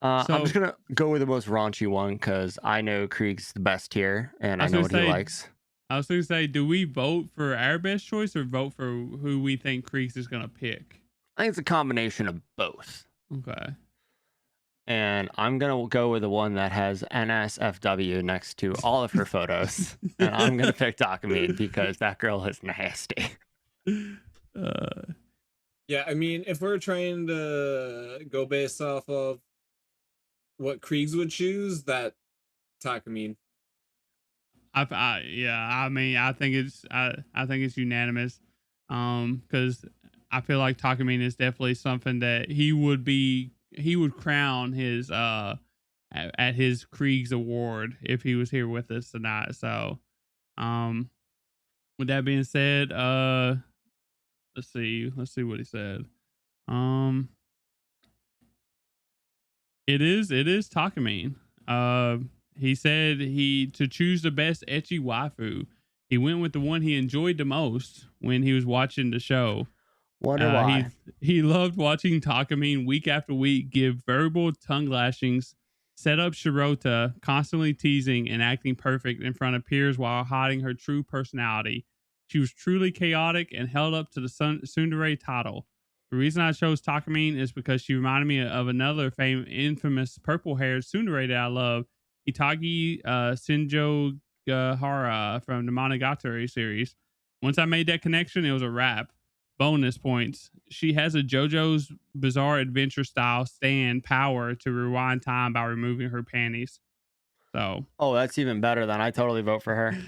B: I'm just going to go with the most raunchy one because I know Krieg's the best here, and I know what he likes.
C: I was going to say, do we vote for our best choice or vote for who we think Krieg's is going to pick?
B: I think it's a combination of both.
C: Okay.
B: And I'm going to go with the one that has NSFW next to all of her photos. And I'm going to pick Takamine because that girl is nasty.
D: Yeah, I mean, if we're trying to go based off of what Krieg's would choose, that Takamine.
C: I think it's unanimous. Because I feel like Takamine is definitely something that he would crown his at his Krieg's award if he was here with us tonight. So, with that being said, let's see what he said. It is Takamine. He said to choose the best ecchi waifu, he went with the one he enjoyed the most when he was watching the show.
B: Wonder why.
C: He loved watching Takamine week after week give verbal tongue lashings, set up Shirota, constantly teasing and acting perfect in front of peers while hiding her true personality. She was truly chaotic and held up to the tsundere title. The reason I chose Takamine is because she reminded me of another infamous purple-haired tsundere that I love, Itagi Shinjo Gahara from the Monogatari series. Once I made that connection, it was a wrap. Bonus points. She has a JoJo's Bizarre Adventure style stand power to rewind time by removing her panties. So.
B: Oh, that's even better. Then I totally vote for her.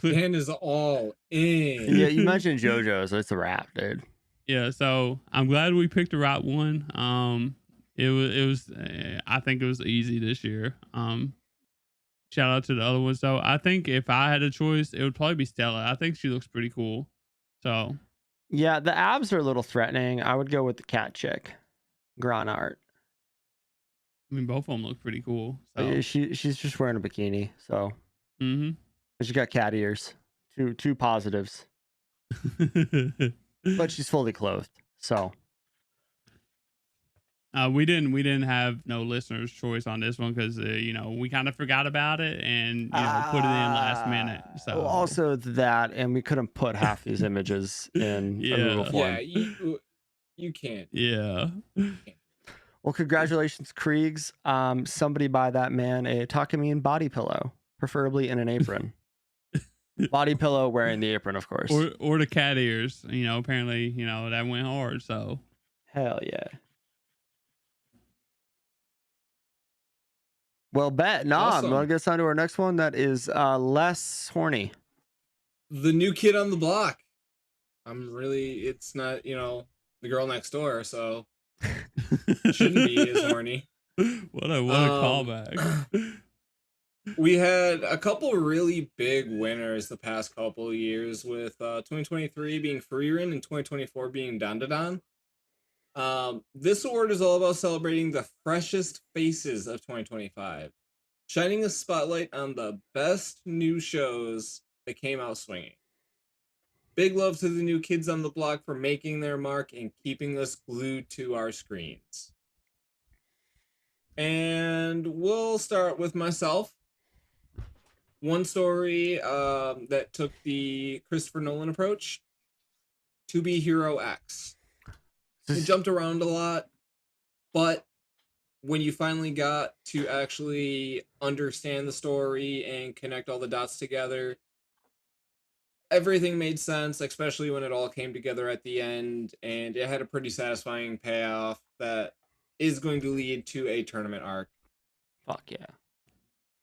D: Dan is all in.
B: Yeah, you mentioned JoJo, so it's a wrap, dude.
C: Yeah, so I'm glad we picked the right one. It was I think it was easy this year. Shout out to the other ones though. I think if I had a choice, it would probably be Stella. I think she looks pretty cool. So
B: yeah, the abs are a little threatening. I would go with the cat chick, Granart.
C: I mean, both of them look pretty cool. So.
B: She's just wearing a bikini, so. She got cat ears. Two positives. But she's fully clothed, so.
C: We didn't have no listener's choice on this one because we kind of forgot about it and put it in last minute. So
B: also that, and we couldn't put half these images in a Google form.
D: Yeah, you can't.
C: Yeah.
B: Well, congratulations, Kriegs. Somebody buy that man a Takamine body pillow, preferably in an apron. Body pillow wearing the apron, of course.
C: Or the cat ears. Apparently, that went hard. So
B: hell yeah. Well, awesome. We'll get on to our next one that is less horny.
D: The new kid on the block. It's not, the girl next door, so it shouldn't be as horny.
C: What a callback.
D: We had a couple really big winners the past couple of years, with 2023 being Frieren and 2024 being Dandadan. This award is all about celebrating the freshest faces of 2025, shining a spotlight on the best new shows that came out swinging. Big love to the new kids on the block for making their mark and keeping us glued to our screens. And we'll start with myself. One story that took the Christopher Nolan approach, To Be Hero X. It jumped around a lot, but when you finally got to actually understand the story and connect all the dots together, everything made sense, especially when it all came together at the end, and it had a pretty satisfying payoff that is going to lead to a tournament arc.
B: Fuck yeah.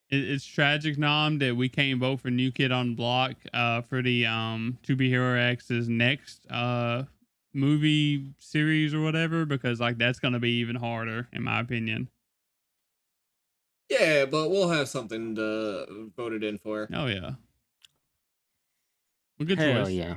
C: It's tragic, Nom, that we can't vote for New Kid on the Block for the To Be Hero X's next movie series or whatever, because like that's gonna be even harder in my opinion.
D: Yeah, but we'll have something to vote it in for.
C: Oh yeah. Well, good
B: Hell
C: choice.
B: yeah.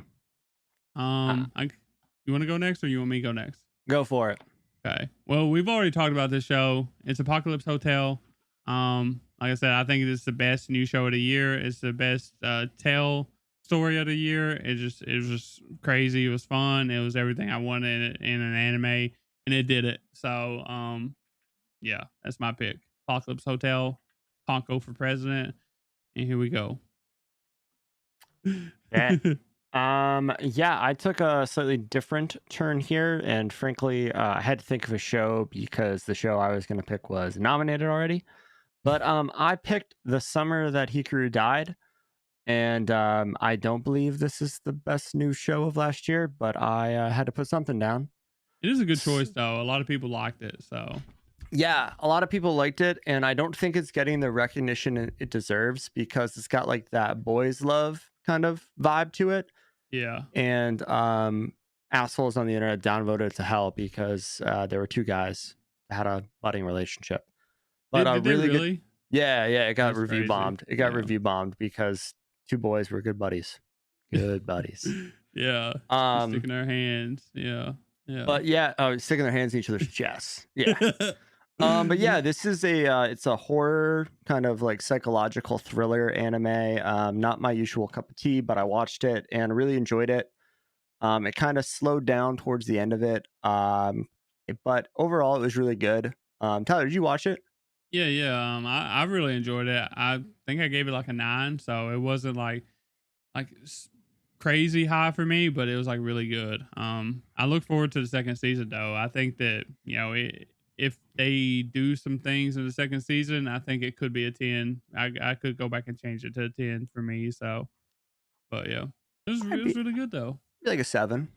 C: You want to go next or you want me to go next?
B: Go for it.
C: Okay. Well, we've already talked about this show. It's Apocalypse Hotel. Like I said, I think it's the best new show of the year. It's the best tale story of the year. It was just crazy. It was fun. It was everything I wanted in an anime, and it did it. So, yeah, that's my pick. Apocalypse Hotel, Ponko for president, and here we go.
B: Bet. Yeah, I took a slightly different turn here, and frankly, I had to think of a show because the show I was going to pick was nominated already. But I picked The Summer That Hikaru Died, and I don't believe this is the best new show of last year, but I had to put something down.
C: It is a good choice, though. A lot of people liked it, so.
B: Yeah, a lot of people liked it, and I don't think it's getting the recognition it deserves because it's got like that boys love kind of vibe to it.
C: Yeah.
B: And assholes on the internet downvoted it to hell because there were two guys that had a budding relationship. But
C: Did
B: really,
C: they really?
B: good, yeah, it got
C: That's
B: review
C: crazy.
B: bombed. It got
C: Yeah.
B: review bombed because two boys were good buddies. Good buddies.
C: Yeah. Sticking their hands. Yeah. Yeah.
B: But yeah, sticking their hands in each other's chests. Yeah. But yeah, this is it's a horror kind of like psychological thriller anime. Not my usual cup of tea, but I watched it and really enjoyed it. It kind of slowed down towards the end of it. But overall it was really good. Tyler, did you watch it?
C: Yeah. I really enjoyed it. I think I gave it like a 9, so it wasn't like crazy high for me, but it was like really good. I look forward to the second season though. I think that, you know, if they do some things in the second season, I think it could be a 10. I could go back and change it to a 10 for me. So, but yeah, it was really good though.
B: Like a 7,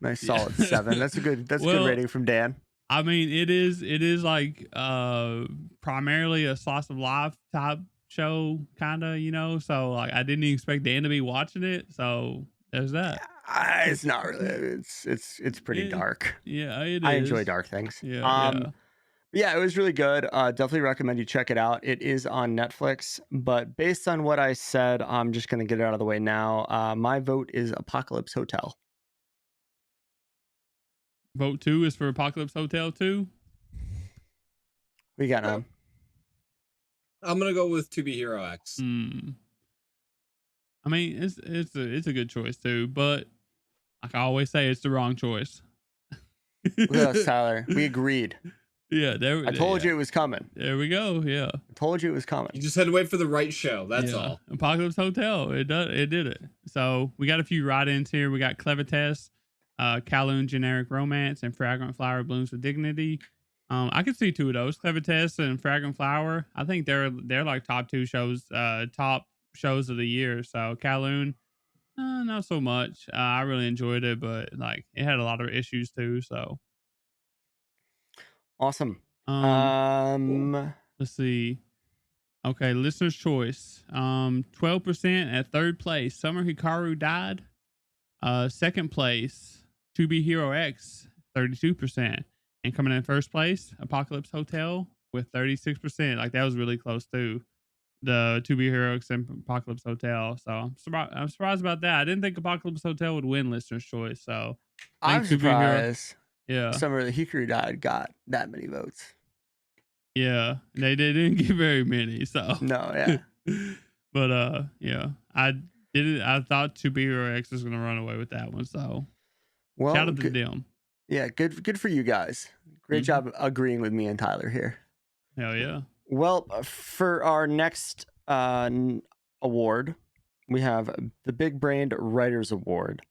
B: nice solid 7. That's a good rating from Dan.
C: I mean, it is like primarily a slice of life type show, kind of, so like I didn't expect Dan to be watching it, so there's that.
B: It's not really. It's pretty dark.
C: Yeah, it is.
B: I enjoy dark things.
C: Yeah.
B: It was really good. Definitely recommend you check it out. It is on Netflix, but based on what I said, I'm just gonna get it out of the way now. My vote is Apocalypse Hotel.
C: Vote 2 is for Apocalypse Hotel 2.
B: We got now.
D: I'm gonna go with To Be Hero X.
C: I mean, it's a good choice too, but like I always say, it's the wrong choice.
B: Look at us, Tyler. We agreed.
C: Yeah,
B: I told you it was coming.
C: There we go. Yeah,
B: I told you it was coming.
D: You just had to wait for the right show. That's all.
C: Apocalypse Hotel. It did it. So we got a few write-ins here. We got Clever Test, Kowloon Generic Romance, and Fragrant Flower Blooms with Dignity. I could see 2 of those, Clever Test and Fragrant Flower. I think they're like top shows of the year. So Kowloon, not so much. I really enjoyed it, but like it had a lot of issues too. So
B: awesome.
C: Let's see. Okay, listener's choice. 12% at third place. Summer Hikaru Died. Second place, To Be Hero X, 32%. And coming in first place, Apocalypse Hotel with 36%. Like that was really close too. The To Be Hero X and Apocalypse Hotel. So I'm surprised about that. I didn't think Apocalypse Hotel would win listener's choice. So
B: I'm surprised.
C: Yeah.
B: Summer the Hikaru Died got that many votes.
C: Yeah, they didn't get very many. So
B: no, yeah.
C: But yeah, I thought To Be Hero X was gonna run away with that one. So shout out to them.
B: Yeah, good for you guys. Great job agreeing with me and Tyler here.
C: Hell yeah.
B: Well, for our next award, we have the Big Brained Writers Award.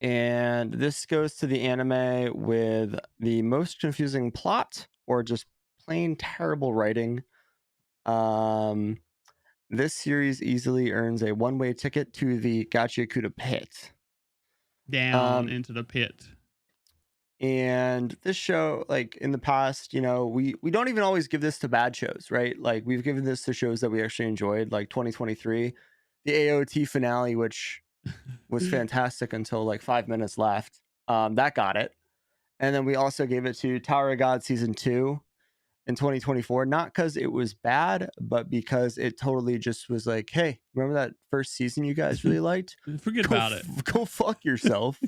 B: And this goes to the anime with the most confusing plot or just plain terrible writing. This series easily earns a one-way ticket to the Gachiakuta pit.
C: Down into the pit.
B: And this show, like in the past, you know, we don't even always give this to bad shows, right? Like we've given this to shows that we actually enjoyed, like 2023, the AOT finale, which was fantastic until like 5 minutes left. That got it. And then we also gave it to Tower of God season 2 in 2024, not because it was bad, but because it totally just was like, hey, remember that first season you guys really liked?
C: Forget about it.
B: Go fuck yourself.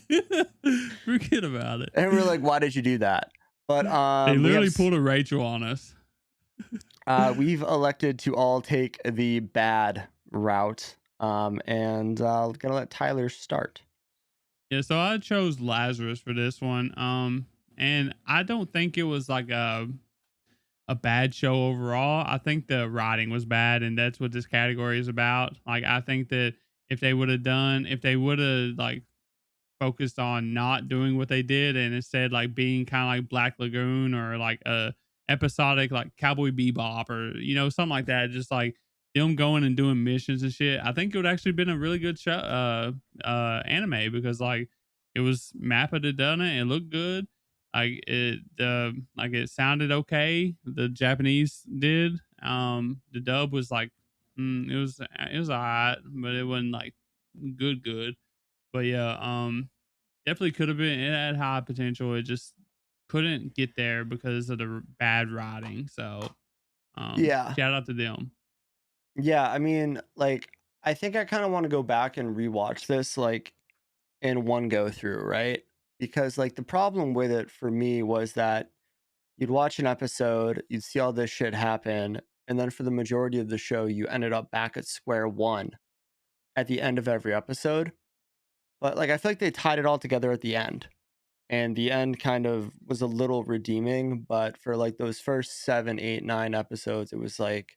C: Forget about it.
B: And we're like, why did you do that? But
C: they literally pulled a Rachel on us.
B: We've elected to all take the bad route. And gonna let Tyler start.
C: Yeah, so I chose Lazarus for this one. And I don't think it was like a bad show overall. I think the writing was bad, and that's what this category is about. Like, I think that if they would have like focused on not doing what they did and instead like being kind of like Black Lagoon or like a episodic like Cowboy Bebop or something like that, just like them going and doing missions and shit, I think it would actually been a really good show anime, because like it was Mappa that done it. It looked good. Like it sounded okay. The Japanese did. The dub was like it was alright, but it wasn't like good. But yeah, definitely could have been. It had high potential. It just couldn't get there because of the bad writing. So
B: yeah,
C: shout out to them.
B: Yeah, I mean, like I think I kind of want to go back and rewatch this like in one go through, right? Because like the problem with it for me was that you'd watch an episode, you'd see all this shit happen, and then for the majority of the show, you ended up back at square one at the end of every episode. But like I feel like they tied it all together at the end. And the end kind of was a little redeeming, but for like those first 7, 8, 9 episodes, it was like,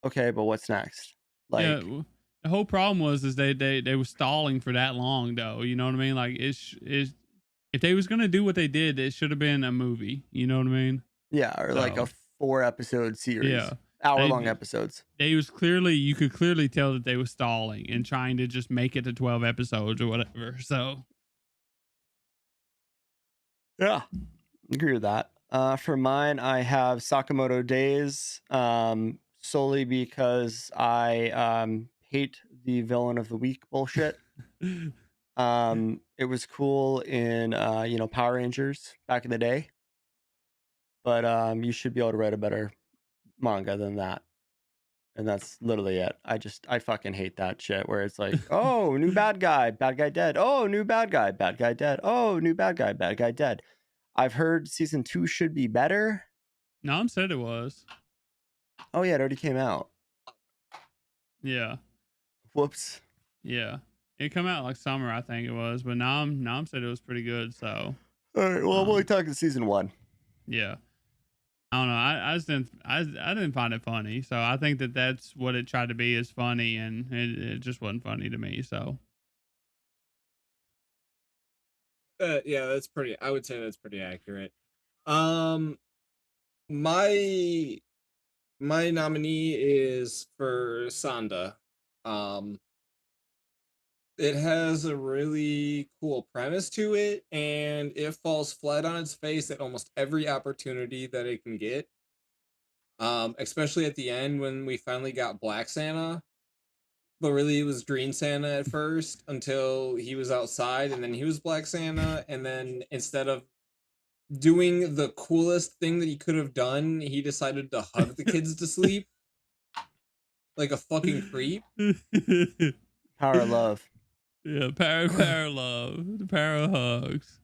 B: okay, but what's next? Like,
C: yeah, the whole problem was they were stalling for that long though. You know what I mean? Like it's if they was gonna do what they did, it should have been a movie. You know what I mean?
B: Yeah, or like a 4-episode series.
C: Yeah,
B: hour-long episodes.
C: You could clearly tell that they were stalling and trying to just make it to 12 episodes or whatever. So
B: yeah, agree with that. For mine, I have Sakamoto Days, solely because I hate the villain of the week bullshit. It was cool in Power Rangers back in the day, but you should be able to write a better manga than that. And that's literally it. I fucking hate that shit where it's like, oh, new bad guy dead. Oh, new bad guy dead. Oh, new bad guy dead. I've heard season 2 should be better.
C: Nam said it was.
B: Oh yeah, it already came out.
C: Yeah.
B: Whoops.
C: Yeah. It came out like summer, I think it was, but Nam said it was pretty good. So.
B: All right. Well, I'm only talking season 1.
C: Yeah. I don't know. I didn't find it funny. So I think that's what it tried to be, is funny, and it just wasn't funny to me. So.
D: Yeah, that's pretty. I would say that's pretty accurate. My nominee is for Sanda. It has a really cool premise to it, and it falls flat on its face at almost every opportunity that it can get. Especially at the end when we finally got Black Santa. But really, it was Green Santa at first until he was outside, and then he was Black Santa. And then instead of doing the coolest thing that he could have done, he decided to hug the kids to sleep like a fucking creep.
B: Power of love.
C: Yeah, power of love. The power of hugs.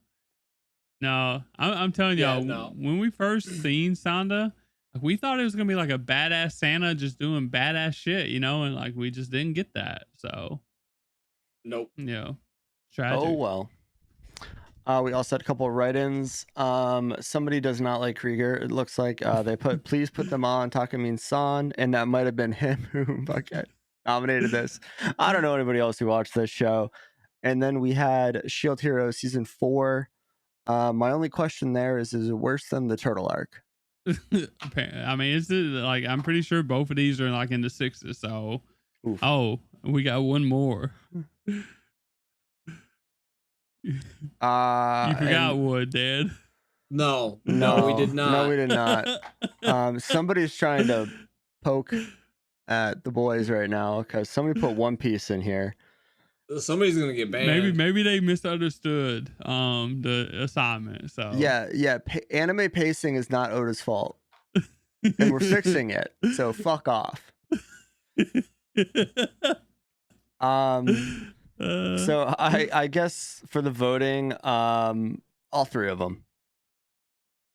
C: No, I'm telling y'all, when we first seen Sanda, like, we thought it was gonna be like a badass Santa just doing badass shit, and like we just didn't get that. So,
D: nope.
C: Yeah, tragic.
B: Oh well. We also had a couple of write-ins. Somebody does not like Krieger. It looks like they put please put them on Takamin-san, and that might have been him who nominated this. I don't know anybody else who watched this show. And then we had Shield Hero season 4. My only question there is it worse than the Turtle arc?
C: I mean, it's like I'm pretty sure both of these are like in the 6s. So,
B: Oof.
C: oh, we got one more. You forgot one, Dad.
D: No, we did not.
B: No, we did not. Somebody's trying to poke at the boys right now because somebody put One Piece in here.
D: Somebody's gonna get banned.
C: Maybe they misunderstood the assignment. So
B: yeah. Anime pacing is not Oda's fault, and we're fixing it. So fuck off. So I guess for the voting, all three of them.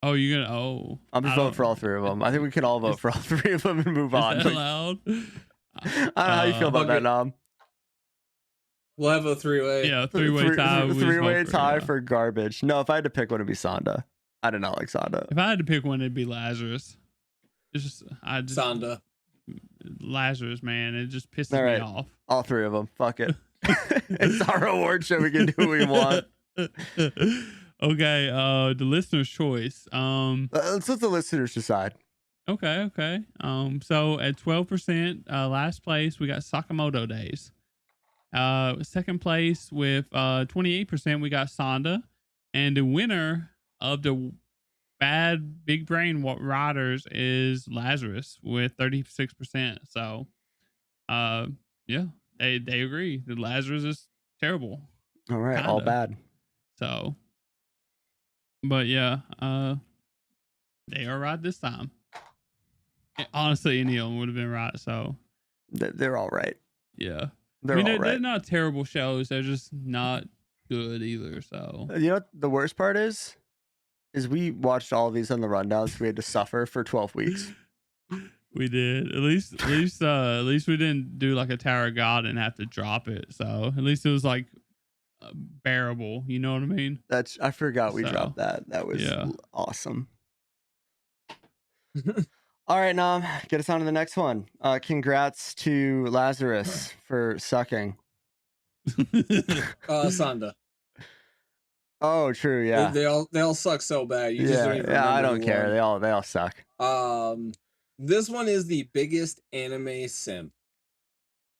C: Oh, you're gonna? Oh,
B: I'm just voting for all three of them. I think we can all vote for all three of them and move on.
C: Is that allowed?
B: I don't know how you feel about that, Nom.
D: We'll have a three-way.
C: Yeah, three-way tie.
B: Three-way tie for garbage. No, if I had to pick one, it'd be Sonda. I did not like Sonda.
C: If I had to pick one, it'd be Lazarus.
D: Sonda.
C: Lazarus, man, it just pisses me off.
B: All three of them. Fuck it. It's our award show. We can do what we want.
C: Okay, the listener's choice.
B: Let's let the listeners decide.
C: Okay. So at 12%, last place we got Sakamoto Days. Second place with 28%, we got Sonda, and the winner of the bad big brain riders is Lazarus with 36%. So, yeah, they agree that Lazarus is terrible.
B: All right, all bad.
C: So, but yeah, they are right this time. Honestly, any of them would have been right. So
B: they're all right.
C: Yeah,
B: they're
C: not terrible shows. They're just not good either. So
B: you know what the worst part is we watched all of these on the rundowns. We had to suffer for 12 weeks.
C: We did. At least we didn't do like a Tower of God and have to drop it. So at least it was like bearable. You know what I mean?
B: I forgot we dropped that. That was awesome. All right, Nom, get us on to the next one. Congrats to Lazarus for sucking.
D: Sonda.
B: Oh, true. Yeah.
D: They all suck so bad. You just don't even
B: I don't care. They all suck.
D: This one is the biggest anime simp.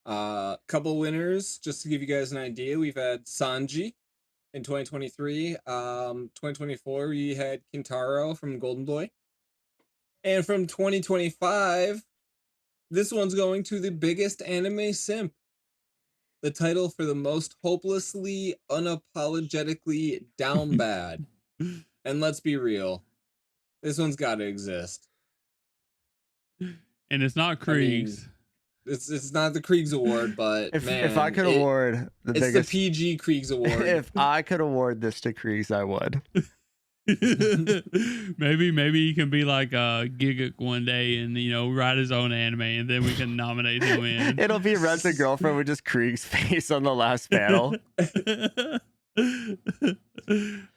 D: Couple winners, just to give you guys an idea. We've had Sanji in 2023. 2024 we had Kintaro from Golden Boy. And from 2025, this one's going to the biggest anime simp. The title for the most hopelessly, unapologetically down bad. And let's be real, this one's got to exist.
C: And it's not Krieg's.
D: I mean, it's not the Krieg's Award, but
B: if I could award
D: it's the PG Krieg's Award.
B: If I could award this to Krieg's, I would.
C: maybe he can be like Gigak one day and write his own anime, and then we can nominate him in.
B: It'll be Red's girlfriend with just Krieg's face on the last panel.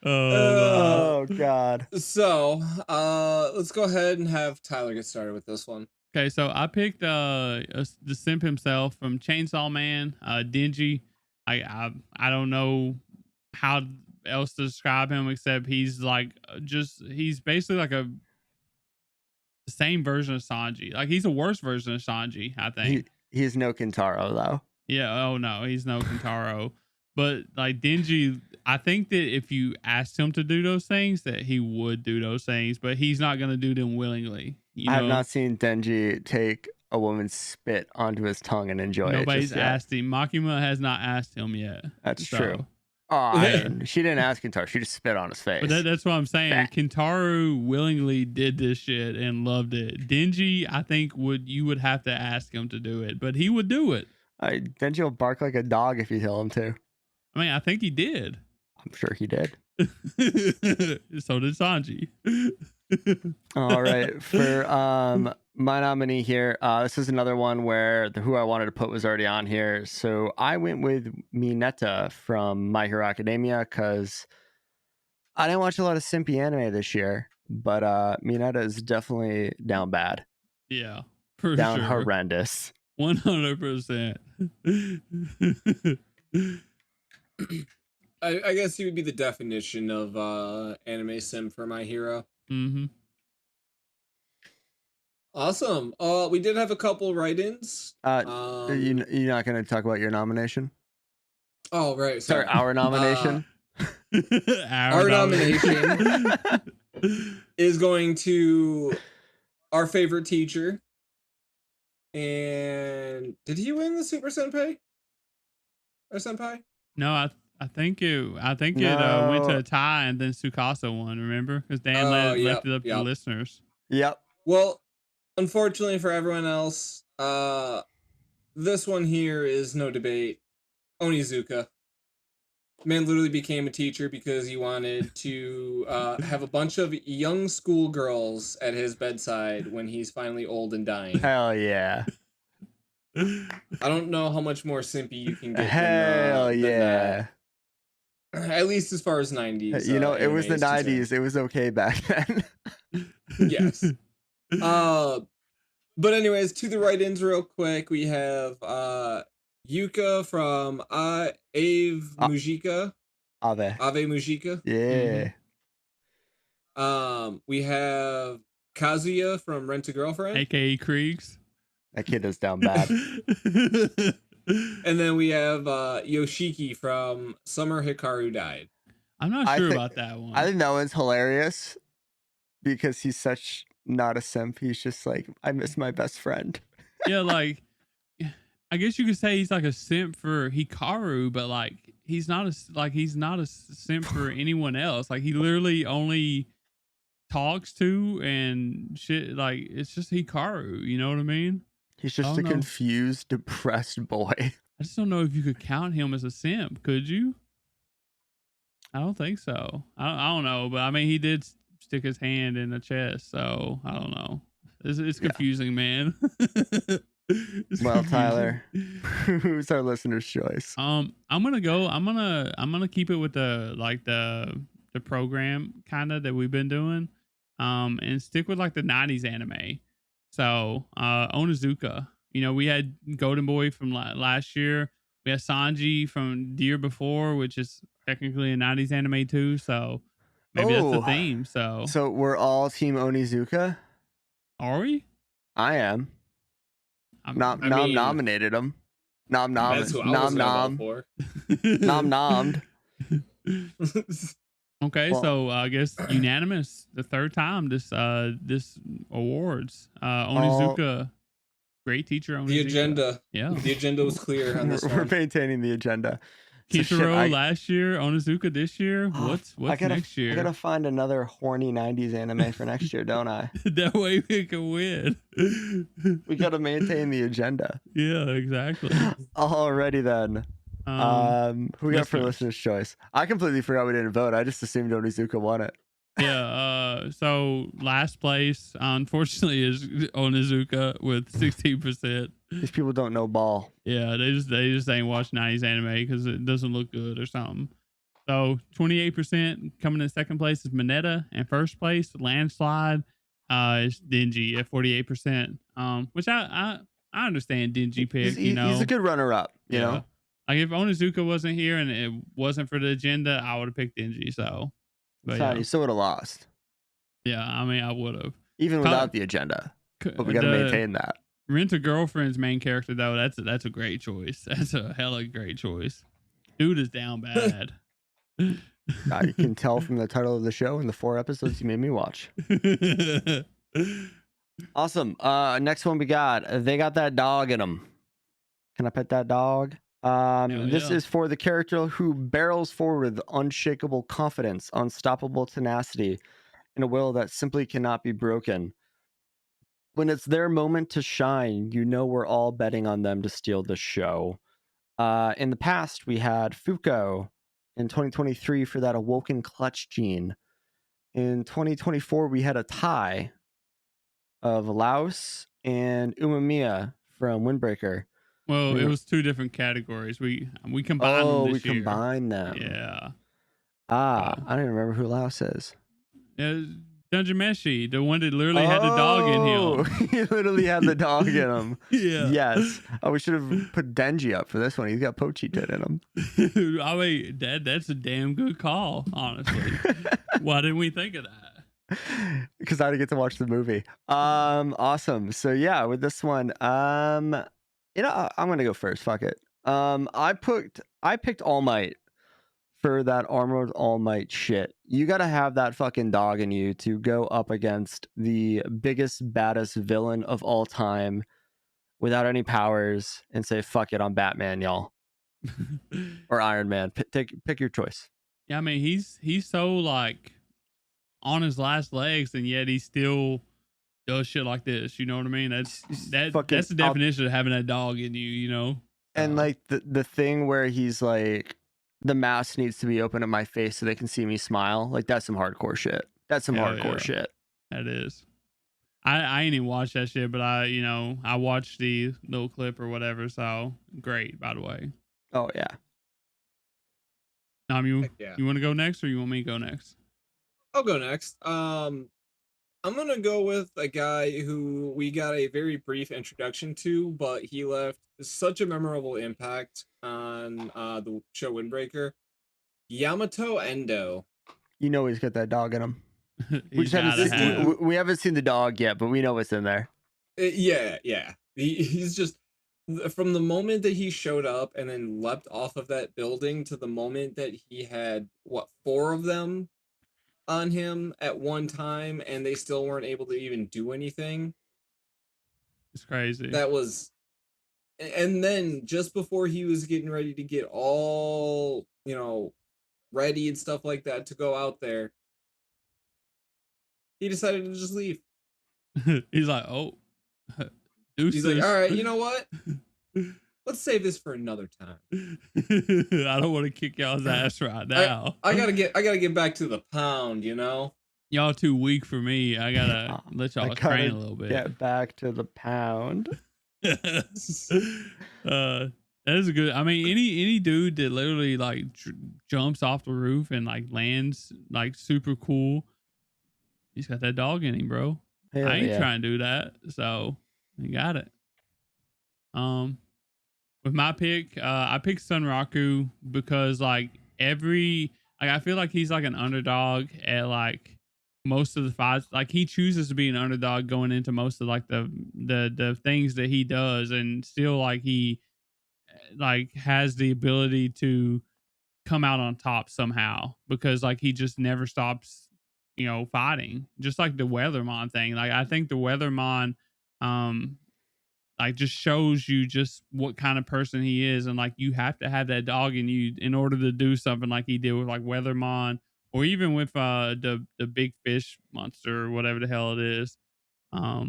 B: Oh God.
D: So let's go ahead and have Tyler get started with this one.
C: Okay, so I picked the simp himself from Chainsaw Man, Denji. I don't know how else to describe him except he's basically like the same version of Sanji. Like he's a worse version of Sanji, I think.
B: He's no Kintaro though.
C: Yeah, oh no, he's no Kintaro. But like Denji, I think that if you asked him to do those things, that he would do those things, but he's not going to do them willingly.
B: I have not seen Denji take a woman's spit onto his tongue and enjoy it.
C: Nobody's asked him. Makima has not asked him yet.
B: That's true. Oh, she didn't ask Kintaro. She just spit on his face.
C: But that's what I'm saying. Kintaro willingly did this shit and loved it. Denji, I think you would have to ask him to do it, but he would do it.
B: Denji will bark like a dog if you tell him to.
C: I mean, I think he did.
B: I'm sure he did.
C: So did Sanji.
B: All right. For my nominee here, this is another one where who I wanted to put was already on here. So I went with Mineta from My Hero Academia because I didn't watch a lot of simpy anime this year, but Mineta is definitely down bad.
C: Yeah,
B: down horrendous.
C: 100%.
D: I guess he would be the definition of anime sim for My Hero.
C: Mm-hmm.
D: Awesome. We did have a couple write-ins.
B: You're not going to talk about your nomination?
D: Oh, right.
B: Sorry, our nomination.
D: Our nomination is going to our favorite teacher. And did he win the Super Senpai? Or Senpai?
C: No, I think it went to a tie, and then Tsukasa won. Remember, because Dan left it up to the listeners.
B: Yep.
D: Well, unfortunately for everyone else, this one here is no debate. Onizuka. Man literally became a teacher because he wanted to have a bunch of young schoolgirls at his bedside when he's finally old and dying.
B: Hell yeah.
D: I don't know how much more simpy you can get.
B: Hell yeah.
D: At least as far as 90s.
B: It was the 90s. It was okay back then.
D: Yes. But anyways, to the write-ins real quick, we have Yuka from Ave Mujika. Ave Mujika.
B: Yeah.
D: We have Kazuya from Rent a Girlfriend,
C: aka Kriegs.
B: That kid is down bad.
D: And then we have Yoshiki from Summer Hikaru Died.
C: I'm not sure about that one.
B: I think that one's hilarious because he's such not a simp. He's just like, I miss my best friend.
C: Yeah, like I guess you could say he's like a simp for Hikaru, but like he's not a simp for anyone else. Like he literally only talks to and shit. Like it's just Hikaru. You know what I mean?
B: He's just a confused, depressed boy.
C: I just don't know if you could count him as a simp. Could you? I don't think so. I don't know, but I mean, he did stick his hand in the chest, so I don't know. It's confusing, man.
B: Well, Tyler, who's our listener's choice?
C: I'm gonna keep it with the program kind of that we've been doing, and stick with like the 90s anime. So Onizuka, we had Golden Boy from last year. We had Sanji from the year before, which is technically a 90s anime too. So maybe that's the theme. So
B: we're all Team Onizuka.
C: Are we?
B: I am. Nom nominated him. Nom.
D: That's who I was nom for.
B: Nommed.
C: Okay, so I guess unanimous the third time this awards. Onizuka, great teacher. Onizuka.
D: The agenda.
C: Yeah,
D: the agenda was clear on this one.
B: We're maintaining the agenda.
C: Kitaro last year, Onizuka this year. What's next year?
B: I gotta find another horny 90s anime for next year, don't I?
C: That way we can win.
B: We gotta maintain the agenda.
C: Yeah, exactly.
B: Alrighty then. Who we got for listener's choice? I completely forgot we didn't vote. I just assumed Onizuka won it.
C: Yeah. So last place, unfortunately, is Onizuka with 16%.
B: These people don't know ball.
C: Yeah, they just ain't watch 90s anime because it doesn't look good or something. So 28% coming in second place is Mineta, and first place landslide is Denji at 48%. Which I understand Denji pick.
B: He's a good runner up. You know,
C: like if Onizuka wasn't here and it wasn't for the agenda, I would have picked Denji. So, but
B: he still would have lost.
C: Yeah, I mean, I would have
B: even without the agenda. But we got to maintain that.
C: Rent a Girlfriend's main character though, that's a great choice. That's a hella great choice. Dude is down bad.
B: You can tell from the title of the show and the 4 episodes you made me watch. Awesome. Next one we got. They got that dog in them. Can I pet that dog? This is for the character who barrels forward with unshakable confidence, unstoppable tenacity, and a will that simply cannot be broken. When it's their moment to shine, we're all betting on them to steal the show. In the past, we had Fuko in 2023 for that awoken clutch gene. In 2024, we had a tie of Laos and Umamiya from Windbreaker.
C: Well, it was 2 different categories. We combined them this year.
B: Combined them.
C: Yeah.
B: I don't even remember who Laos is.
C: Dungeon Meshi, the one that literally had the dog in him.
B: He literally had the dog in him.
C: Yeah.
B: Yes. We should have put Denji up for this one. He's got Pochita in him.
C: I mean, that's a damn good call, honestly. Why didn't we think of that?
B: because I didn't get to watch the movie. Awesome. So yeah, with this one, I'm gonna go first. Fuck it. I picked All Might for that Armored All Might shit. You gotta have that fucking dog in you to go up against the biggest, baddest villain of all time without any powers and say, fuck it, I'm Batman, y'all. Or Iron Man. Pick your choice.
C: Yeah, I mean, he's so like on his last legs, and yet he still does shit like this. You know what I mean? That's the definition of having a dog in you. You know.
B: And like the thing where he's like, the mask needs to be open at my face so they can see me smile. Like that's some hardcore shit. That's some hardcore shit.
C: That is. I ain't even watched that shit, but I watched the little clip or whatever. So great, by the way.
B: Oh yeah.
C: You want to go next, or you want me to go next?
D: I'll go next. I'm gonna go with a guy who we got a very brief introduction to, but he left such a memorable impact on the show Windbreaker. Yamato Endo.
B: You know he's got that dog in him. We haven't seen the dog yet, but we know it's in there.
D: Yeah. He's just, from the moment that he showed up and then leapt off of that building to the moment that he had 4 of them on him at one time and they still weren't able to even do anything.
C: It's crazy.
D: That was, and then just before he was getting ready to get all, ready and stuff like that to go out there, he decided to just leave.
C: He's like, oh, deuces.
D: He's like, all right, you know what? Let's save this for another time.
C: I don't want to kick y'all's ass right now.
D: I gotta get back to the pound,
C: Y'all too weak for me. I gotta let y'all train a little bit.
B: Get back to the pound.
C: That is a good. I mean, any dude that literally like jumps off the roof and like lands like super cool, he's got that dog in him, bro.
B: Hell
C: I ain't trying to do that, so you got it. With my pick, I picked Sunraku because like I feel like he's like an underdog at like most of the fights. Like he chooses to be an underdog going into most of like the things that he does, and still like he like has the ability to come out on top somehow because like he just never stops, fighting. Just like the Weathermon thing. Like I think the Weathermon like just shows you just what kind of person he is, and like you have to have that dog in you in order to do something like he did with like Weathermon, or even with the big fish monster or whatever the hell it is. I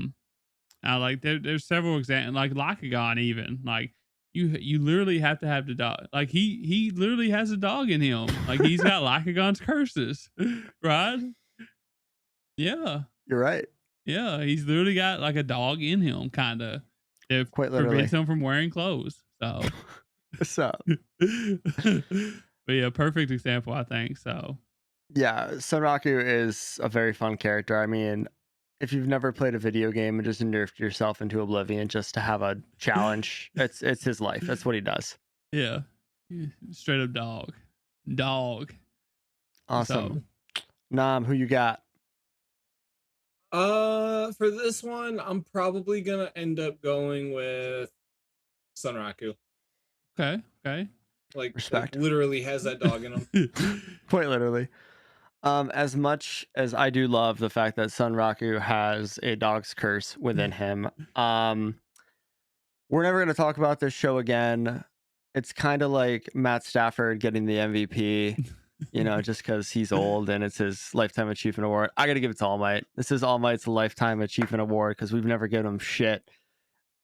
C: like there's several examples, like Lakagon even, like you literally have to have the dog. Like he literally has a dog in him. Like he's got Lakagon's curses, right? Yeah,
B: you're right.
C: Yeah, he's literally got like a dog in him, kind of. It
B: quite literally
C: prevents him from wearing clothes. So, but yeah, perfect example, I think. So,
B: yeah, Sunraku is a very fun character. I mean, if you've never played a video game and just nerfed yourself into oblivion just to have a challenge, it's his life. That's what he does.
C: Yeah, straight up dog.
B: Awesome. So, Nam, who you got?
D: For this one, I'm probably gonna end up going with Sunraku.
C: Okay.
D: Like, respect. Like literally has that dog in him.
B: Quite literally. As much as I do love the fact that Sunraku has a dog's curse within him, we're never gonna talk about this show again. It's kind of like Matt Stafford getting the MVP. Just because he's old and it's his Lifetime Achievement Award. I got to give it to All Might. This is All Might's Lifetime Achievement Award because we've never given him shit.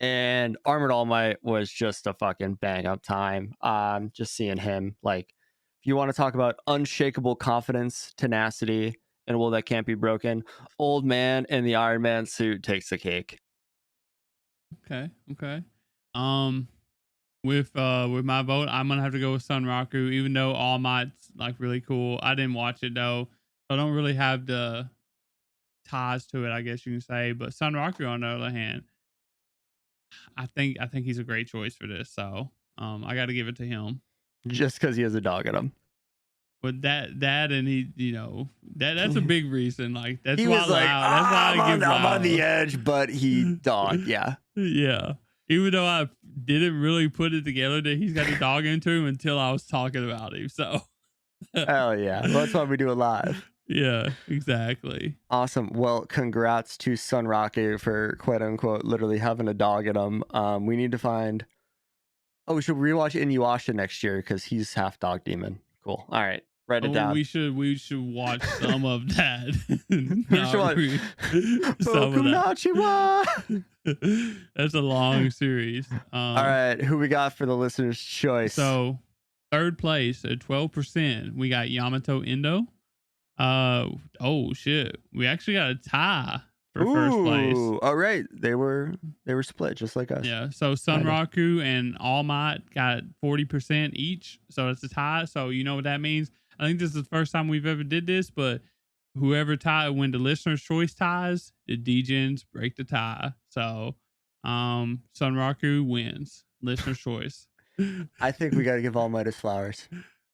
B: And Armored All Might was just a fucking bang up time. Just seeing him, like, if you want to talk about unshakable confidence, tenacity, and a will that can't be broken, old man in the Iron Man suit takes the cake.
C: Okay. With my vote, I'm gonna have to go with Sunraku, even though All Might's like really cool. I didn't watch it though, so I don't really have the ties to it, I guess you can say. But Sunraku, on the other hand, I think he's a great choice for this. So I got to give it to him.
B: Just because he has a dog in him.
C: But that and he, that's a big reason. Like that's
B: He
C: why
B: was like,
C: That's why I give
B: I'm on the
C: Loud.
B: edge, but he dogged. Yeah.
C: Yeah. Even though I didn't really put it together that he's got a dog into him until I was talking about him. So.
B: Hell yeah. Well, that's why we do it live.
C: Yeah, exactly.
B: Awesome. Well, congrats to Sunrocker for quote unquote literally having a dog in him. We need to find. Oh, we should rewatch Inuyasha next year because he's half dog demon. Cool. All right. Write it down.
C: We should watch some of that.
B: We should watch Boku no Chiwa.
C: That's a long series.
B: All right. Who we got for the listener's choice?
C: So third place at 12%, we got Yamato Endo. Oh shit, we actually got a tie for first place.
B: All right, they were split just like us.
C: Yeah, so Sunraku and All Might got 40% each, so it's a tie. So you know what that means. I think this is the first time we've ever did this, but whoever when the listener's choice ties, the Degens break the tie. So Sunraku wins listener's choice.
B: I think we got to give All Might his flowers.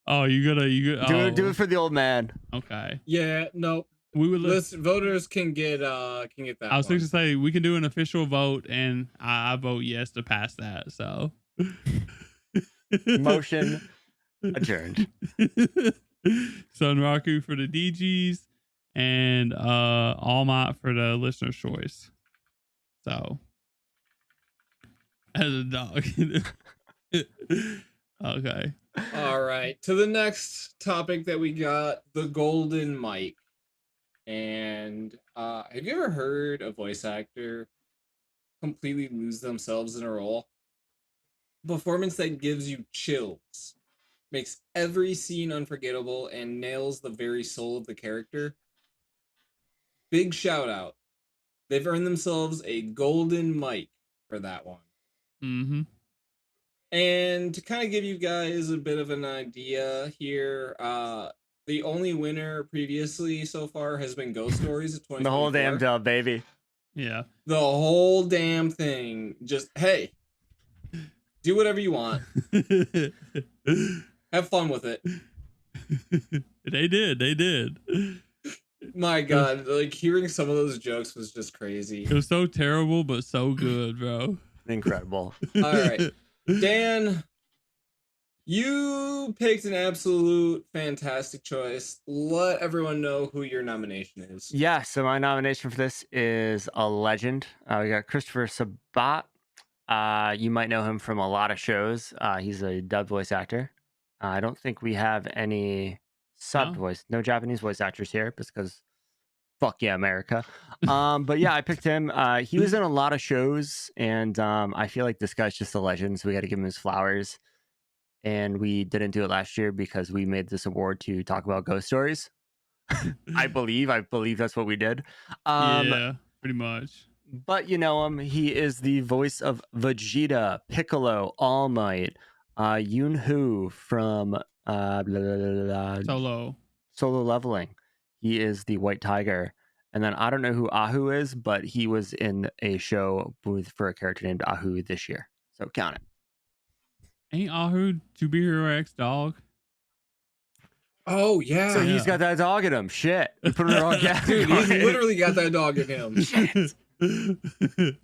C: Oh, you gotta
B: do it for the old man.
C: Okay.
D: Yeah, no.
C: We would
D: voters can get that.
C: I was going to say we can do an official vote, and I vote yes to pass that. So
B: motion adjourned.
C: Sunraku for the Degeys and All Might for the listener's choice. So as a dog. Okay.
D: All right. To the next topic that we got, the golden mic. And have you ever heard a voice actor completely lose themselves in a role? Performance that gives you chills, makes every scene unforgettable, and nails the very soul of the character. Big shout out. They've earned themselves a golden mic for that one.
C: Mm-hmm.
D: And to kind of give you guys a bit of an idea here, the only winner previously so far has been Ghost Stories of 2024.
B: The whole damn dub, baby.
C: Yeah.
D: The whole damn thing. Just, hey, do whatever you want. Have fun with it.
C: They did.
D: My God, like hearing some of those jokes was just crazy.
C: It was so terrible, but so good, bro.
B: Incredible.
D: All right. Dan, you picked an absolute fantastic choice. Let everyone know who your nomination is.
B: Yeah, so my nomination for this is a legend. We got Christopher Sabat. You might know him from a lot of shows. He's a dub voice actor. I don't think we have any sub voice, no Japanese voice actors here because fuck yeah, America. But yeah, I picked him. He was in a lot of shows, and I feel like this guy's just a legend, so we got to give him his flowers. And we didn't do it last year because we made this award to talk about ghost stories. I believe that's what we did.
C: Yeah, pretty much.
B: But you know him. He is the voice of Vegeta, Piccolo, All Might, Yun-Hoo from
C: Solo
B: Leveling. He is the White Tiger. And then I don't know who Ahu is, but he was in a show for a character named Ahu this year. So count it.
C: Ain't Ahu To Be Hero X dog?
D: Oh, yeah.
B: So he's got that dog in him. Shit. We put him in the wrong category.
D: Dude, he's literally got that dog in him.
B: Shit.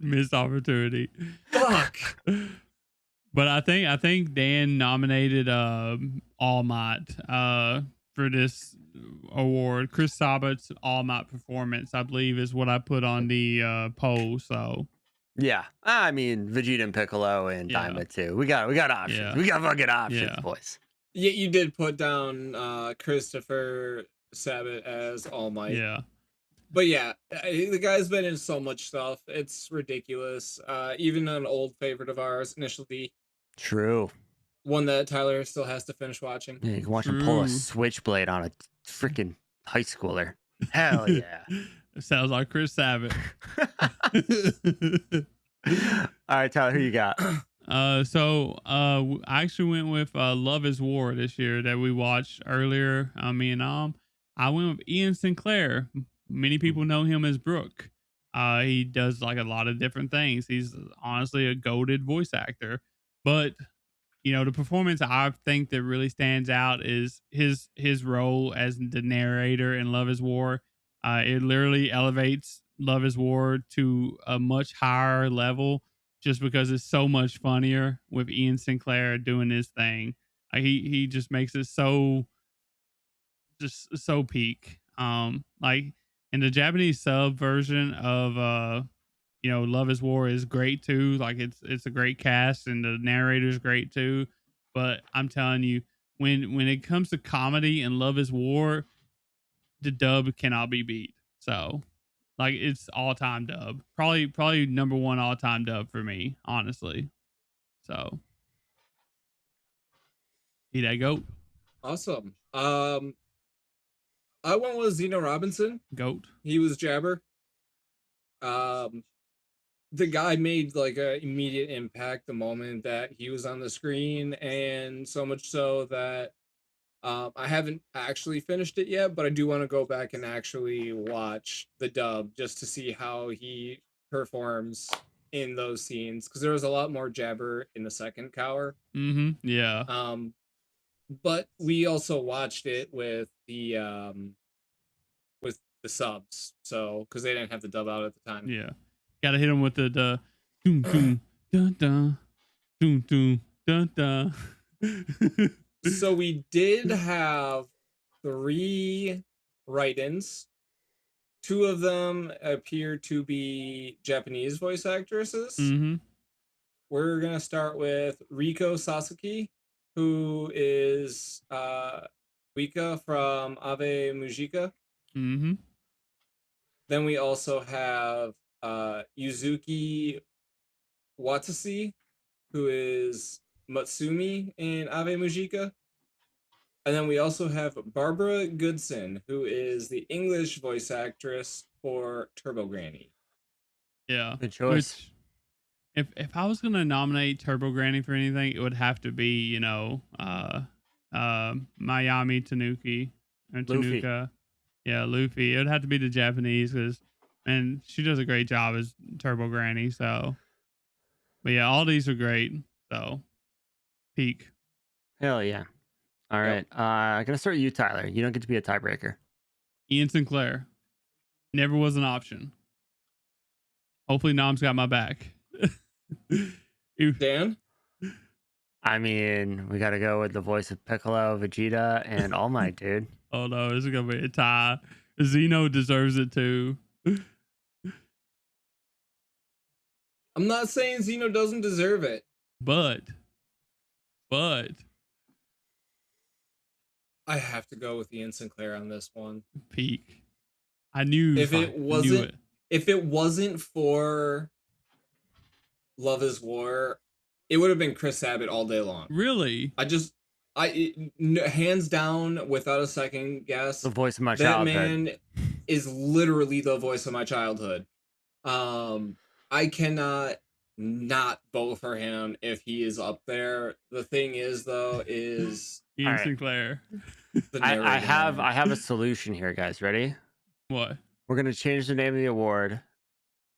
C: Missed opportunity.
D: Fuck.
C: But I think Dan nominated All Might for this award. Chris Sabat's All Might performance, I believe, is what I put on the poll. So
B: yeah, I mean Vegeta and Piccolo and Daima too. We got options.
C: Yeah.
B: We got fucking options, boys.
D: Yeah, you did put down Christopher Sabat as All Might.
C: Yeah.
D: But yeah, the guy's been in so much stuff. It's ridiculous. Even an old favorite of ours, Initial D.
B: True.
D: One that Tyler still has to finish watching.
B: Yeah, you can watch him pull a switchblade on a freaking high schooler. Hell yeah.
C: It sounds like Chris Sabat.
B: All right, Tyler, who you got?
C: So I actually went with Love is War this year that we watched earlier. Me and I went with Ian Sinclair. Many people know him as Brooke. He does like a lot of different things. He's honestly a goated voice actor. But the performance I think that really stands out is his role as the narrator in Love Is War. It literally elevates Love Is War to a much higher level just because it's so much funnier with Ian Sinclair doing his thing. He just makes it so peak. Like in the Japanese sub version of Love Is War is great too. Like it's a great cast and the narrator's great too. But I'm telling you, when it comes to comedy and Love Is War, the dub cannot be beat. So like it's all time dub. Probably number one all time dub for me, honestly. So be that goat.
D: Awesome. I went with Zeno Robinson.
C: Goat.
D: He was Jabber. The guy made like an immediate impact the moment that he was on the screen, and so much so that I haven't actually finished it yet, but I do want to go back and actually watch the dub just to see how he performs in those scenes, because there was a lot more Jabber in the second cower.
C: Yeah.
D: But we also watched it with the subs, so because they didn't have the dub out at the time.
C: Yeah. Gotta hit him with the doom doom dun dun doom doom dun dun.
D: So we did have 3 write-ins. 2 of them appear to be Japanese voice actresses. We're gonna start with Riko Sasaki, who is Wika from Ave Mujica. Then we also have Yuzuki Watasi, who is Matsumi in Ave Mujica. And then we also have Barbara Goodson, who is the English voice actress for Turbo Granny.
C: Yeah.
B: Good choice.
C: Which, if I was gonna nominate Turbo Granny for anything, it would have to be, Mayami Tanuki or
B: Luffy.
C: Tanuka. Yeah, Luffy. It would have to be the Japanese and she does a great job as Turbo Granny. So, but yeah, all these are great. So, peak.
B: Hell yeah. All right. I'm going to start with you, Tyler. You don't get to be a tiebreaker.
C: Ian Sinclair. Never was an option. Hopefully Nom's got my back.
D: Dan?
B: I mean, we got to go with the voice of Piccolo, Vegeta, and All Might, dude.
C: Oh no, this is going to be a tie. Zeno deserves it too.
D: I'm not saying Zeno doesn't deserve it.
C: But
D: I have to go with Ian Sinclair on this one.
C: peak. I knew
D: if it wasn't for Love Is War, it would have been Chris Sabat all day long.
C: Really?
D: Hands down, without a second guess,
B: The voice of my
D: that
B: childhood.
D: man is literally the voice of my childhood. I cannot not vote for him if he is up there. The thing is, though, is
C: Ian Sinclair.
B: I have a solution here, guys. Ready?
C: What?
B: We're gonna change the name of the award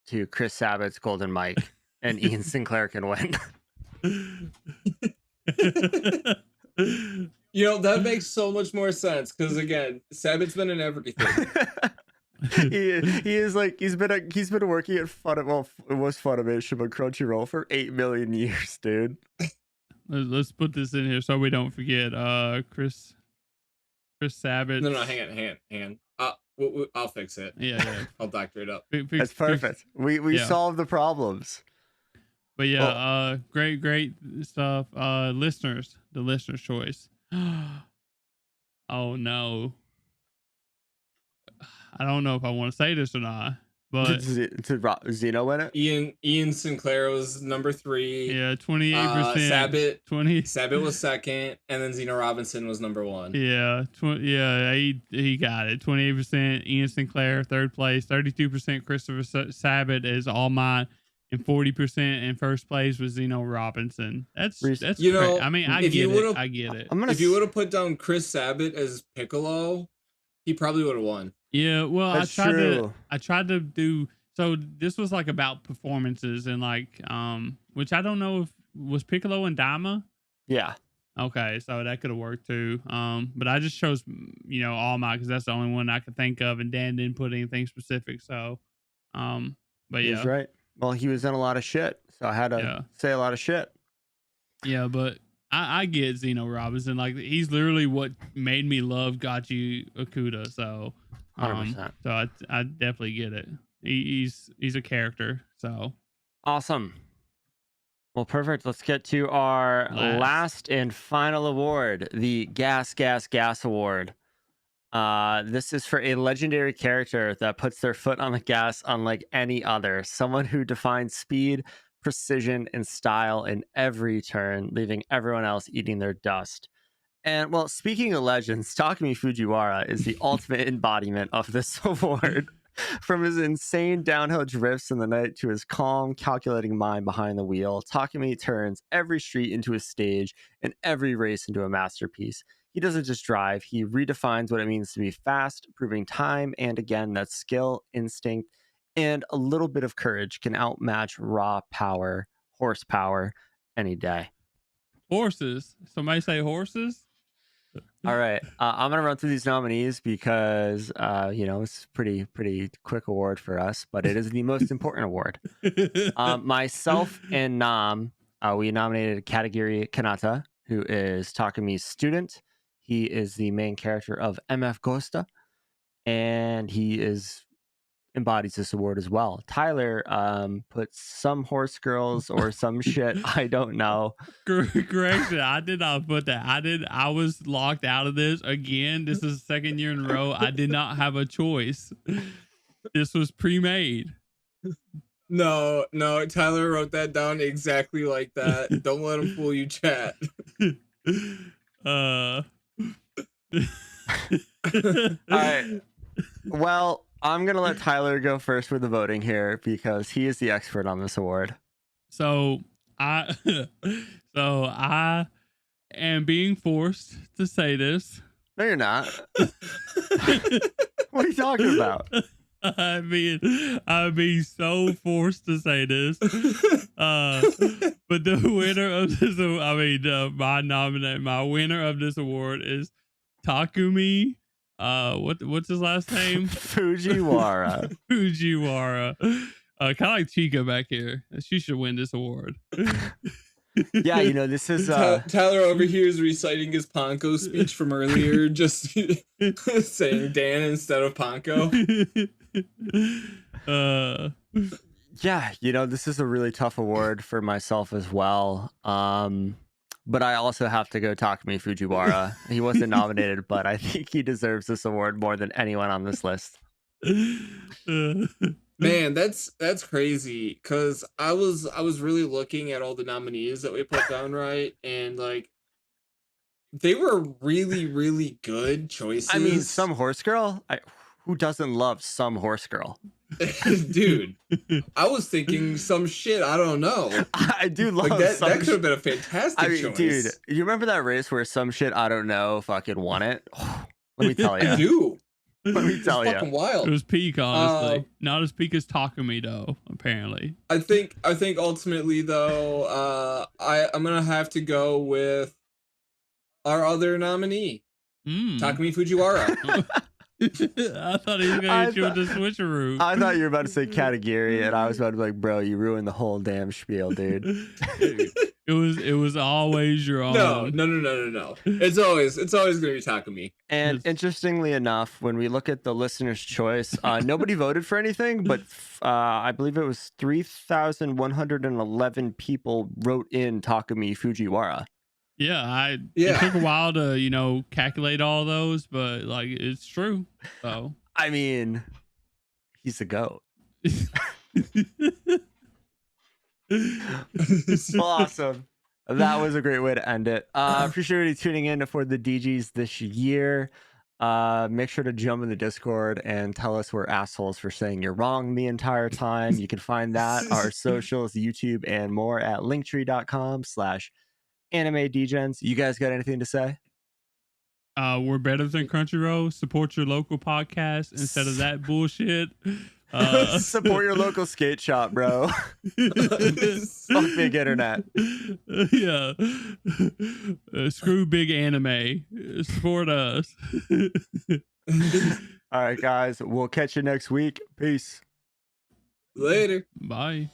B: to Chris Sabat's Golden Mike, and Ian Sinclair can win.
D: That makes so much more sense, because again, Sabat's been in everything.
B: he is like he's been working at it was Funimation, but Crunchyroll for 8 million years, dude.
C: Let's put this in here so we don't forget. Chris Sabat.
D: No, hang on. I'll fix it.
C: Yeah.
D: I'll doctor it up.
B: That's perfect. We solved the problems.
C: But yeah, great stuff. The listener's choice. Oh no. I don't know if I want to say this or not, but
B: Did Zeno win it?
D: Ian Sinclair was number 3.
C: Yeah, 28%.
D: Sabat was second, and then Zeno Robinson was number 1.
C: Yeah, he got it. 28%. Ian Sinclair third place. 32% Christopher Sabat is All Might, and 40% in first place was Zeno Robinson. That's great. I mean, I get it.
D: If you would have put down Chris Sabat as Piccolo, he probably would have won.
C: Yeah, well, I tried to do so. This was like about performances and like which I don't know if was Piccolo and Daima.
B: Yeah.
C: Okay, so that could have worked too. But I just chose, All Might because that's the only one I could think of, and Dan didn't put anything specific. So, but
B: He's
C: yeah,
B: right. Well, he was in a lot of shit, so I had to say a lot of shit.
C: yeah. But I get Zeno Robinson. Like he's literally what made me love Gachi Okuda. So,
B: 100%.
C: So I definitely get it. He's a character. So
B: awesome. Well, perfect. Let's get to our last and final award, the Gas Award. This is for a legendary character that puts their foot on the gas unlike any other. Someone who defines speed, precision, and style in every turn, leaving everyone else eating their dust. And well, speaking of legends, Takumi Fujiwara is the ultimate embodiment of this award. From his insane downhill drifts in the night to his calm, calculating mind behind the wheel, Takumi turns every street into a stage and every race into a masterpiece. He doesn't just drive, he redefines what it means to be fast, proving time and again that skill, instinct, and a little bit of courage can outmatch raw horsepower, any day.
C: Horses. Somebody say horses?
B: All right, I'm gonna run through these nominees because it's pretty quick award for us, but it is the most important award. Myself and Nam, we nominated Katagiri Kanata, who is Takumi's student. He is the main character of MF Gosta, and he embodies this award as well. Tyler puts some horse girls or some shit. I don't know.
C: Correction. I did not put that. I was locked out of this again. This is the second year in a row. I did not have a choice. This was pre-made.
D: No, Tyler wrote that down exactly like that. Don't let him fool you, chat.
B: All right. Well, I'm going to let Tyler go first with the voting here because he is the expert on this award.
C: So I am being forced to say this.
B: No, you're not. What are you talking about?
C: I'm being so forced to say this. But the winner of this, my winner of this award is Takumi. What's his last name?
B: Fujiwara.
C: Fujiwara. Kind of like Chica back here. She should win this award.
B: Yeah, this is
D: Tyler over here is reciting his Ponko speech from earlier, just saying Dan instead of Ponko.
B: Yeah, this is a really tough award for myself as well. But I also have to go Takumi Fujiwara. He wasn't nominated, but I think he deserves this award more than anyone on this list.
D: Man, that's crazy. Cause I was really looking at all the nominees that we put down, right? And like they were really, really good choices.
B: I mean, some horse girl. Who doesn't love some horse girl?
D: Dude, I was thinking some shit. I don't know.
B: I do love
D: like that. That could have been a fantastic choice.
B: Dude, you remember that race where some shit I don't know fucking won it? Let me tell you.
D: I do.
B: Let me tell you.
D: Fucking wild.
C: It was peak, honestly. Not as peak as Takumi, though. Apparently.
D: I think ultimately though, I'm gonna have to go with our other nominee, Takumi Fujiwara.
C: I thought he was gonna hit you with the switcheroo.
B: I thought you were about to say Katagiri, and I was about to be like, bro, you ruined the whole damn spiel, dude.
C: It was always your own.
D: No. It's always gonna be Takumi.
B: And interestingly enough, when we look at the listener's choice, nobody voted for anything, but I believe it was 3,111 people wrote in Takumi Fujiwara.
C: Yeah, it took a while to, calculate all those, but like it's true. So
B: I mean, he's a goat. Awesome. That was a great way to end it. Appreciate you tuning in for the Degeys this year. Make sure to jump in the Discord and tell us we're assholes for saying you're wrong the entire time. You can find that, our socials, YouTube, and more at linktree.com/anime Degens. You guys got anything to say?
C: We're better than Crunchyroll. Support your local podcast instead of that bullshit.
B: Support your local skate shop, bro. Fuck big internet.
C: Yeah. Screw big anime. Support us.
B: All right, guys. We'll catch you next week. Peace.
D: Later.
C: Bye.